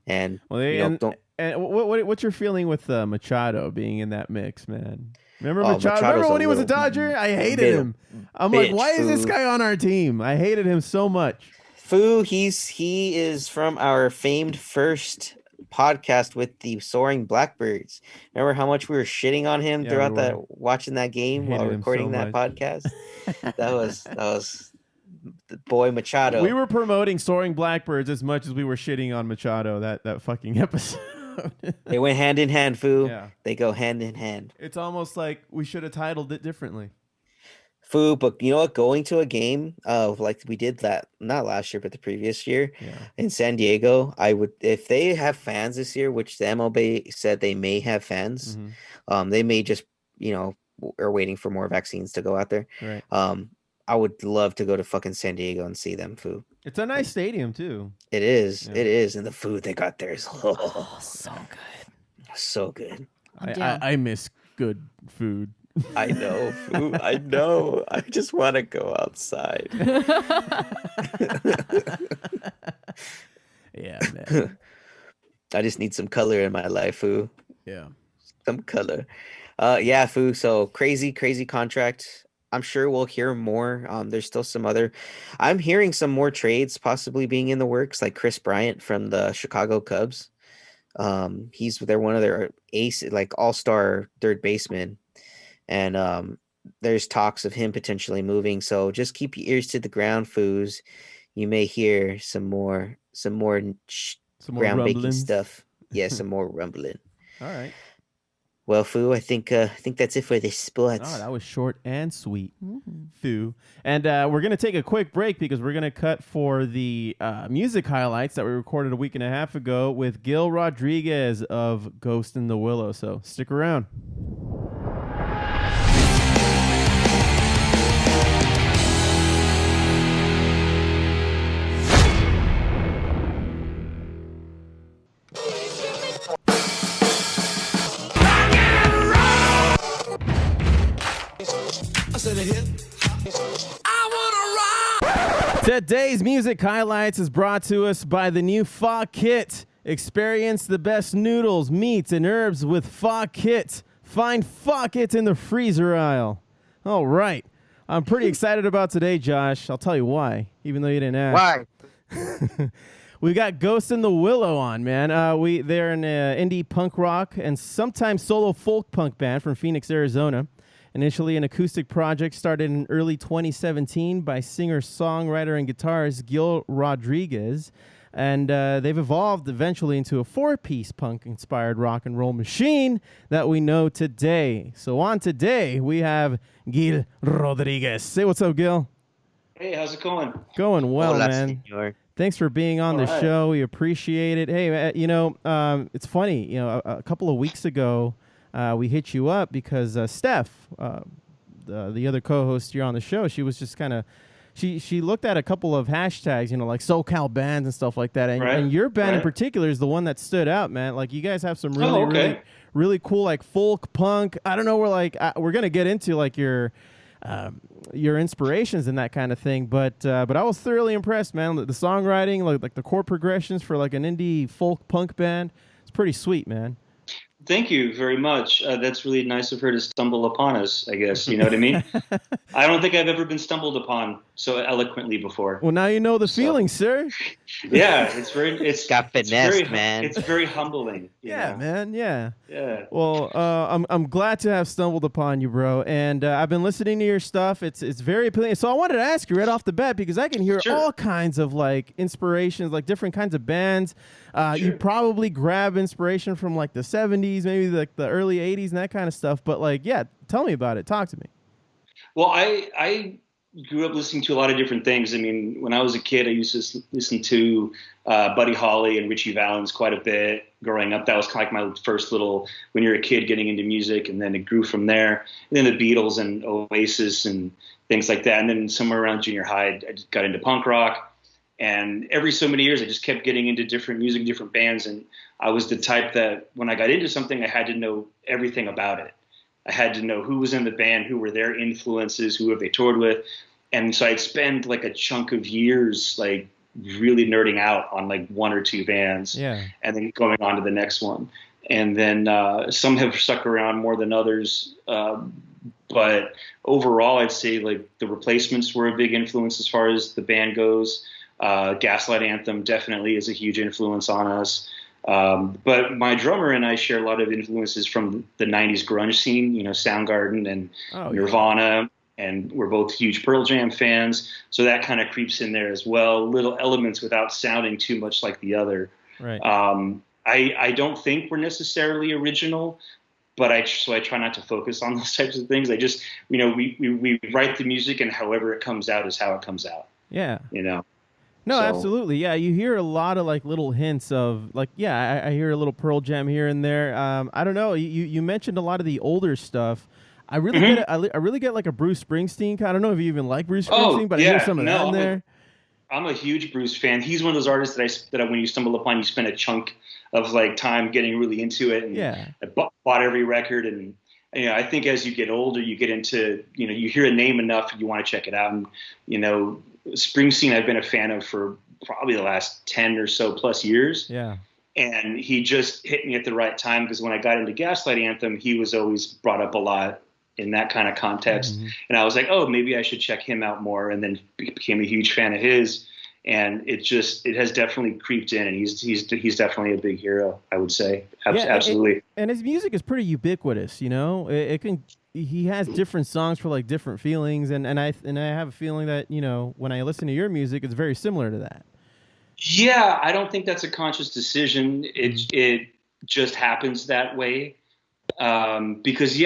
[SPEAKER 2] And
[SPEAKER 1] what's your feeling with Machado being in that mix, man? Remember Machado? Remember when he was a Dodger? I hated him. I'm like, why is this guy on our team? I hated him so much.
[SPEAKER 2] Foo, he is from our famed first podcast with the Soaring Blackbirds. Remember how much we were shitting on him throughout watching that game while recording that podcast? That was the boy Machado.
[SPEAKER 1] We were promoting Soaring Blackbirds as much as we were shitting on Machado that fucking episode.
[SPEAKER 2] They went hand in hand, Foo.
[SPEAKER 1] Yeah.
[SPEAKER 2] They go hand in hand.
[SPEAKER 1] It's almost like we should have titled it differently.
[SPEAKER 2] Foo, but you know what? Going to a game like we did that not last year, but the previous year in San Diego, I would, if they have fans this year, which the MLB said they may have fans, they may just are waiting for more vaccines to go out there.
[SPEAKER 1] Right.
[SPEAKER 2] I would love to go to fucking San Diego and see them, Foo.
[SPEAKER 1] It's a nice stadium too.
[SPEAKER 2] It is. Yeah. It is, and the food they got there is
[SPEAKER 3] so good.
[SPEAKER 2] So good.
[SPEAKER 1] I miss good food.
[SPEAKER 2] I know, Foo. I know. I just want to go outside.
[SPEAKER 1] Yeah, man.
[SPEAKER 2] I just need some color in my life, Foo.
[SPEAKER 1] Yeah.
[SPEAKER 2] Some color. Yeah, Foo. So crazy contract. I'm sure we'll hear more. There's still some other. I'm hearing some more trades possibly being in the works, like Chris Bryant from the Chicago Cubs. They're one of their ace, like all-star third baseman, and there's talks of him potentially moving. So just keep your ears to the ground, Foos. You may hear some more groundbreaking
[SPEAKER 1] rumblings.
[SPEAKER 2] stuff. Yeah, some more rumbling.
[SPEAKER 1] All right.
[SPEAKER 2] Well, Foo, I think that's it for this sports.
[SPEAKER 1] Oh, that was short and sweet, Foo. And we're going to take a quick break because we're going to cut for the music highlights that we recorded a week and a half ago with Gil Rodriguez of Ghost in the Willow. So stick around. Today's music highlights is brought to us by the new Pho Kit. Experience the best noodles, meats, and herbs with Pho Kit. Find Pho Kit in the freezer aisle. All right. I'm pretty excited about today, Josh. I'll tell you why, even though you didn't ask.
[SPEAKER 2] Why?
[SPEAKER 1] We got Ghost in the Willow on, man. They're an indie punk rock and sometimes solo folk punk band from Phoenix, Arizona. Initially an acoustic project started in early 2017 by singer-songwriter and guitarist Gil Rodriguez. And they've evolved eventually into a four-piece punk-inspired rock and roll machine that we know today. So on today, we have Gil Rodriguez. Say what's up, Gil.
[SPEAKER 8] Hey, how's it going?
[SPEAKER 1] Going well,
[SPEAKER 2] Hola,
[SPEAKER 1] man.
[SPEAKER 2] señor.
[SPEAKER 1] Thanks for being on the
[SPEAKER 8] right.
[SPEAKER 1] show. We appreciate it. Hey, it's funny. A couple of weeks ago, we hit you up because Steph, the other co-host here on the show, she was just kind of, she looked at a couple of hashtags, like SoCal bands and stuff like that. And your band in particular is the one that stood out, man. Like you guys have some really cool like folk punk. I don't know. We're gonna get into like your inspirations and that kind of thing. But I was thoroughly impressed, man. The songwriting, like the chord progressions for like an indie folk punk band, it's pretty sweet, man.
[SPEAKER 8] Thank you very much. That's really nice of her to stumble upon us, I guess. You know what I mean? I don't think I've ever been stumbled upon so eloquently before.
[SPEAKER 1] Well, now you know the feeling, sir.
[SPEAKER 8] Yeah, it's
[SPEAKER 2] Got finessed, man.
[SPEAKER 8] It's very humbling.
[SPEAKER 1] Yeah,
[SPEAKER 8] know?
[SPEAKER 1] man. Yeah.
[SPEAKER 8] Yeah.
[SPEAKER 1] Well, I'm glad to have stumbled upon you, bro. And I've been listening to your stuff. It's very appealing. So I wanted to ask you right off the bat because I can hear all kinds of like inspirations, like different kinds of bands. You probably grab inspiration from like the 70s, maybe like the early 80s and that kind of stuff. But like, yeah, tell me about it. Talk to me.
[SPEAKER 8] Well, I grew up listening to a lot of different things. I mean, when I was a kid, I used to listen to Buddy Holly and Richie Valens quite a bit growing up. That was kind of like my first little, when you're a kid getting into music, and then it grew from there. And then the Beatles and Oasis and things like that. And then somewhere around junior high, I just got into punk rock. And every so many years, I just kept getting into different music, different bands. And I was the type that when I got into something, I had to know everything about it. I had to know who was in the band, who were their influences, who have they toured with. And so I'd spend like a chunk of years like really nerding out on like one or two bands, and then going on to the next one. And then some have stuck around more than others. But overall, I'd say like the Replacements were a big influence as far as the band goes. Gaslight Anthem definitely is a huge influence on us. But my drummer and I share a lot of influences from the 90s grunge scene, Soundgarden and Nirvana. And we're both huge Pearl Jam fans. So that kind of creeps in there as well. Little elements without sounding too much like the other.
[SPEAKER 1] Right.
[SPEAKER 8] I don't think we're necessarily original, but I try not to focus on those types of things. I just, we write the music, and however it comes out is how it comes out.
[SPEAKER 1] Yeah.
[SPEAKER 8] No,
[SPEAKER 1] absolutely. Yeah, you hear a lot of like little hints of like, I hear a little Pearl Jam here and there. I don't know. You mentioned a lot of the older stuff. I really get it. I really get like a Bruce Springsteen. I don't know if you even like Bruce Springsteen, but I hear some of that in there.
[SPEAKER 8] I'm a huge Bruce fan. He's one of those artists that when you stumble upon, you spend a chunk of like time getting really into it. And I bought every record. And I think as you get older, you get into, you hear a name enough, you want to check it out. And Springsteen, I've been a fan of for probably the last 10 or so plus years.
[SPEAKER 1] Yeah.
[SPEAKER 8] And he just hit me at the right time because when I got into Gaslight Anthem, he was always brought up a lot in that kind of context. And I was like, oh, maybe I should check him out more. And then became a huge fan of his. And it has definitely creeped in, and he's definitely a big hero, I would say. Absolutely.
[SPEAKER 1] And his music is pretty ubiquitous, you know. He has different songs for like different feelings, and I have a feeling that, you know, when I listen to your music, it's very similar to that.
[SPEAKER 8] Yeah, I don't think that's a conscious decision. It just happens that way. Because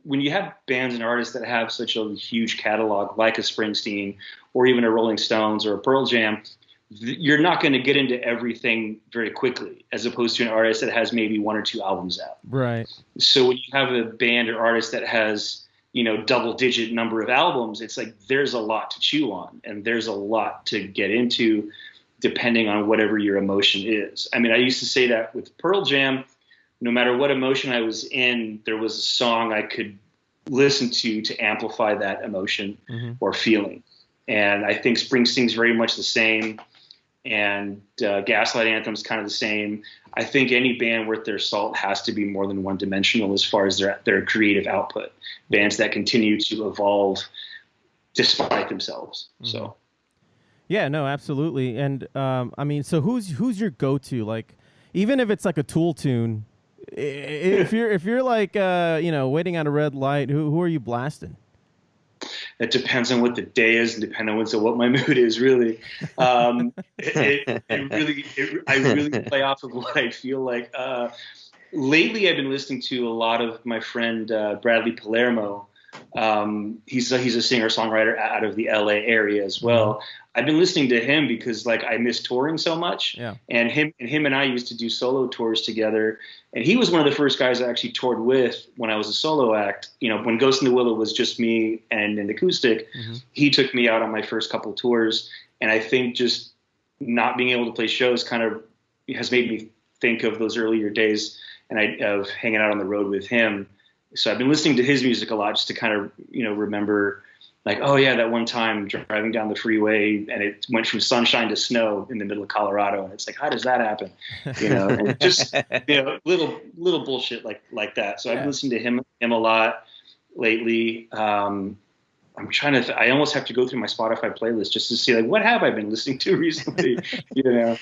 [SPEAKER 8] when you have bands and artists that have such a huge catalog, like a Springsteen or even a Rolling Stones or a Pearl Jam, you're not going to get into everything very quickly, as opposed to an artist that has maybe 1 or 2 albums out.
[SPEAKER 1] Right.
[SPEAKER 8] So when you have a band or artist that has, you know, double-digit number of albums, it's like there's a lot to chew on, and there's a lot to get into, depending on whatever your emotion is. I mean, I used to say that with Pearl Jam. No matter what emotion I was in, there was a song I could listen to amplify that emotion or feeling. And I think Springsteen's very much the same, and Gaslight Anthem's kind of the same. I think any band worth their salt has to be more than one-dimensional as far as their creative output. Bands that continue to evolve despite themselves. So,
[SPEAKER 1] yeah, no, absolutely. And I mean, so who's your go-to? Like, even if it's like a Tool tune, if you're like you know, waiting at a red light, who are you blasting?
[SPEAKER 8] It depends on what the day is, and depending on what my mood is. Really, I really play off of what I feel like. Lately, I've been listening to a lot of my friend Bradley Palermo. He's a singer-songwriter out of the LA area as well. I've been listening to him because like I miss touring so much. Yeah. And him and I used to do solo tours together. And he was one of the first guys I actually toured with when I was a solo act. You know, when Ghost in the Willow was just me and an acoustic, he took me out on my first couple tours. And I think just not being able to play shows kind of has made me think of those earlier days of hanging out on the road with him. So I've been listening to his music a lot just to kind of, you know, remember like, oh yeah, that one time driving down the freeway and it went from sunshine to snow in the middle of Colorado. And it's like, how does that happen? You know, and just, you know, little bullshit like that. So I've been listening to him a lot lately. I'm trying to, I almost have to go through my Spotify playlist just to see like, what have I been listening to recently? You know?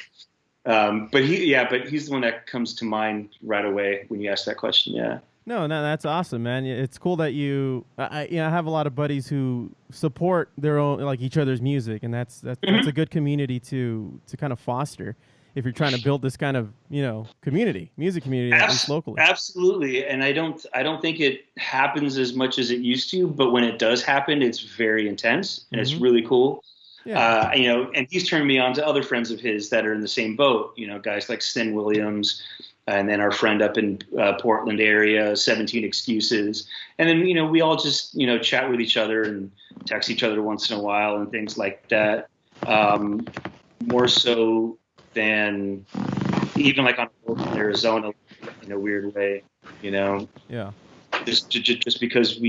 [SPEAKER 8] But he's the one that comes to mind right away when you ask that question. Yeah.
[SPEAKER 1] No, that's awesome, man. It's cool that I have a lot of buddies who support their own, like each other's music, and that's a good community to kind of foster if you're trying to build this kind of, you know, music community, at least locally.
[SPEAKER 8] Absolutely, and I don't think it happens as much as it used to, but when it does happen, it's very intense and it's really cool. Yeah. You know, and he's turned me on to other friends of his that are in the same boat. You know, guys like Sten Williams. And then our friend up in Portland area, 17 Excuses. And then, you know, we all just, you know, chat with each other and text each other once in a while and things like that. More so than even like on Arizona in a weird way, you know?
[SPEAKER 1] Yeah.
[SPEAKER 8] Just because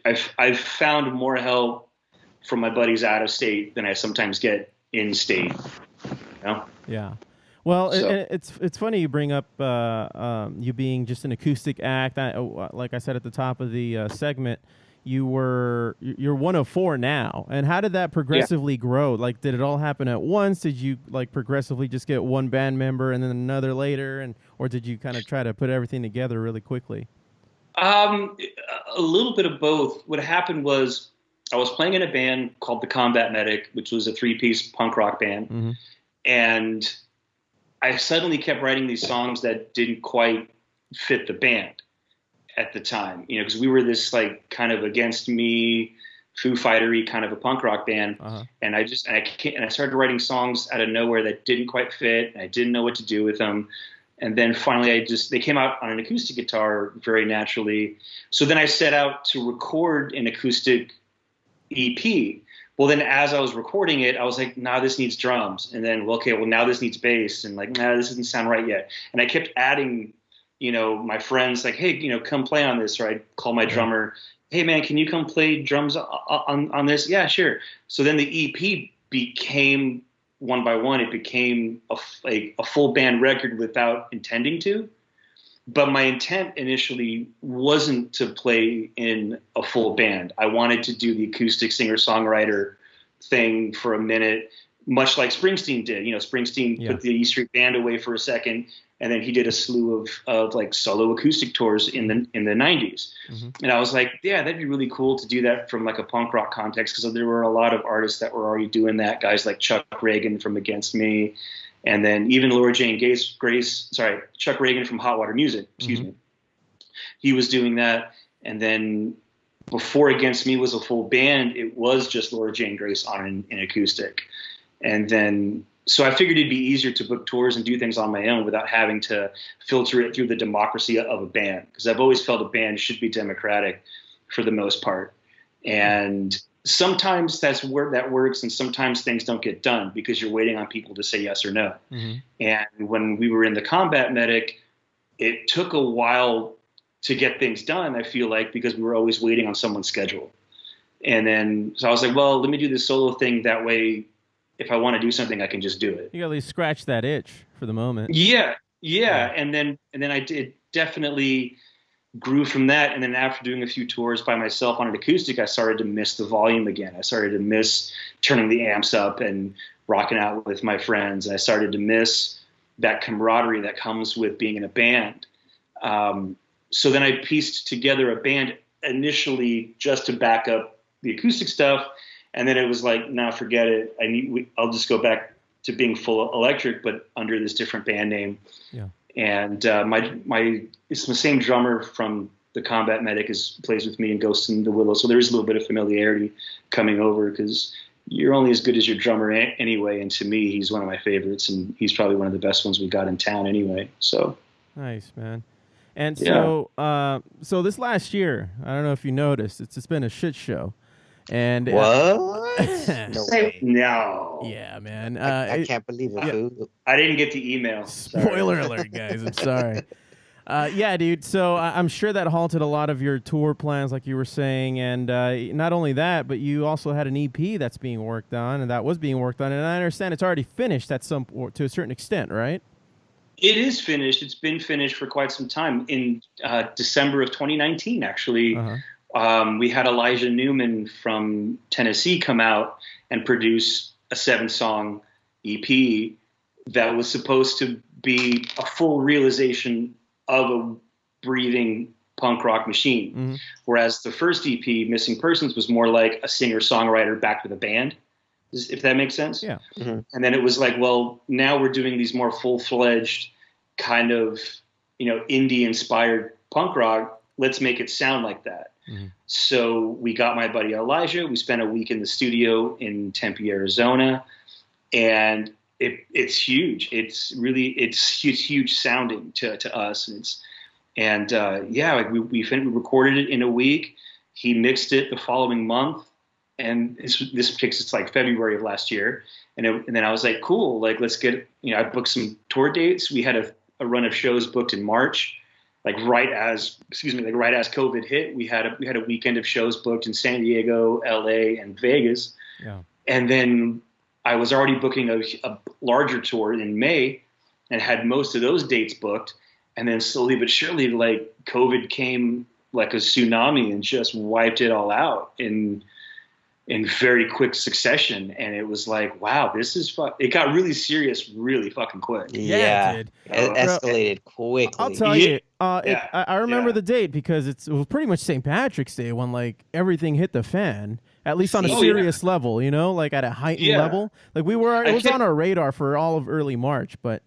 [SPEAKER 8] I've found more help from my buddies out of state than I sometimes get in state, you know?
[SPEAKER 1] Yeah. Well, it's funny you bring up you being just an acoustic act. Like I said at the top of the segment, you're one of 4 now. And how did that progressively grow? Like, did it all happen at once? Did you like progressively just get one band member and then another later, or did you kind of try to put everything together really quickly?
[SPEAKER 8] A little bit of both. What happened was I was playing in a band called the Combat Medic, which was a 3-piece punk rock band, and I suddenly kept writing these songs that didn't quite fit the band at the time, you know, because we were this like kind of against me, Foo Fighter-y kind of a punk rock band. And I started writing songs out of nowhere that didn't quite fit. And I didn't know what to do with them. And then finally they came out on an acoustic guitar very naturally. So then I set out to record an acoustic EP. Well, then as I was recording it, I was like, nah, this needs drums. And then, now this needs bass. And like, nah, this doesn't sound right yet. And I kept adding, you know, my friends like, hey, you know, come play on this. Or I'd call my drummer, hey, man, can you come play drums on this? Yeah, sure. So then the EP became, one by one, it became a full band record without intending to. But my intent initially wasn't to play in a full band. I wanted to do the acoustic singer-songwriter thing for a minute, much like Springsteen did. Springsteen put the E Street Band away for a second, and then he did a slew of like solo acoustic tours in the 90s. And I was like, yeah, that'd be really cool to do that from like a punk rock context, because there were a lot of artists that were already doing that, guys like Chuck Reagan from Against Me, and then even Laura Jane Chuck Reagan from Hot Water Music, excuse me. He was doing that. And then before Against Me was a full band, it was just Laura Jane Grace on an acoustic. And then, so I figured it'd be easier to book tours and do things on my own without having to filter it through the democracy of a band. Because I've always felt a band should be democratic for the most part. And sometimes that works, and sometimes things don't get done because you're waiting on people to say yes or no. And when we were in the Combat Medic, it took a while to get things done, I feel like, because we were always waiting on someone's schedule. And then, so I was like, well, let me do this solo thing. That way, if I want to do something, I can just do it.
[SPEAKER 1] You got at least scratch that itch for the moment.
[SPEAKER 8] Yeah. And then I did definitely grew from that. And then after doing a few tours by myself on an acoustic, I started to miss the volume again. I started to miss turning the amps up and rocking out with my friends. And I started to miss that camaraderie that comes with being in a band. So then I pieced together a band initially just to back up the acoustic stuff. And then it was like, nah, forget it. I'll just go back to being full electric, but under this different band name. Yeah. And it's the same drummer from the Combat Medic plays with me in Ghosts in the Willow. So there is a little bit of familiarity coming over, because you're only as good as your drummer anyway. And to me, he's one of my favorites, and he's probably one of the best ones we got in town anyway. So
[SPEAKER 1] nice, man. And so, so this last year, I don't know if you noticed, it's been a shit show. And
[SPEAKER 2] what?
[SPEAKER 8] No way. No.
[SPEAKER 1] Yeah, man.
[SPEAKER 2] I can't believe it.
[SPEAKER 8] Yeah. I didn't get the email.
[SPEAKER 1] Spoiler alert, guys. I'm sorry. Yeah, dude. So I'm sure that halted a lot of your tour plans, like you were saying. And not only that, but you also had an EP that's being worked on, and that was being worked on. And I understand it's already finished to a certain extent, right?
[SPEAKER 8] It is finished. It's been finished for quite some time. In December of 2019, actually. We had Elijah Newman from Tennessee come out and produce a 7-song EP that was supposed to be a full realization of a breathing punk rock machine. Whereas the first EP, Missing Persons, was more like a singer-songwriter backed with a band, if that makes sense. Yeah. And then it was like, well, now we're doing these more full-fledged kind of, indie-inspired punk rock. Let's make it sound like that. So we got my buddy Elijah. We spent a week in the studio in Tempe, Arizona, and it's huge. It's huge sounding to us. And we recorded it in a week. He mixed it the following month, and it's like February of last year. And then I was like, cool, like let's get. I booked some tour dates. We had a run of shows booked in March. Like right as COVID hit, we had a weekend of shows booked in San Diego, LA, and Vegas. Yeah. And then I was already booking a larger tour in May, and had most of those dates booked. And then slowly but surely, like COVID came like a tsunami and just wiped it all out in very quick succession. And it was like, wow, this is it got really serious really fucking quick.
[SPEAKER 1] Yeah, it did.
[SPEAKER 2] It escalated quickly.
[SPEAKER 1] I'll tell you, I remember the date because it was pretty much St. Patrick's Day when like everything hit the fan, at least on a serious level, like at a heightened level. Like it was on our radar for all of early March, but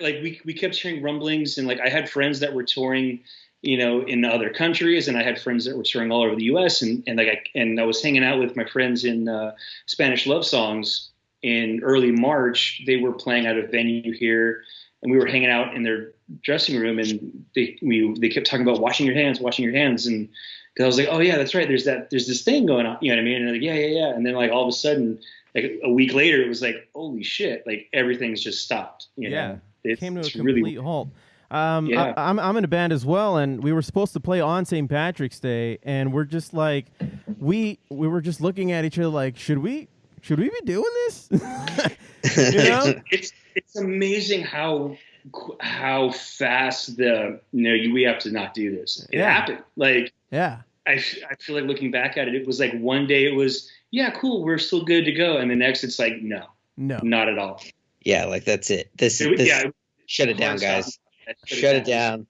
[SPEAKER 8] like we kept hearing rumblings, and like I had friends that were touring in other countries, and I had friends that were touring all over the U.S. and I was hanging out with my friends in Spanish Love Songs in early March. They were playing at a venue here, and we were hanging out in their dressing room, and they kept talking about washing your hands, and because I was like, oh yeah, that's right. There's this thing going on, you know what I mean? And like, yeah. And then like all of a sudden, like a week later, it was like, holy shit, like everything's just stopped. You know?
[SPEAKER 1] It came to a complete halt. I'm in a band as well, and we were supposed to play on St. Patrick's Day, and we're just like, we were just looking at each other like, should we be doing this?
[SPEAKER 8] It's amazing how how fast we have to not do this. It happened. Like,
[SPEAKER 1] yeah.
[SPEAKER 8] I feel like looking back at it, it was like one day it was, yeah, cool, we're still good to go. And the next it's like, no, not at all.
[SPEAKER 2] Yeah, like that's it. Shut it down, guys. Shut it down.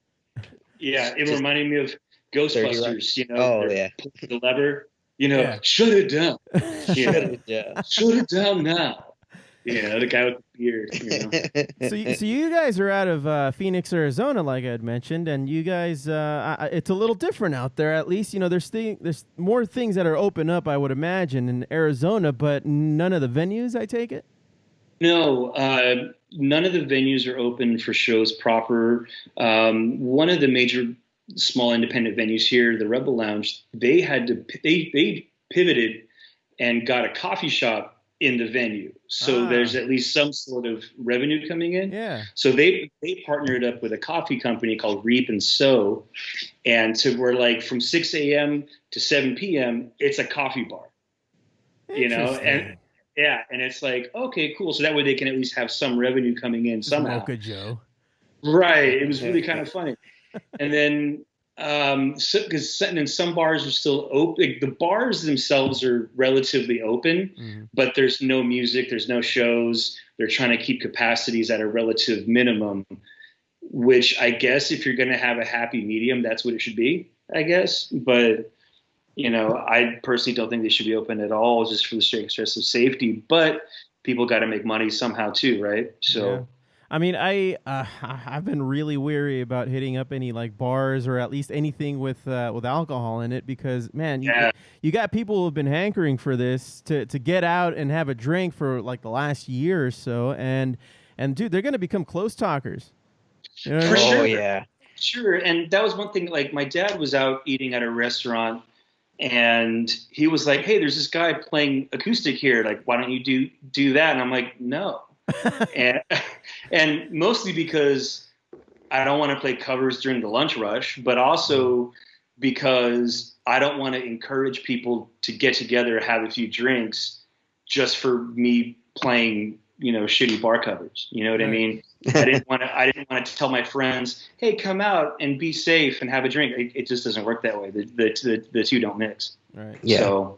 [SPEAKER 8] Yeah, it reminded me of Ghostbusters, pull the lever, shut it down. Shut it down now. The guy with the beard.
[SPEAKER 1] So you guys are out of Phoenix, Arizona, like I had mentioned, and you guys, it's a little different out there. At least, there's more things that are open up, I would imagine, in Arizona, but none of the venues, I take it?
[SPEAKER 8] No, none of the venues are open for shows proper. One of the major small independent venues here, the Rebel Lounge, they pivoted and got a coffee shop in the venue. So there's at least some sort of revenue coming in.
[SPEAKER 1] Yeah.
[SPEAKER 8] So they partnered up with a coffee company called Reap and Sow. And so we're like from 6 a.m. to 7 p.m., it's a coffee bar, and it's like, okay, cool. So that way they can at least have some revenue coming in somehow.
[SPEAKER 1] Mocha Joe.
[SPEAKER 8] Right. It was really kind of funny. And then, because some bars are still open. Like, the bars themselves are relatively open, but there's no music, there's no shows. They're trying to keep capacities at a relative minimum, which I guess if you're going to have a happy medium, that's what it should be, I guess. But, I personally don't think they should be open at all, just for the stress of safety. But people got to make money somehow too, right? So.
[SPEAKER 1] Yeah. I mean, I've been really weary about hitting up any like bars or at least anything with alcohol in it because, man, you got people who have been hankering for this to get out and have a drink for like the last year or so, and dude, they're gonna become close talkers.
[SPEAKER 8] For sure. Oh yeah, sure. And that was one thing. Like, my dad was out eating at a restaurant, and he was like, "Hey, there's this guy playing acoustic here. Like, why don't you do that?" And I'm like, "No." and mostly because I don't want to play covers during the lunch rush, but also because I don't want to encourage people to get together, have a few drinks just for me playing, shitty bar covers. You know what I mean? I didn't want to tell my friends, "Hey, come out and be safe and have a drink." It just doesn't work that way. The two don't mix.
[SPEAKER 1] Right.
[SPEAKER 2] Yeah.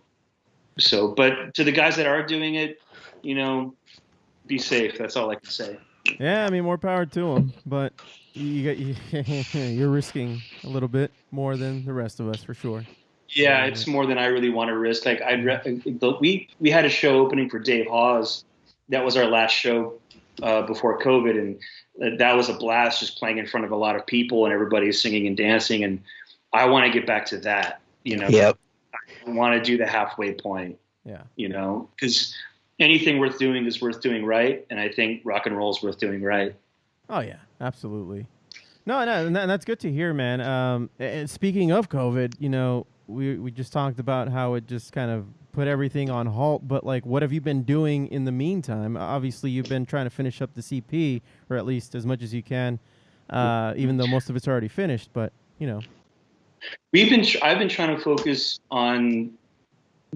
[SPEAKER 8] So, but to the guys that are doing it, be safe. That's all I can say.
[SPEAKER 1] Yeah, I mean, more power to them, but you're risking a little bit more than the rest of us for sure.
[SPEAKER 8] Yeah, it's more than I really want to risk. Like, we had a show opening for Dave Hawes. That was our last show before COVID, and that was a blast, just playing in front of a lot of people and everybody singing and dancing. And I want to get back to that.
[SPEAKER 2] Yep.
[SPEAKER 8] I want to do the halfway point.
[SPEAKER 1] Yeah.
[SPEAKER 8] Because anything worth doing is worth doing right, and I think rock and roll is worth doing right.
[SPEAKER 1] Oh yeah, absolutely. No, and that's good to hear, man. And speaking of COVID, we just talked about how it just kind of put everything on halt. But like, what have you been doing in the meantime? Obviously, you've been trying to finish up the CP, or at least as much as you can, even though most of it's already finished. But
[SPEAKER 8] I've been trying to focus on,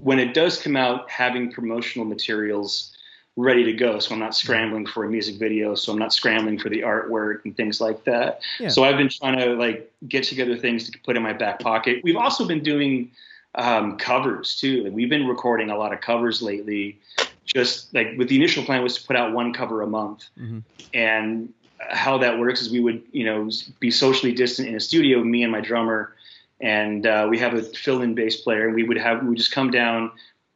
[SPEAKER 8] when it does come out, having promotional materials ready to go. So I'm not scrambling for a music video. So I'm not scrambling for the artwork and things like that. Yeah. So I've been trying to get together things to put in my back pocket. We've also been doing covers too. We've been recording a lot of covers lately. Just like, with the initial plan was to put out one cover a month. Mm-hmm. And how that works is we would, be socially distant in a studio, me and my drummer, and we have a fill-in bass player, and we would just come down,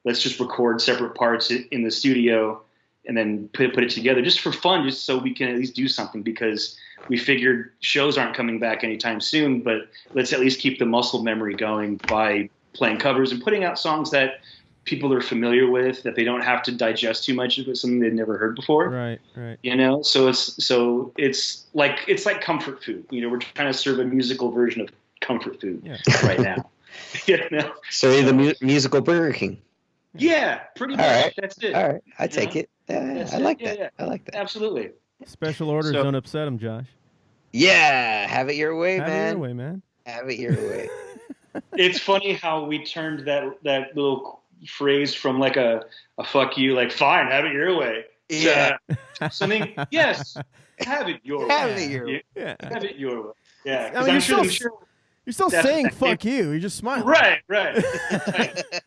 [SPEAKER 8] let's just record separate parts in the studio and then put it together just for fun, just so we can at least do something, because we figured shows aren't coming back anytime soon, but let's at least keep the muscle memory going by playing covers and putting out songs that people are familiar with, that they don't have to digest too much of it, something they've never heard before.
[SPEAKER 1] Right.
[SPEAKER 8] So it's like comfort food. We're trying to serve a musical version of comfort food right now.
[SPEAKER 2] So the musical Burger King.
[SPEAKER 8] Yeah, pretty much.
[SPEAKER 2] All right.
[SPEAKER 8] That's it.
[SPEAKER 2] All right, I take it. I like that.
[SPEAKER 8] Yeah.
[SPEAKER 2] I like that.
[SPEAKER 8] Absolutely.
[SPEAKER 1] Special orders don't upset them, Josh.
[SPEAKER 2] Yeah, have it your way, man.
[SPEAKER 1] Have it your way, man.
[SPEAKER 2] Have it your way.
[SPEAKER 8] It's funny how we turned that little phrase from like a fuck you, like, fine, have it your way,
[SPEAKER 5] Yeah.
[SPEAKER 8] Something. Yes, have it your way.
[SPEAKER 5] Have it your way.
[SPEAKER 1] Yeah.
[SPEAKER 8] Have it your way. Yeah.
[SPEAKER 1] I mean,
[SPEAKER 8] I'm sure.
[SPEAKER 1] You're still
[SPEAKER 8] That's
[SPEAKER 1] saying
[SPEAKER 8] the thing.
[SPEAKER 1] fuck you. You're just smiling.
[SPEAKER 8] Right. Right.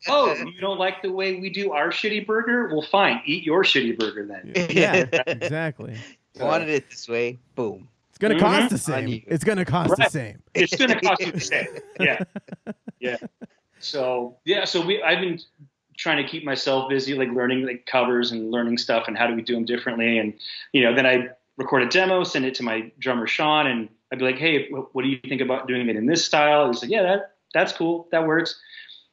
[SPEAKER 8] Oh, you don't like the way we do our shitty burger? Well, fine. Eat your shitty burger then.
[SPEAKER 1] Yeah, exactly.
[SPEAKER 5] Wanted it this way. Boom.
[SPEAKER 1] It's going to cost the
[SPEAKER 5] On
[SPEAKER 1] same.
[SPEAKER 5] you.
[SPEAKER 1] It's going to cost the
[SPEAKER 8] Right.
[SPEAKER 1] same.
[SPEAKER 8] It's going to cost you the same. Yeah. Yeah. So I've been trying to keep myself busy, like learning like covers and learning stuff and how do we do them differently. And, then I record a demo, send it to my drummer, Sean, and I'd be like, hey, what do you think about doing it in this style? He's like, yeah, that's cool. That works.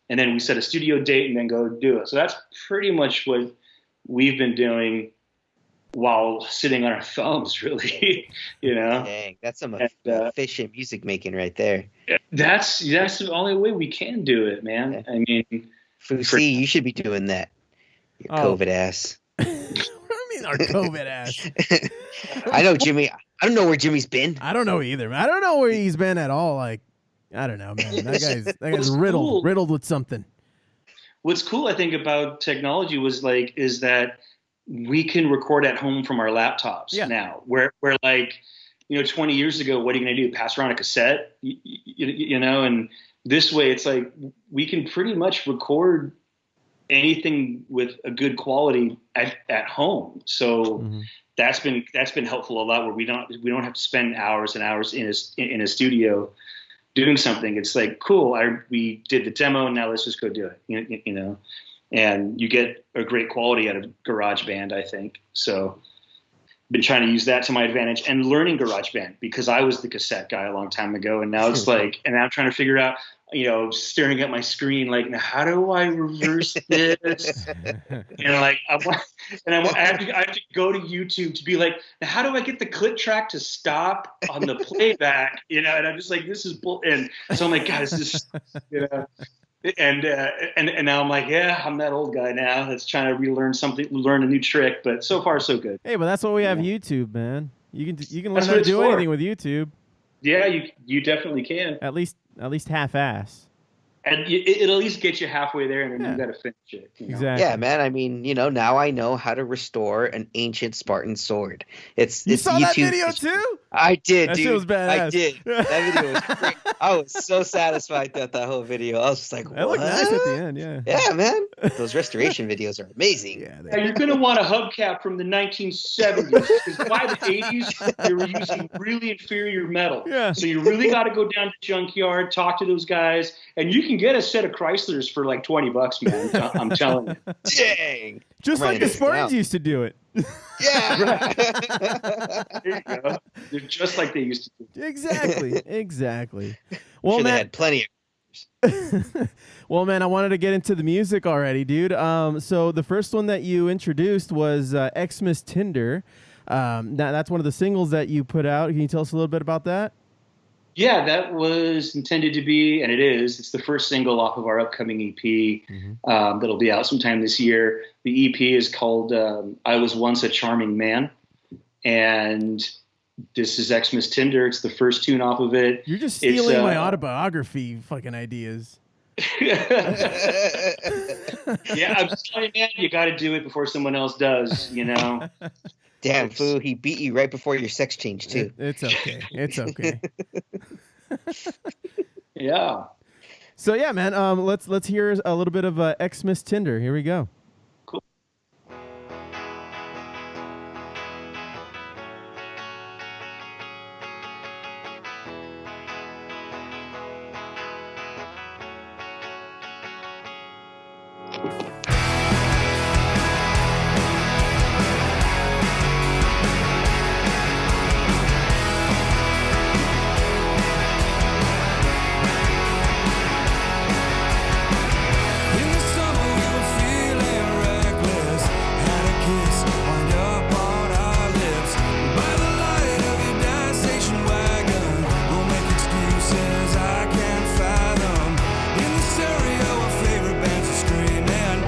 [SPEAKER 8] And then we set a studio date and then go do it. So that's pretty much what we've been doing while sitting on our thumbs, really,
[SPEAKER 5] Dang, that's some efficient music making right there.
[SPEAKER 8] That's the only way we can do it, man.
[SPEAKER 5] Yeah.
[SPEAKER 8] I mean,
[SPEAKER 5] Foosy, you should be doing that. Your COVID ass.
[SPEAKER 1] What do you mean our COVID ass?
[SPEAKER 5] I know Jimmy. I don't know where Jimmy's been.
[SPEAKER 1] I don't know either, man. I don't know where he's been at all. Like, I don't know, man. That guy's
[SPEAKER 8] cool.
[SPEAKER 1] riddled with something.
[SPEAKER 8] What's cool, I think, about technology is that we can record at home from our laptops now. Where 20 years ago, what are you going to do? Pass around a cassette, And this way, it's like we can pretty much record anything with a good quality at home. So that's been helpful a lot. Where we don't have to spend hours and hours in a studio doing something. It's like, cool. We did the demo. Now let's just go do it. And you get a great quality out of GarageBand, I think. So been trying to use that to my advantage and learning GarageBand because I was the cassette guy a long time ago. And now it's like, and I'm trying to figure out, staring at my screen, like, now how do I reverse this? I have to go to YouTube to be like, now how do I get the click track to stop on the playback? And I'm just like, this is bull. And so I'm like, guys, this, And now I'm like, yeah, I'm that old guy now that's trying to learn a new trick. But so far, so good.
[SPEAKER 1] Hey, but that's what we have YouTube, man. You can learn
[SPEAKER 8] That's
[SPEAKER 1] how
[SPEAKER 8] what
[SPEAKER 1] to
[SPEAKER 8] it's
[SPEAKER 1] do
[SPEAKER 8] for.
[SPEAKER 1] anything with YouTube.
[SPEAKER 8] Yeah, you definitely can.
[SPEAKER 1] At least half-ass.
[SPEAKER 8] And it'll at least get you halfway there, and then you got to finish it.
[SPEAKER 1] Exactly.
[SPEAKER 5] Yeah, man. I mean, now I know how to restore an ancient Spartan sword.
[SPEAKER 1] You saw
[SPEAKER 5] YouTube.
[SPEAKER 1] that video too?
[SPEAKER 5] I did,
[SPEAKER 1] That
[SPEAKER 5] dude.
[SPEAKER 1] shit was badass.
[SPEAKER 5] I did. That video was great. I was so satisfied with that whole video. I was just like, what?
[SPEAKER 1] That looked nice at the end, yeah.
[SPEAKER 5] Yeah, man. Those restoration videos are amazing.
[SPEAKER 1] Yeah,
[SPEAKER 8] Now, you're going to want a hubcap from the 1970s because by the 80s, they were using really inferior metal.
[SPEAKER 1] Yeah.
[SPEAKER 8] So you really got to go down to Junkyard, talk to those guys, and you can get a set of Chryslers for like $20, man. I'm telling you.
[SPEAKER 5] Dang.
[SPEAKER 1] Just
[SPEAKER 5] I'm
[SPEAKER 1] like the
[SPEAKER 5] writing this
[SPEAKER 1] Spartans
[SPEAKER 5] down.
[SPEAKER 1] used to do it.
[SPEAKER 5] Yeah.
[SPEAKER 8] There you go. They're just like they used to do.
[SPEAKER 1] Exactly. Well,
[SPEAKER 5] Sure they
[SPEAKER 1] man,
[SPEAKER 5] had plenty
[SPEAKER 1] well, man, I wanted to get into the music already, dude. So the first one that you introduced was Xmas Tinder. That's one of the singles that you put out. Can you tell us a little bit about that?
[SPEAKER 8] Yeah, that was intended to be, and it is. It's the first single off of our upcoming EP that'll be out sometime this year. The EP is called I Was Once a Charming Man. And this is Xmas Tinder. It's the first tune off of it.
[SPEAKER 1] You're just stealing my autobiography fucking ideas.
[SPEAKER 8] Yeah, I'm just telling you, man, you got to do it before someone else does,
[SPEAKER 5] Damn, Foo, he beat you right before your sex change, too.
[SPEAKER 1] It's okay. It's okay.
[SPEAKER 8] Yeah.
[SPEAKER 1] So yeah, man. Let's hear a little bit of Xmas Tinder. Here we go.
[SPEAKER 4] In the summer we were feeling reckless. Had a kiss wind up on our lips. By the light of your gas station wagon, we'll make excuses I can't fathom. In the stereo, our favorite bands are screaming.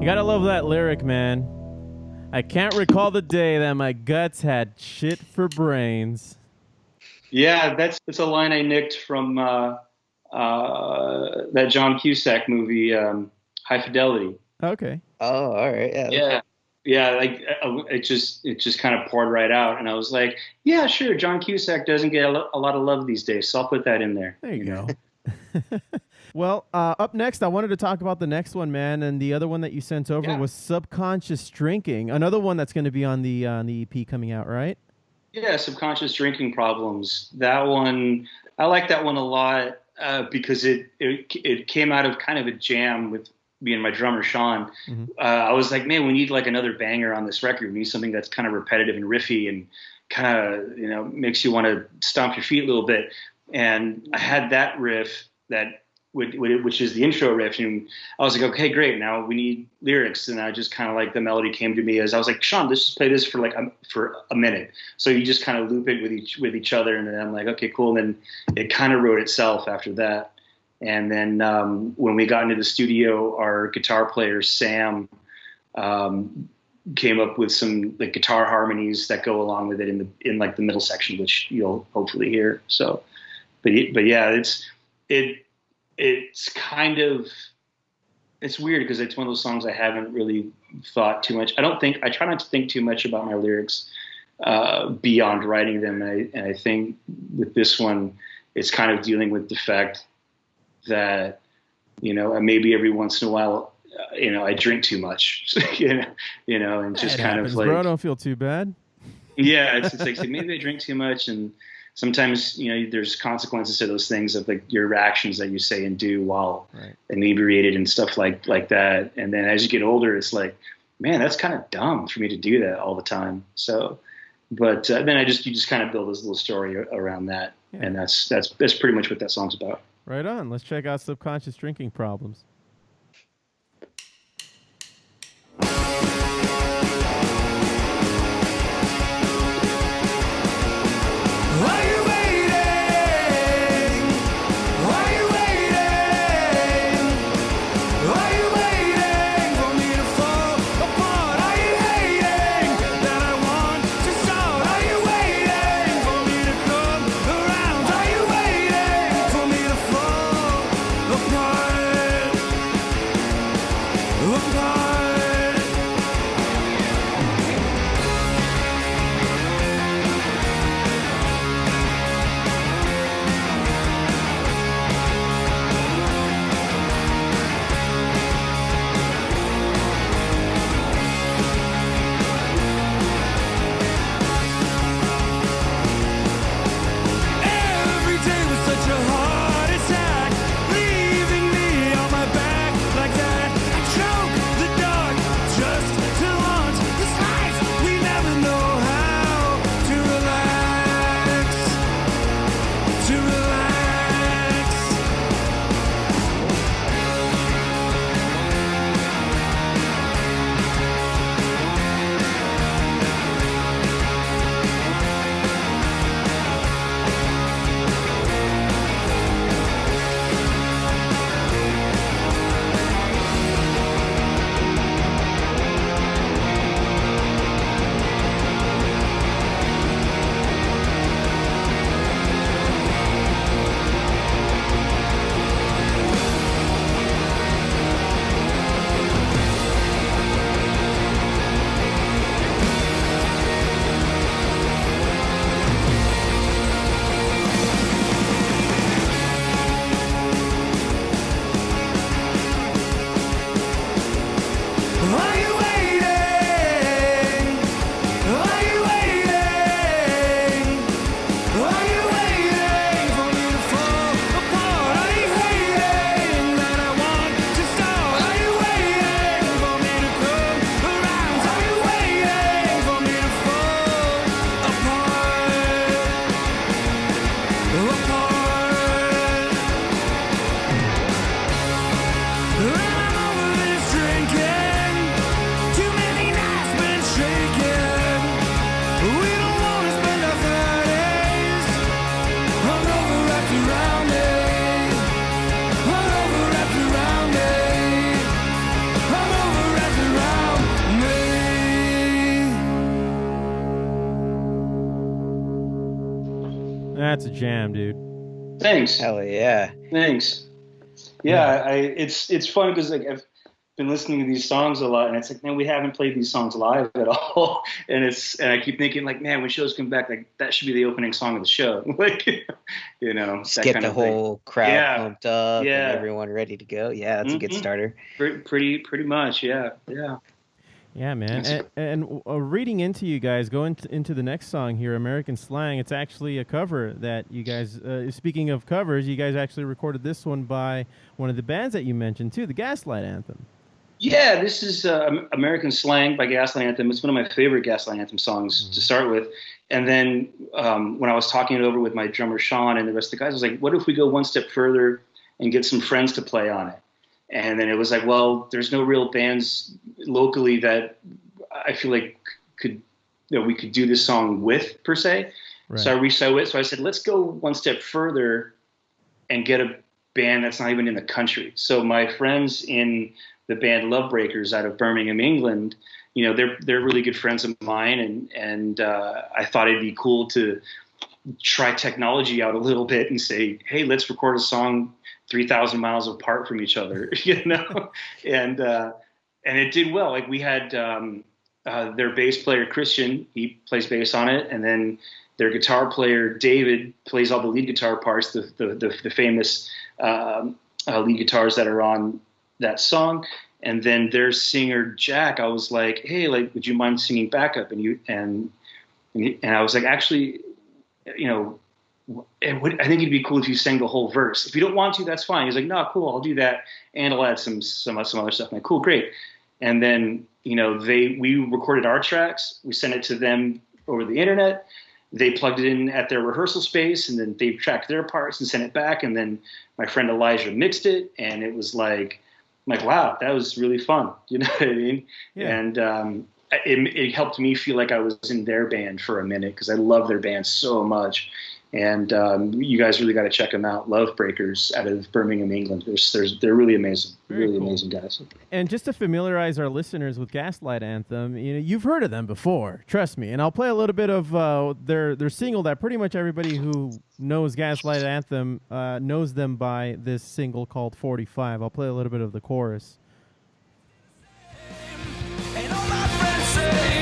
[SPEAKER 1] You gotta love that lyric, man. I can't recall the day that my guts had shit for brains.
[SPEAKER 8] Yeah, that's a line I nicked from that John Cusack movie, High Fidelity.
[SPEAKER 1] Okay.
[SPEAKER 2] Oh, all right.
[SPEAKER 8] Yeah. Like it just kind of poured right out, and I was like, yeah, sure. John Cusack doesn't get a lot of love these days, so I'll put that in there.
[SPEAKER 1] There you go. Well, up next, I wanted to talk about the next one, man, and the other one that you sent over was Subconscious Drinking, another one that's going to be on the EP coming out, right?
[SPEAKER 8] Yeah, Subconscious Drinking Problems. That one, I like that one a lot because it came out of kind of a jam with me and my drummer Sean. Mm-hmm. I was like, man, we need like another banger on this record. We need something that's kind of repetitive and riffy and kind of makes you want to stomp your feet a little bit. And I had that riff which is the intro riff, and I was like, okay, great. Now we need lyrics, and I just kind of like the melody came to me as I was like, Sean, let's just play this for for a minute. So you just kind of loop it with each other, and then I'm like, okay, cool. And then it kind of wrote itself after that. And then when we got into the studio, our guitar player Sam came up with some like guitar harmonies that go along with it in like the middle section, which you'll hopefully hear. So, but yeah, it's kind of, it's weird because it's one of those songs I haven't really thought too much. I try not to think too much about my lyrics beyond writing them. And I think with this one, it's kind of dealing with the fact that, maybe every once in a while, I drink too much, and just kind
[SPEAKER 1] happens,
[SPEAKER 8] of like,
[SPEAKER 1] bro, don't feel too bad.
[SPEAKER 8] Yeah. It's like, maybe I drink too much, and sometimes, there's consequences to those things of like your actions that you say and do while inebriated and stuff like that. And then as you get older, it's like, man, that's kind of dumb for me to do that all the time. So, but then you just kind of build this little story around that. Yeah. And that's pretty much what that song's about.
[SPEAKER 1] Right on. Let's check out Subconscious Drinking Problems. That's a jam, dude.
[SPEAKER 8] Thanks.
[SPEAKER 5] Hell yeah.
[SPEAKER 8] Thanks. Yeah, it's fun because like I've been listening to these songs a lot, and it's like, man, we haven't played these songs live at all. And I keep thinking like, man, when shows come back, like that should be the opening song of the show. Like, you know,
[SPEAKER 5] Just get the whole crowd pumped up
[SPEAKER 8] Yeah.
[SPEAKER 5] and everyone ready to go. Yeah, that's a good starter.
[SPEAKER 8] Pretty much, yeah.
[SPEAKER 1] Yeah, man. And reading into you guys, going into the next song here, American Slang, it's actually a cover that you guys, speaking of covers, you guys actually recorded this one by one of the bands that you mentioned too, the Gaslight Anthem.
[SPEAKER 8] Yeah, this is American Slang by Gaslight Anthem. It's one of my favorite Gaslight Anthem songs to start with. And then when I was talking it over with my drummer Sean and the rest of the guys, I was like, what if we go one step further and get some friends to play on it? And then it was like, well, there's no real bands locally that I feel like we could do this song with per se. Right. So I reached out. So I said, let's go one step further and get a band that's not even in the country. So my friends in the band Lovebreakers out of Birmingham, England, you know, they're really good friends of mine, and I thought it'd be cool to try technology out a little bit and say, hey, let's record a song 3,000 miles apart from each other, you know, and it did well. Like we had their bass player Christian, he plays bass on it, and then their guitar player David plays all the lead guitar parts, the famous lead guitars that are on that song, and then their singer Jack. I was like, hey, like, would you mind singing backup? And I was like, actually, you know, I think it'd be cool if you sang the whole verse. If you don't want to, that's fine. He's like, no, cool, I'll do that, and I'll add some other stuff. I'm like, cool, great. And then, you know, we recorded our tracks, we sent it to them over the internet. They plugged it in at their rehearsal space, and then they tracked their parts and sent it back. And then my friend Elijah mixed it, and it was like, wow, that was really fun. You know what I mean? Yeah. And it helped me feel like I was in their band for a minute because I love their band so much. And you guys really got to check them out. Lovebreakers out of Birmingham, England. They're really amazing. Amazing guys.
[SPEAKER 1] And just to familiarize our listeners with Gaslight Anthem, you know, you've heard of them before, trust me. And I'll play a little bit of their single that pretty much everybody who knows Gaslight Anthem knows them by this single called 45. I'll play a little bit of the chorus.
[SPEAKER 4] And all my friends say,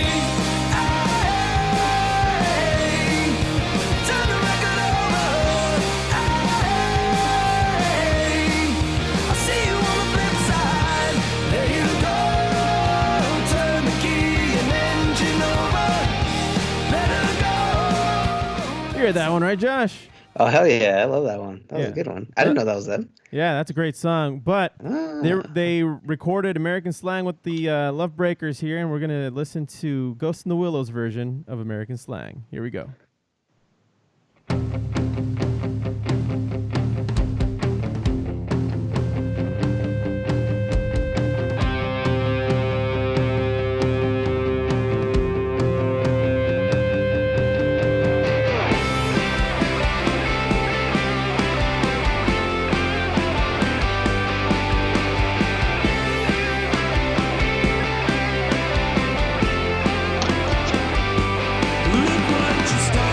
[SPEAKER 1] You heard that one, right, Josh?
[SPEAKER 5] Oh, hell yeah. I love that one. That was a good one. I didn't know that was them.
[SPEAKER 1] Yeah, that's a great song. But they recorded American Slang with the Lovebreakers here, and we're going to listen to Ghost in the Willows version of American Slang. Here we go.
[SPEAKER 4] look what you started.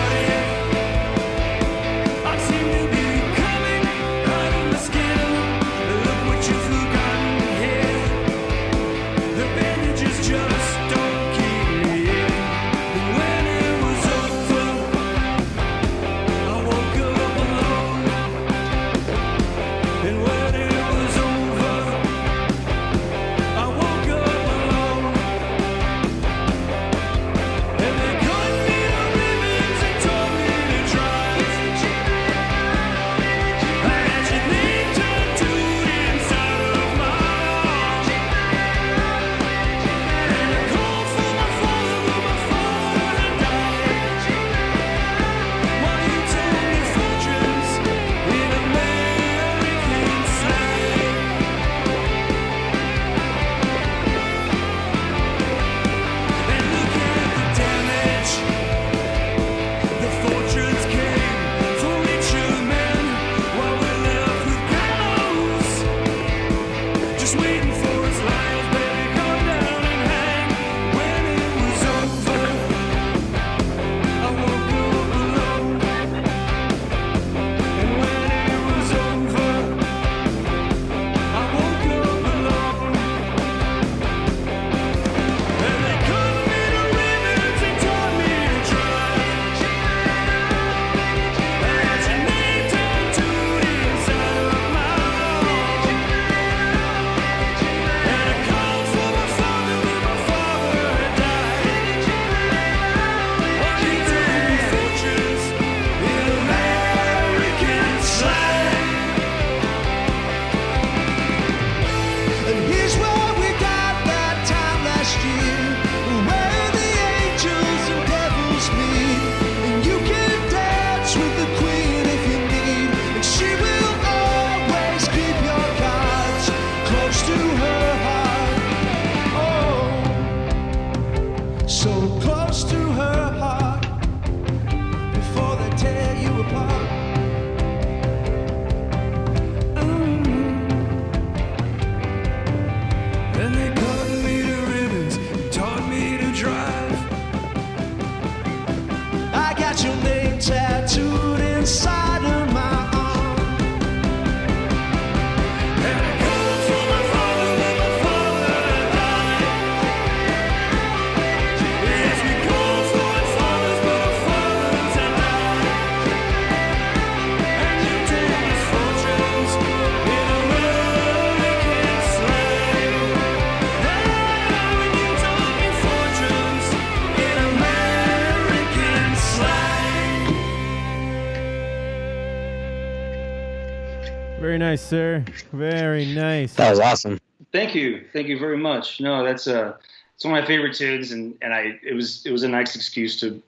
[SPEAKER 1] nice, sir. Very nice.
[SPEAKER 5] That was awesome.
[SPEAKER 8] Thank you very much. No, that's it's one of my favorite tunes, and it was a nice excuse to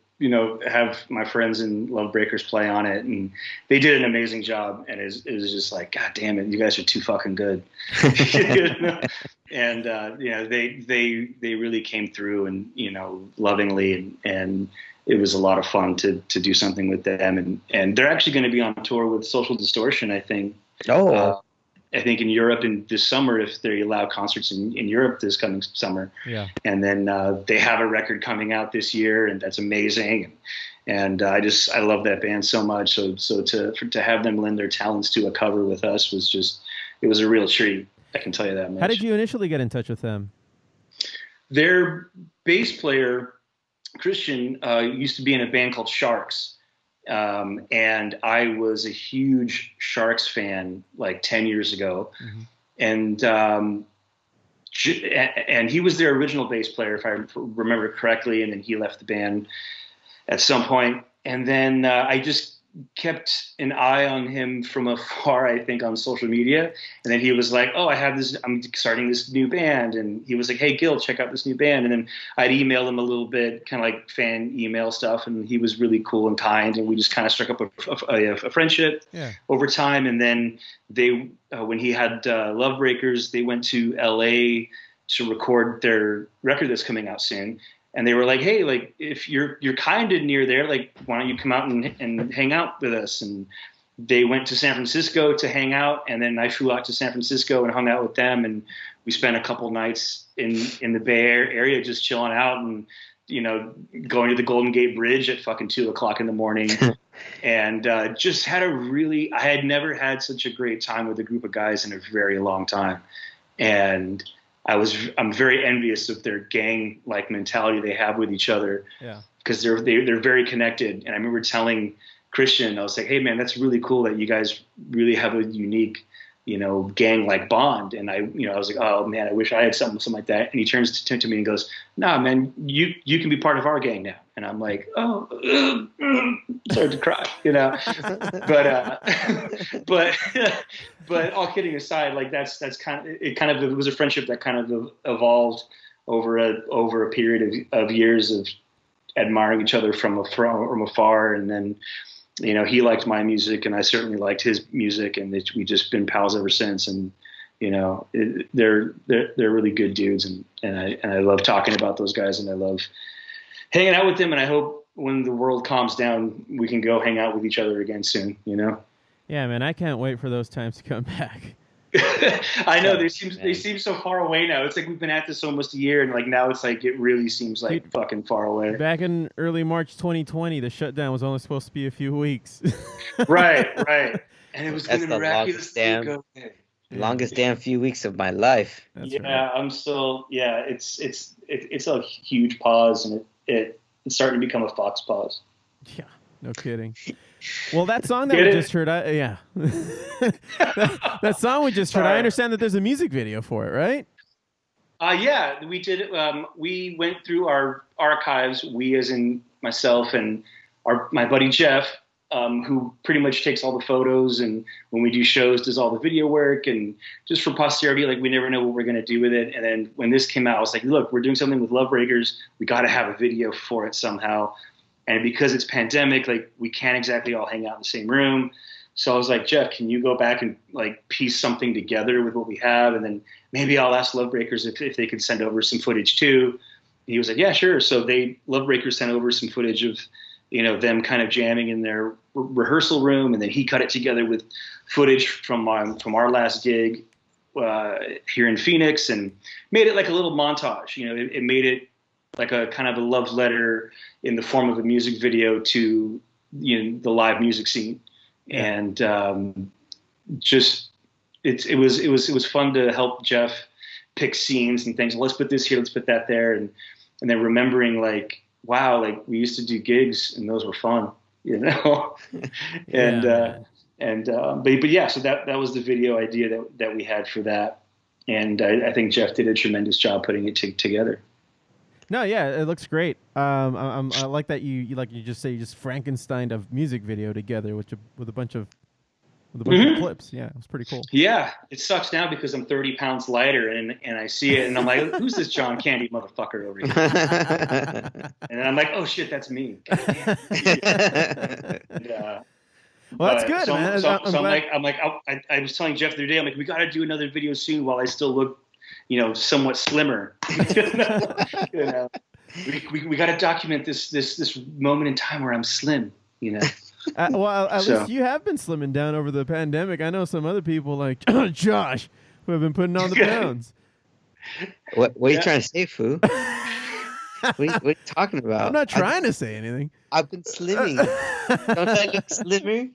[SPEAKER 8] have my friends in Lovebreakers play on it, and they did an amazing job. And it was just like, God damn it, you guys are too fucking good. And they really came through, and lovingly, and it was a lot of fun to do something with them. And they're actually going to be on tour with Social Distortion, I think. I think in Europe in this summer, if they allow concerts in Europe this coming summer.
[SPEAKER 1] Yeah.
[SPEAKER 8] And then they have a record coming out this year, and that's amazing. And I love that band so much. So to have them lend their talents to a cover with us it was a real treat. I can tell you that much.
[SPEAKER 1] How did you initially get in touch with them?
[SPEAKER 8] Their bass player, Christian, used to be in a band called Sharks. And I was a huge Sharks fan like 10 years ago. Mm-hmm. And he was their original bass player, if I remember correctly. And then he left the band at some point. And then I just kept an eye on him from afar, I think, on social media. And then he was like, oh, I'm starting this new band. And he was like, hey, Gil, check out this new band. And then I'd email him a little bit, kind of like fan email stuff. And he was really cool and kind. And we just kind of struck up a friendship over time. And then they, when he had Lovebreakers, they went to LA to record their record that's coming out soon. And they were like, hey, like, if you're kind of near there, like, why don't you come out and hang out with us? And they went to San Francisco to hang out. And then I flew out to San Francisco and hung out with them. And we spent a couple nights in the Bay Area just chilling out and, going to the Golden Gate Bridge at fucking 2:00 in the morning. And just had I had never had such a great time with a group of guys in a very long time. And I'm very envious of their gang-like mentality they have with each other. Yeah. Because they're very connected. And I remember telling Christian, I was like, hey man, that's really cool that you guys really have a unique, gang-like bond. And I was like, oh man, I wish I had something like that. And he turns to me and goes, nah, man, you can be part of our gang now. And I'm like, oh, started to cry, but all kidding aside, like that's kind of, it was a friendship that kind of evolved over a period of years of admiring each other from afar. And then, he liked my music and I certainly liked his music, and we just been pals ever since. And, they're really good dudes. And I love talking about those guys, and I love hanging out with them. And I hope when the world calms down, we can go hang out with each other again soon,
[SPEAKER 1] Yeah, man, I can't wait for those times to come back.
[SPEAKER 8] I know they seem so far away now. It's like we've been at this almost a year, and like now it's like it really seems like fucking far away.
[SPEAKER 1] Back in early March 2020, the shutdown was only supposed to be a few weeks.
[SPEAKER 8] Right. And it was going to miraculously go away.
[SPEAKER 5] Longest damn few weeks of my life.
[SPEAKER 1] That's
[SPEAKER 8] right. I'm still. Yeah, it's a huge pause, and it's starting to become a fox pause.
[SPEAKER 1] Yeah, no kidding. Well, that song that we just heard, that song we just heard, I understand that there's a music video for it, right?
[SPEAKER 8] Yeah, we did. We went through our archives. We, as in myself and my buddy Jeff, who pretty much takes all the photos, and when we do shows, does all the video work, and just for posterity, like we never know what we're gonna do with it. And then when this came out, I was like, look, we're doing something with Lovebreakers. We got to have a video for it somehow. And because it's pandemic, like we can't exactly all hang out in the same room. So I was like, Jeff, can you go back and like piece something together with what we have? And then maybe I'll ask Lovebreakers if they could send over some footage too. And he was like, yeah, sure. So Lovebreakers sent over some footage of, them kind of jamming in their rehearsal room. And then he cut it together with footage from our last gig here in Phoenix, and made it like a little montage. It made it like a kind of a love letter in the form of a music video to the live music scene. And it was fun to help Jeff pick scenes and things. Let's put this here, let's put that there, and then remembering like, wow, like we used to do gigs and those were fun, and but yeah, so that was the video idea that we had for that, and I think Jeff did a tremendous job putting it together.
[SPEAKER 1] No, yeah, it looks great. I like that you just Frankensteined a music video together with a bunch of with a bunch of clips. Yeah, it was pretty cool.
[SPEAKER 8] Yeah, it sucks now because I'm 30 pounds lighter, and I see it, and I'm like, who's this John Candy motherfucker over here? And then I'm like, oh shit, that's me. And,
[SPEAKER 1] well, that's good, man.
[SPEAKER 8] So I was telling Jeff the other day, I'm like, we got to do another video soon while I still look, somewhat slimmer. We got to document this moment in time where I'm slim.
[SPEAKER 1] Well, at least you have been slimming down over the pandemic. I know some other people like Josh who have been putting on the pounds.
[SPEAKER 5] What are you trying to say, Foo? What are you talking about?
[SPEAKER 1] I'm not trying to say anything.
[SPEAKER 5] I've been slimming. Don't I look slimmer?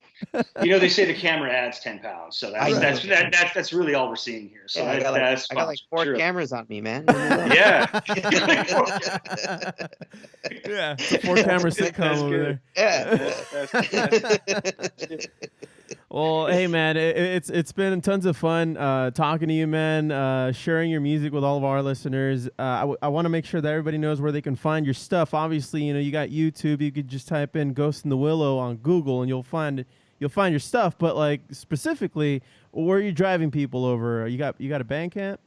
[SPEAKER 8] They say the camera adds 10 pounds, so that's really all we're seeing here. So
[SPEAKER 5] I got like 4 cameras on me, man.
[SPEAKER 8] Yeah.
[SPEAKER 1] Yeah, it's a 4-camera sitcom over there.
[SPEAKER 5] Yeah.
[SPEAKER 1] Well, hey man, it's been tons of fun talking to you, man. Sharing your music with all of our listeners. I want to make sure that everybody knows where they can find your stuff. Obviously, you got YouTube. You could just type in "Ghost in the Willow" on Google, and you'll find your stuff. But like specifically, where are you driving people over? You got a Bandcamp?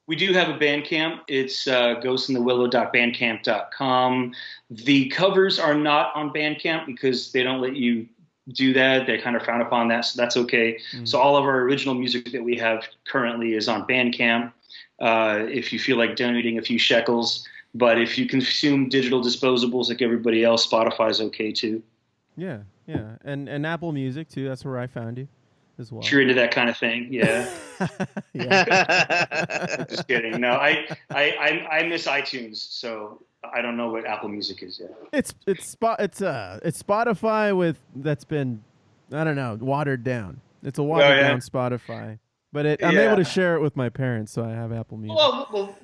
[SPEAKER 8] We do have a Bandcamp. It's ghostinthewillow.bandcamp.com. The covers are not on Bandcamp because they don't let you do that. They kind of frown upon that, so that's okay. So all of our original music that we have currently is on Bandcamp. If you feel like donating a few shekels, but if you consume digital disposables like everybody else, Spotify's okay too.
[SPEAKER 1] Yeah, and Apple Music too. That's where I found you as well.
[SPEAKER 8] If you're into that kind of thing, yeah.
[SPEAKER 1] Yeah.
[SPEAKER 8] Just kidding. No, I miss iTunes, so I don't know what Apple Music is yet.
[SPEAKER 1] It's Spotify that's been, I don't know, watered down. It's a watered down Spotify, but I'm able to share it with my parents, so I have Apple Music.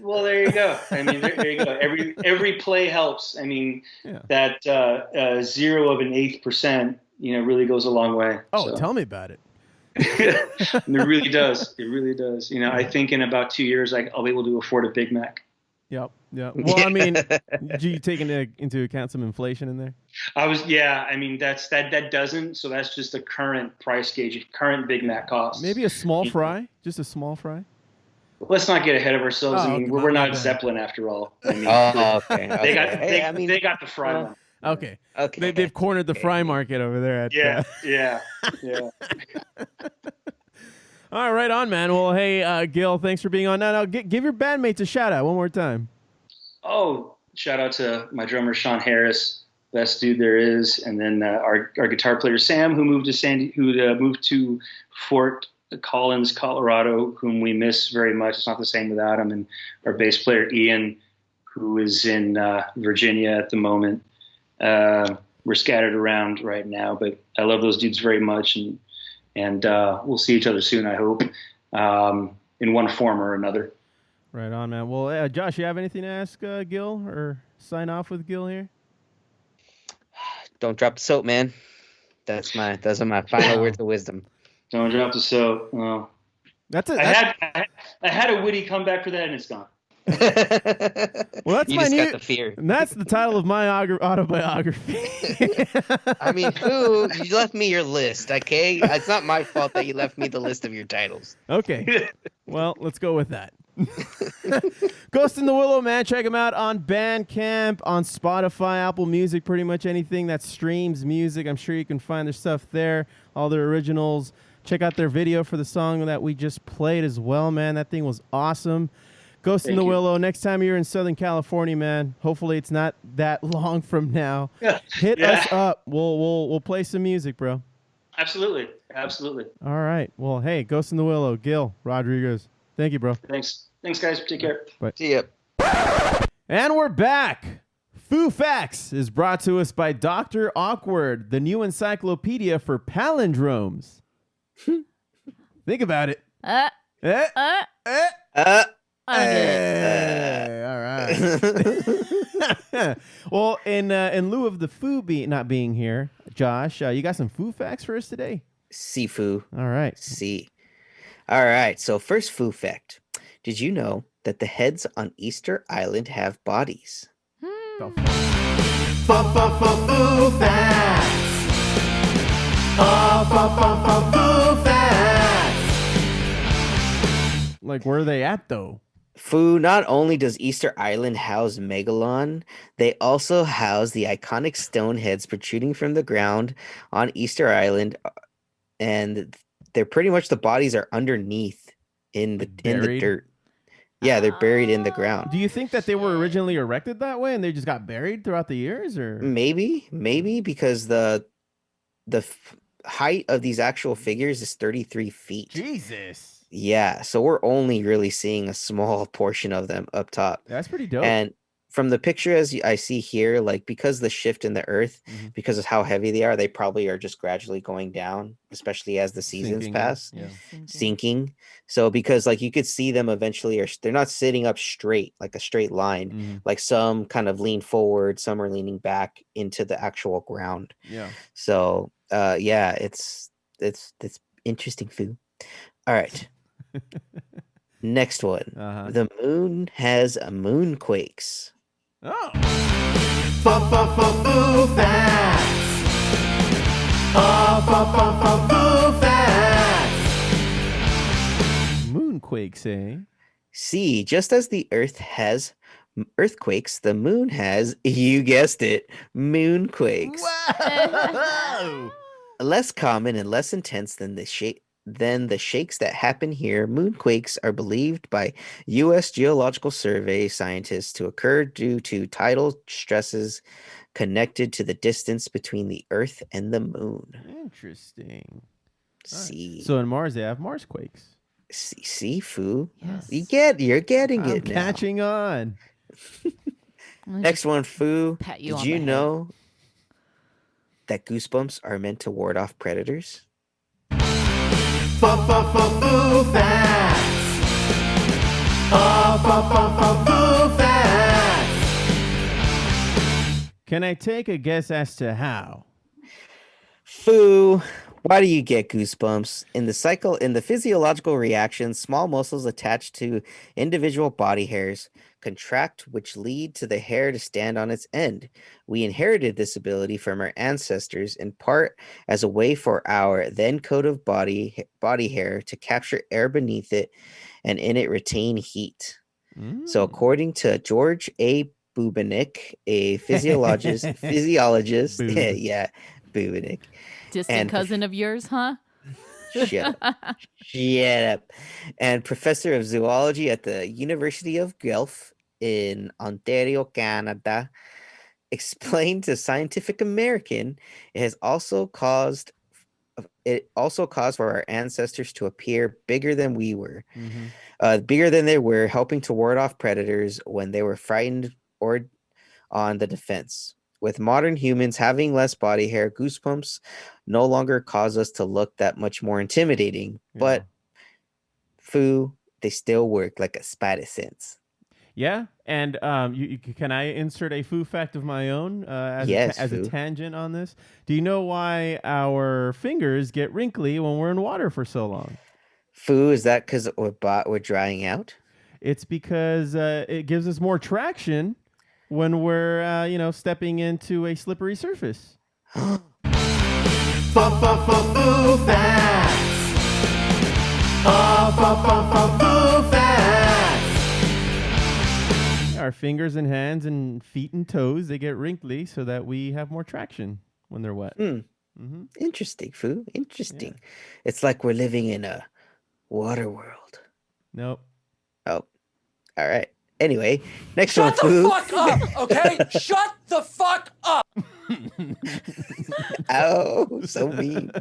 [SPEAKER 8] Well, there you go. I mean, there you go. Every play helps. I mean, that 0.1%, really goes a long way.
[SPEAKER 1] Oh, so. Tell me about it.
[SPEAKER 8] It really does. It really does. I think in about 2 years, I'll be able to afford a Big Mac.
[SPEAKER 1] Yep. Yeah. Well, I mean, do you take into account some inflation in there?
[SPEAKER 8] I mean, that doesn't. So that's just the current price gauge of current Big Mac costs.
[SPEAKER 1] Maybe a small fry, just a small fry.
[SPEAKER 8] Let's not get ahead of ourselves. I mean, we're not Zeppelin after all. I mean,
[SPEAKER 5] okay.
[SPEAKER 8] They got the fry one.
[SPEAKER 1] Okay. They've cornered the fry market over there.
[SPEAKER 8] Yeah.
[SPEAKER 1] All right, on, man. Well, hey, Gil, thanks for being on. Now, give your bandmates a shout out one more time.
[SPEAKER 8] Oh, shout out to my drummer Sean Harris, best dude there is, and then our guitar player Sam, who moved to Fort Collins, Colorado, whom we miss very much. It's not the same without him. And our bass player Ian, who is in Virginia at the moment. We're scattered around right now, but I love those dudes very much, and we'll see each other soon, I hope, in one form or another.
[SPEAKER 1] Right on, man. Well, Josh, you have anything to ask Gil or sign off with Gil here?
[SPEAKER 5] Don't drop the soap, man. Those are my final words of wisdom.
[SPEAKER 8] Don't drop the soap. Oh. I had a witty comeback for that, and it's gone.
[SPEAKER 1] Well, that's
[SPEAKER 5] you just got the fear.
[SPEAKER 1] And that's the title of my autobiography.
[SPEAKER 5] I mean, Foo, you left me your list, okay? It's not my fault that you left me the list of your titles.
[SPEAKER 1] Okay. Well, let's go with that. Ghost in the Willow, man. Check them out on Bandcamp, on Spotify, Apple Music, pretty much anything that streams music. I'm sure you can find their stuff there, all their originals. Check out their video for the song that we just played as well, man. That thing was awesome. Ghost in the Willow. Next time you're in Southern California, man, hopefully it's not that long from now. Hit us up. We'll play some music, bro.
[SPEAKER 8] Absolutely.
[SPEAKER 1] All right. Well, hey, Ghost in the Willow, Gil Rodriguez. Thank you, bro.
[SPEAKER 8] Thanks, guys. Take care.
[SPEAKER 1] Bye.
[SPEAKER 5] See ya.
[SPEAKER 1] And we're back. Foo Facts is brought to us by Dr. Awkward, the new encyclopedia for palindromes. Think about it. Hey, all right. Well, in lieu of the Foo not being here, Josh, you got some Foo Facts for us today?
[SPEAKER 2] Sifu.
[SPEAKER 1] All right.
[SPEAKER 2] See. All right. So first Foo fact. Did you know that the heads on Easter Island have bodies?
[SPEAKER 1] Foo Facts. Foo Like, where are they at though?
[SPEAKER 2] Foo, not only does Easter Island house Megalon, they also house the iconic stone heads protruding from the ground on Easter Island, and they're pretty much the bodies are underneath in the
[SPEAKER 1] Buried?
[SPEAKER 2] dirt. Yeah, they're buried in the ground.
[SPEAKER 1] Do you think that they were originally erected that way and they just got buried throughout the years, or
[SPEAKER 2] Maybe because height of these actual figures is 33 feet.
[SPEAKER 1] Jesus?
[SPEAKER 2] Yeah, so we're only really seeing a small portion of them up top.
[SPEAKER 1] That's pretty dope.
[SPEAKER 2] And from the picture I see here, like because the shift in the earth, because of how heavy they are, they probably are just gradually going down, especially as the seasons
[SPEAKER 1] Sinking,
[SPEAKER 2] pass,
[SPEAKER 1] yeah.
[SPEAKER 2] sinking. So because like you could see them eventually, they're not sitting up straight, like a straight line. Like some kind of lean forward, some are leaning back into the actual ground.
[SPEAKER 1] Yeah.
[SPEAKER 2] So yeah, it's interesting, Foo. All right. Next one. The moon has moonquakes.
[SPEAKER 1] Oh.
[SPEAKER 9] Foo Facts. Foo Facts.
[SPEAKER 1] Moonquakes, eh?
[SPEAKER 2] See, just as the earth has earthquakes, the moon has, you guessed it, moonquakes.
[SPEAKER 1] Whoa!
[SPEAKER 2] Less common and less intense than the shakes that happen here. Moonquakes are believed by U.S. Geological Survey scientists to occur due to tidal stresses connected to the distance between the Earth and the Moon.
[SPEAKER 1] Interesting.
[SPEAKER 2] See,
[SPEAKER 1] Right. So in Mars, they have Marsquakes.
[SPEAKER 2] see, Foo.
[SPEAKER 3] Yes.
[SPEAKER 2] You're getting
[SPEAKER 1] I'm
[SPEAKER 2] it now.
[SPEAKER 1] catching on.
[SPEAKER 2] Next one, Foo.
[SPEAKER 3] Pat you
[SPEAKER 2] Did
[SPEAKER 3] on
[SPEAKER 2] you
[SPEAKER 3] the head.
[SPEAKER 2] know that goosebumps are meant to ward off predators?
[SPEAKER 9] Foo Facts. Foo Facts.
[SPEAKER 1] Can I take a guess as to how?
[SPEAKER 2] Foo, why do you get goosebumps? In the physiological reaction, small muscles attached to individual body hairs contract, which lead to the hair to stand on its end. We inherited this ability from our ancestors in part as a way for our then coat of body hair to capture air beneath it and in it retain heat. So according to George A. Bubenik, a physiologist, yeah, Bubenik.
[SPEAKER 3] Distant
[SPEAKER 2] And-
[SPEAKER 3] cousin of yours, huh?
[SPEAKER 2] Shut up. Shut up. And professor of zoology at the University of Guelph in Ontario, Canada, explained to Scientific American it also caused for our ancestors to appear bigger than we were. Bigger than they were, helping to ward off predators when they were frightened or on the defense. With modern humans having less body hair, goosebumps no longer cause us to look that much more intimidating. But Foo, they still work like a spider sense.
[SPEAKER 1] Yeah, and can I insert a Foo fact of my own as a
[SPEAKER 2] Foo.
[SPEAKER 1] tangent on this? Do you know why our fingers get wrinkly when we're in water for so long?
[SPEAKER 2] Foo, is that because we're drying out?
[SPEAKER 1] It's because it gives us more traction when we're stepping into a slippery surface.
[SPEAKER 9] Foo Facts. Foo Facts.
[SPEAKER 1] Our fingers and hands and feet and toes, they get wrinkly so that we have more traction when they're wet.
[SPEAKER 2] Interesting, Foo. Interesting. It's like we're living in a water world.
[SPEAKER 1] Nope.
[SPEAKER 2] Oh, all right. Anyway, next
[SPEAKER 10] Shut
[SPEAKER 2] one,
[SPEAKER 10] the
[SPEAKER 2] Foo.
[SPEAKER 10] fuck up, okay? Shut the fuck up.
[SPEAKER 2] Oh, so mean.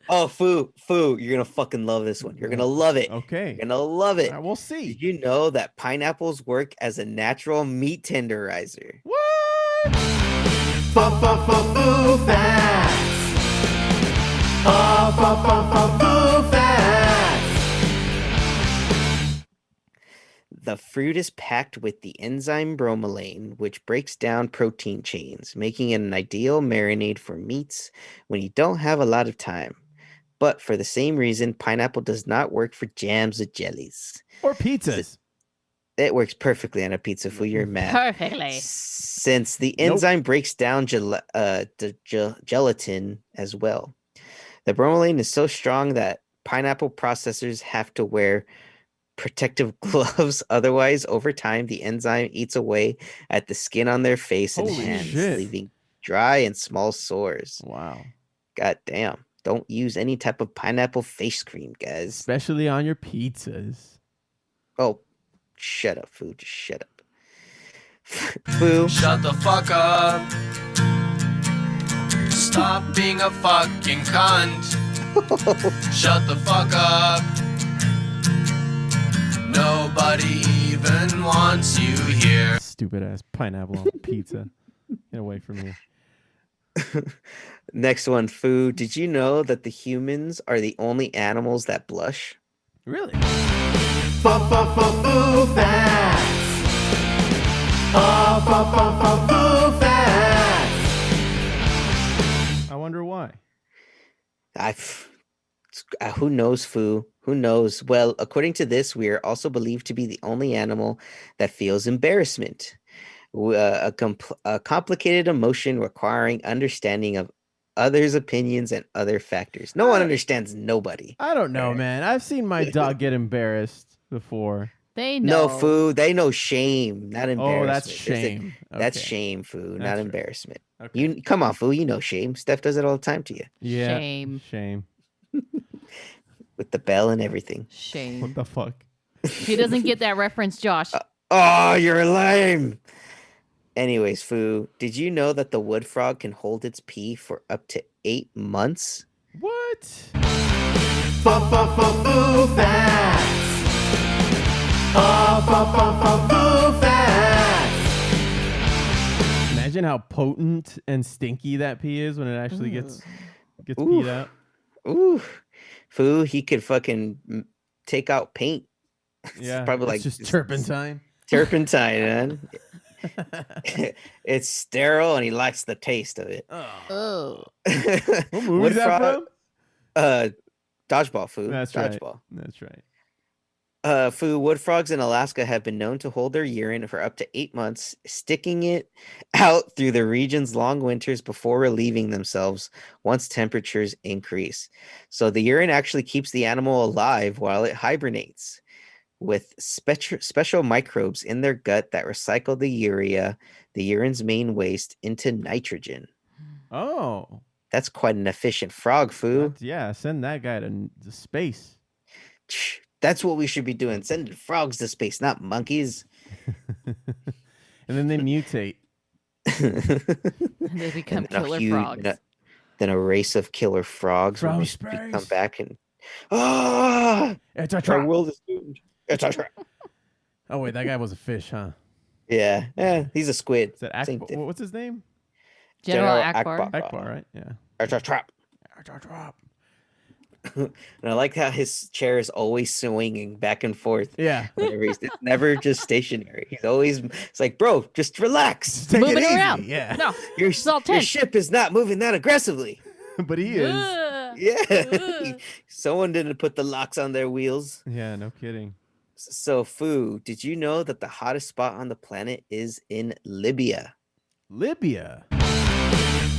[SPEAKER 2] Oh, Foo, you're gonna fucking love this one. You're gonna love it.
[SPEAKER 1] Okay.
[SPEAKER 2] You're gonna love it.
[SPEAKER 1] All right, we'll see.
[SPEAKER 2] Did you know that pineapples work as a natural meat tenderizer?
[SPEAKER 1] What?
[SPEAKER 9] Foo Facts. Foo Facts.
[SPEAKER 2] The fruit is packed with the enzyme bromelain, which breaks down protein chains, making it an ideal marinade for meats when you don't have a lot of time. But for the same reason, pineapple does not work for jams or jellies.
[SPEAKER 1] Or pizzas.
[SPEAKER 2] It works perfectly on a pizza, for your mad.
[SPEAKER 3] Perfectly.
[SPEAKER 2] Since the enzyme breaks down gelatin as well. The bromelain is so strong that pineapple processors have to wear protective gloves. Otherwise, over time, the enzyme eats away at the skin on their face and
[SPEAKER 1] Holy
[SPEAKER 2] hands,
[SPEAKER 1] shit.
[SPEAKER 2] leaving dry and small sores.
[SPEAKER 1] Wow.
[SPEAKER 2] God damn. Don't use any type of pineapple face cream, guys.
[SPEAKER 1] Especially on your pizzas.
[SPEAKER 2] Oh, shut up, Foo. Just shut up. Foo.
[SPEAKER 4] Shut the fuck up. Stop being a fucking cunt. Shut the fuck up. Nobody even wants you here.
[SPEAKER 1] Stupid ass pineapple on pizza. Get away from me.
[SPEAKER 2] Next one, Foo. Did you know that the humans are the only animals that blush?
[SPEAKER 1] Really?
[SPEAKER 9] Foo Facts. Foo Facts.
[SPEAKER 1] I wonder why.
[SPEAKER 2] Who knows, Foo? Who knows? Well, according to this, we are also believed to be the only animal that feels embarrassment, a complicated emotion requiring understanding of others' opinions and other factors. No one understands nobody.
[SPEAKER 1] I don't know, man. I've seen my dog get embarrassed before.
[SPEAKER 3] They know.
[SPEAKER 2] No, Foo. They know shame, not embarrassment.
[SPEAKER 1] Oh, that's shame.
[SPEAKER 2] That's
[SPEAKER 1] Okay.
[SPEAKER 2] shame, Foo,
[SPEAKER 1] That's
[SPEAKER 2] not
[SPEAKER 1] right.
[SPEAKER 2] embarrassment.
[SPEAKER 1] Okay.
[SPEAKER 2] You come on, Foo. You know shame. Steph does it all the time to you
[SPEAKER 1] Yeah.
[SPEAKER 3] Shame.
[SPEAKER 1] Shame.
[SPEAKER 2] with the bell and everything.
[SPEAKER 3] Shame.
[SPEAKER 1] What the fuck?
[SPEAKER 3] He doesn't get that reference, Josh.
[SPEAKER 2] Oh, you're lame. Anyways, Foo, did you know that the wood frog can hold its pee for up to 8 months?
[SPEAKER 1] What?
[SPEAKER 9] Foo Facts. Foo Facts.
[SPEAKER 1] Imagine how potent and stinky that pee is when it actually gets
[SPEAKER 2] Ooh.
[SPEAKER 1] peed out.
[SPEAKER 2] Ooh, Foo, he could fucking take out paint.
[SPEAKER 1] Yeah,
[SPEAKER 2] probably
[SPEAKER 1] it's
[SPEAKER 2] like
[SPEAKER 1] just turpentine.
[SPEAKER 2] Turpentine, man. It's sterile and he likes the taste of it.
[SPEAKER 3] Oh.
[SPEAKER 1] What movie
[SPEAKER 2] Wood
[SPEAKER 1] is that
[SPEAKER 2] frog-
[SPEAKER 1] from?
[SPEAKER 2] Dodgeball, Foo.
[SPEAKER 1] That's right.
[SPEAKER 2] Dodgeball.
[SPEAKER 1] That's right.
[SPEAKER 2] Foo, wood frogs in Alaska have been known to hold their urine for up to 8 months, sticking it out through the region's long winters before relieving themselves once temperatures increase. So the urine actually keeps the animal alive while it hibernates, with special microbes in their gut that recycle the urine's main waste, into nitrogen.
[SPEAKER 1] Oh.
[SPEAKER 2] That's quite an efficient frog, Foo.
[SPEAKER 1] Yeah, send that guy to space.
[SPEAKER 2] That's what we should be doing. Sending frogs to space, not monkeys.
[SPEAKER 1] And then they mutate.
[SPEAKER 3] And they become
[SPEAKER 2] then
[SPEAKER 3] killer frogs.
[SPEAKER 2] Then a race of killer frogs
[SPEAKER 1] From
[SPEAKER 2] will
[SPEAKER 1] space.
[SPEAKER 2] come back and
[SPEAKER 1] It's a
[SPEAKER 2] our
[SPEAKER 1] trap.
[SPEAKER 2] world is doomed. It's a trap.
[SPEAKER 1] Oh wait, that guy was a fish, huh?
[SPEAKER 2] Yeah, he's a squid.
[SPEAKER 1] Is that
[SPEAKER 2] Same
[SPEAKER 1] Akbar?
[SPEAKER 2] thing.
[SPEAKER 1] What's his name?
[SPEAKER 3] General
[SPEAKER 2] Akbar.
[SPEAKER 3] Akbar.
[SPEAKER 1] Akbar, right? Yeah.
[SPEAKER 2] It's a trap.
[SPEAKER 1] It's a trap.
[SPEAKER 2] And I like how his chair is always swinging back and forth.
[SPEAKER 1] Yeah.
[SPEAKER 2] Whenever it's never just stationary. It's like, bro, just relax.
[SPEAKER 1] Just take
[SPEAKER 3] Move
[SPEAKER 1] it
[SPEAKER 3] it
[SPEAKER 1] easy.
[SPEAKER 3] around.
[SPEAKER 1] Yeah.
[SPEAKER 3] No.
[SPEAKER 2] Your,
[SPEAKER 3] It's all
[SPEAKER 2] your
[SPEAKER 3] tense.
[SPEAKER 2] ship is not moving that aggressively.
[SPEAKER 1] But he is.
[SPEAKER 3] Ugh.
[SPEAKER 2] Yeah.
[SPEAKER 3] Ugh.
[SPEAKER 2] Someone didn't put the locks on their wheels.
[SPEAKER 1] Yeah, no kidding.
[SPEAKER 2] So, Foo, did you know that the hottest spot on the planet is in Libya?
[SPEAKER 1] Libya.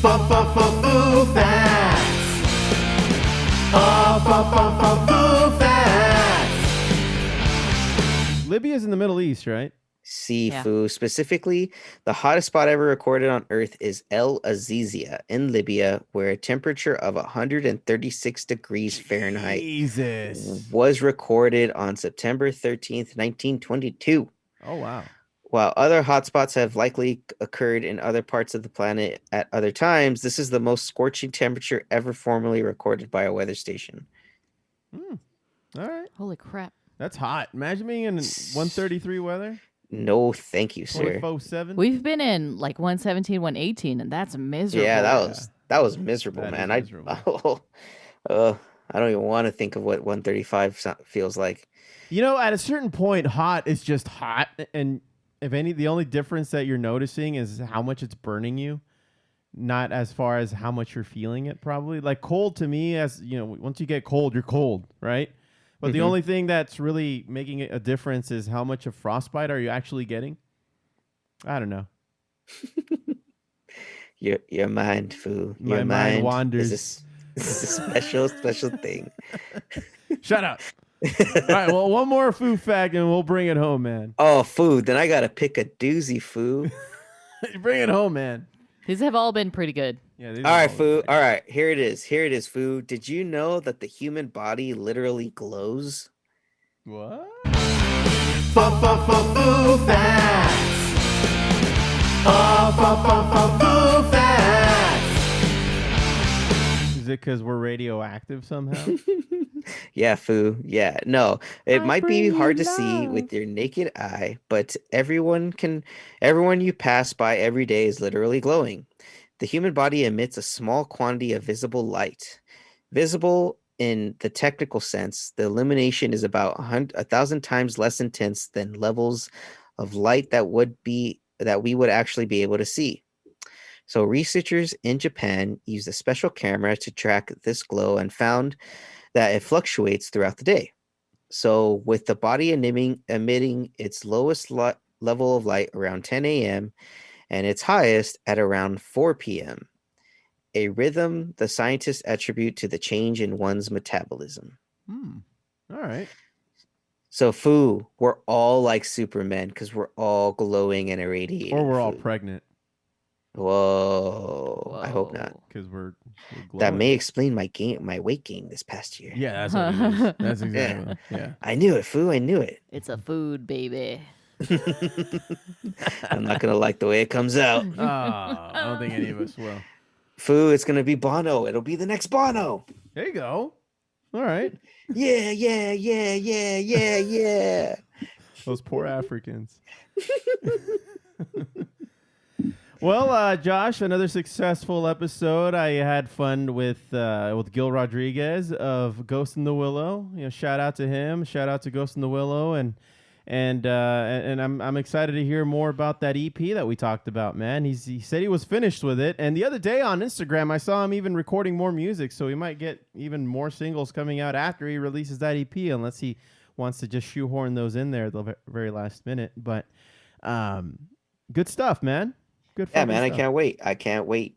[SPEAKER 9] Foo Facts. Foo Facts.
[SPEAKER 1] Libya's in the Middle East, right?
[SPEAKER 3] Yeah.
[SPEAKER 2] Foo. Specifically, the hottest spot ever recorded on Earth is El Azizia in Libya, where a temperature of 136 degrees Fahrenheit
[SPEAKER 1] Jesus.
[SPEAKER 2] was recorded on September 13th, 1922.
[SPEAKER 1] Oh wow.
[SPEAKER 2] While other hotspots have likely occurred in other parts of the planet at other times, this is the most scorching temperature ever formerly recorded by a weather station.
[SPEAKER 1] All right.
[SPEAKER 3] Holy crap.
[SPEAKER 1] That's hot. Imagine being in 133 weather.
[SPEAKER 2] No, thank you, sir.
[SPEAKER 1] 24/7.
[SPEAKER 3] We've been in like 117, 118, and that's miserable.
[SPEAKER 2] Yeah, that was miserable,
[SPEAKER 1] That
[SPEAKER 2] man.
[SPEAKER 1] is miserable.
[SPEAKER 2] I don't even want to think of what 135 feels like.
[SPEAKER 1] You know, at a certain point, hot is just hot, and the only difference that you're noticing is how much it's burning you, not as far as how much you're feeling it. Probably like cold to me, as you know, once you get cold, you're cold, right? But the only thing that's really making it a difference is how much of frostbite are you actually getting. I don't know.
[SPEAKER 2] Your mind, Foo.
[SPEAKER 1] My
[SPEAKER 2] Your
[SPEAKER 1] mind
[SPEAKER 2] mind
[SPEAKER 1] wanders.
[SPEAKER 2] Is a special thing.
[SPEAKER 1] Shut up. All right, well, one more Foo fact and we'll bring it home, man.
[SPEAKER 2] Oh, food. Then I gotta pick a doozy, Foo.
[SPEAKER 1] Bring it home, man.
[SPEAKER 3] These have all been pretty good.
[SPEAKER 1] Yeah.
[SPEAKER 2] All right, Foo. All right, here it is. Here it is, Foo. Did you know that the human body literally glows?
[SPEAKER 1] What?
[SPEAKER 9] Foo Facts. Foo Facts.
[SPEAKER 1] Is it because we're radioactive somehow?
[SPEAKER 2] Yeah, Foo. Yeah. No, it
[SPEAKER 3] I
[SPEAKER 2] might be
[SPEAKER 3] bring
[SPEAKER 2] hard
[SPEAKER 3] you
[SPEAKER 2] to see
[SPEAKER 3] love.
[SPEAKER 2] with your naked eye, but everyone you pass by every day is literally glowing. The human body emits a small quantity of visible light. Visible in the technical sense, the illumination is about 1,000 times less intense than levels of light that we would actually be able to see. So researchers in Japan used a special camera to track this glow and found that it fluctuates throughout the day. So with the body emitting its lowest level of light around 10 a.m. and its highest at around 4 p.m., a rhythm the scientists attribute to the change in one's metabolism.
[SPEAKER 1] All right.
[SPEAKER 2] So, Foo, we're all like Superman because we're all glowing and irradiating.
[SPEAKER 1] Or we're all
[SPEAKER 2] Foo.
[SPEAKER 1] pregnant
[SPEAKER 2] Whoa. I hope not.
[SPEAKER 1] because we're glowing.
[SPEAKER 2] That may explain my weight gain this past year.
[SPEAKER 1] Yeah, that's what it is. That's exactly. Yeah.
[SPEAKER 2] I knew it, Foo. I knew it.
[SPEAKER 3] It's a food, baby.
[SPEAKER 2] I'm not gonna like the way it comes out.
[SPEAKER 1] Oh, I don't think any of us will.
[SPEAKER 2] Foo, it's gonna be Bono. It'll be the next Bono.
[SPEAKER 1] There you go. All right.
[SPEAKER 2] Yeah, yeah, yeah, yeah, yeah, yeah.
[SPEAKER 1] Those poor Africans. Well, Josh, another successful episode. I had fun with Gil Rodriguez of Ghost in the Willow. You know, shout out to him. Shout out to Ghost in the Willow, and I'm excited to hear more about that EP that we talked about, man. He said he was finished with it, and the other day on Instagram I saw him even recording more music, so he might get even more singles coming out after he releases that EP, unless he wants to just shoehorn those in there at the very last minute. But good stuff, man. Good.
[SPEAKER 2] Yeah, man.
[SPEAKER 1] stuff.
[SPEAKER 2] I can't wait.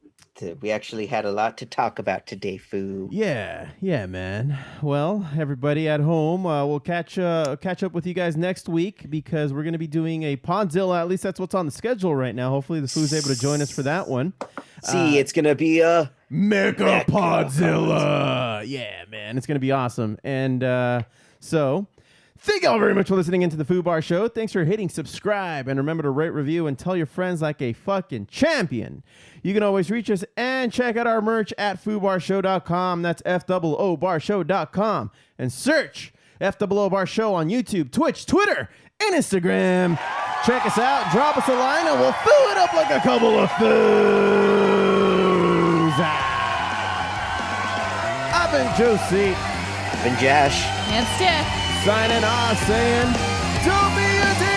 [SPEAKER 2] We actually had a lot to talk about today, Foo.
[SPEAKER 1] Yeah, man. Well, everybody at home, we'll catch up with you guys next week because we're going to be doing a Podzilla. At least that's what's on the schedule right now. Hopefully the Foo's able to join us for that one.
[SPEAKER 2] See, it's going to be a
[SPEAKER 1] Mecha Podzilla. Yeah, man. It's going to be awesome. And so thank y'all very much for listening into the Foobar Show. Thanks for hitting subscribe. And remember to rate, review, and tell your friends like a fucking champion. You can always reach us and check out our merch at foobarshow.com. That's FOObarshow.com. And search FOO Bar Show on YouTube, Twitch, Twitter, and Instagram. Check us out. Drop us a line and we'll fill it up like a couple of Foos. I've been Josie.
[SPEAKER 2] I've been Josh.
[SPEAKER 3] And Steph.
[SPEAKER 1] Signing off saying, don't be a dick.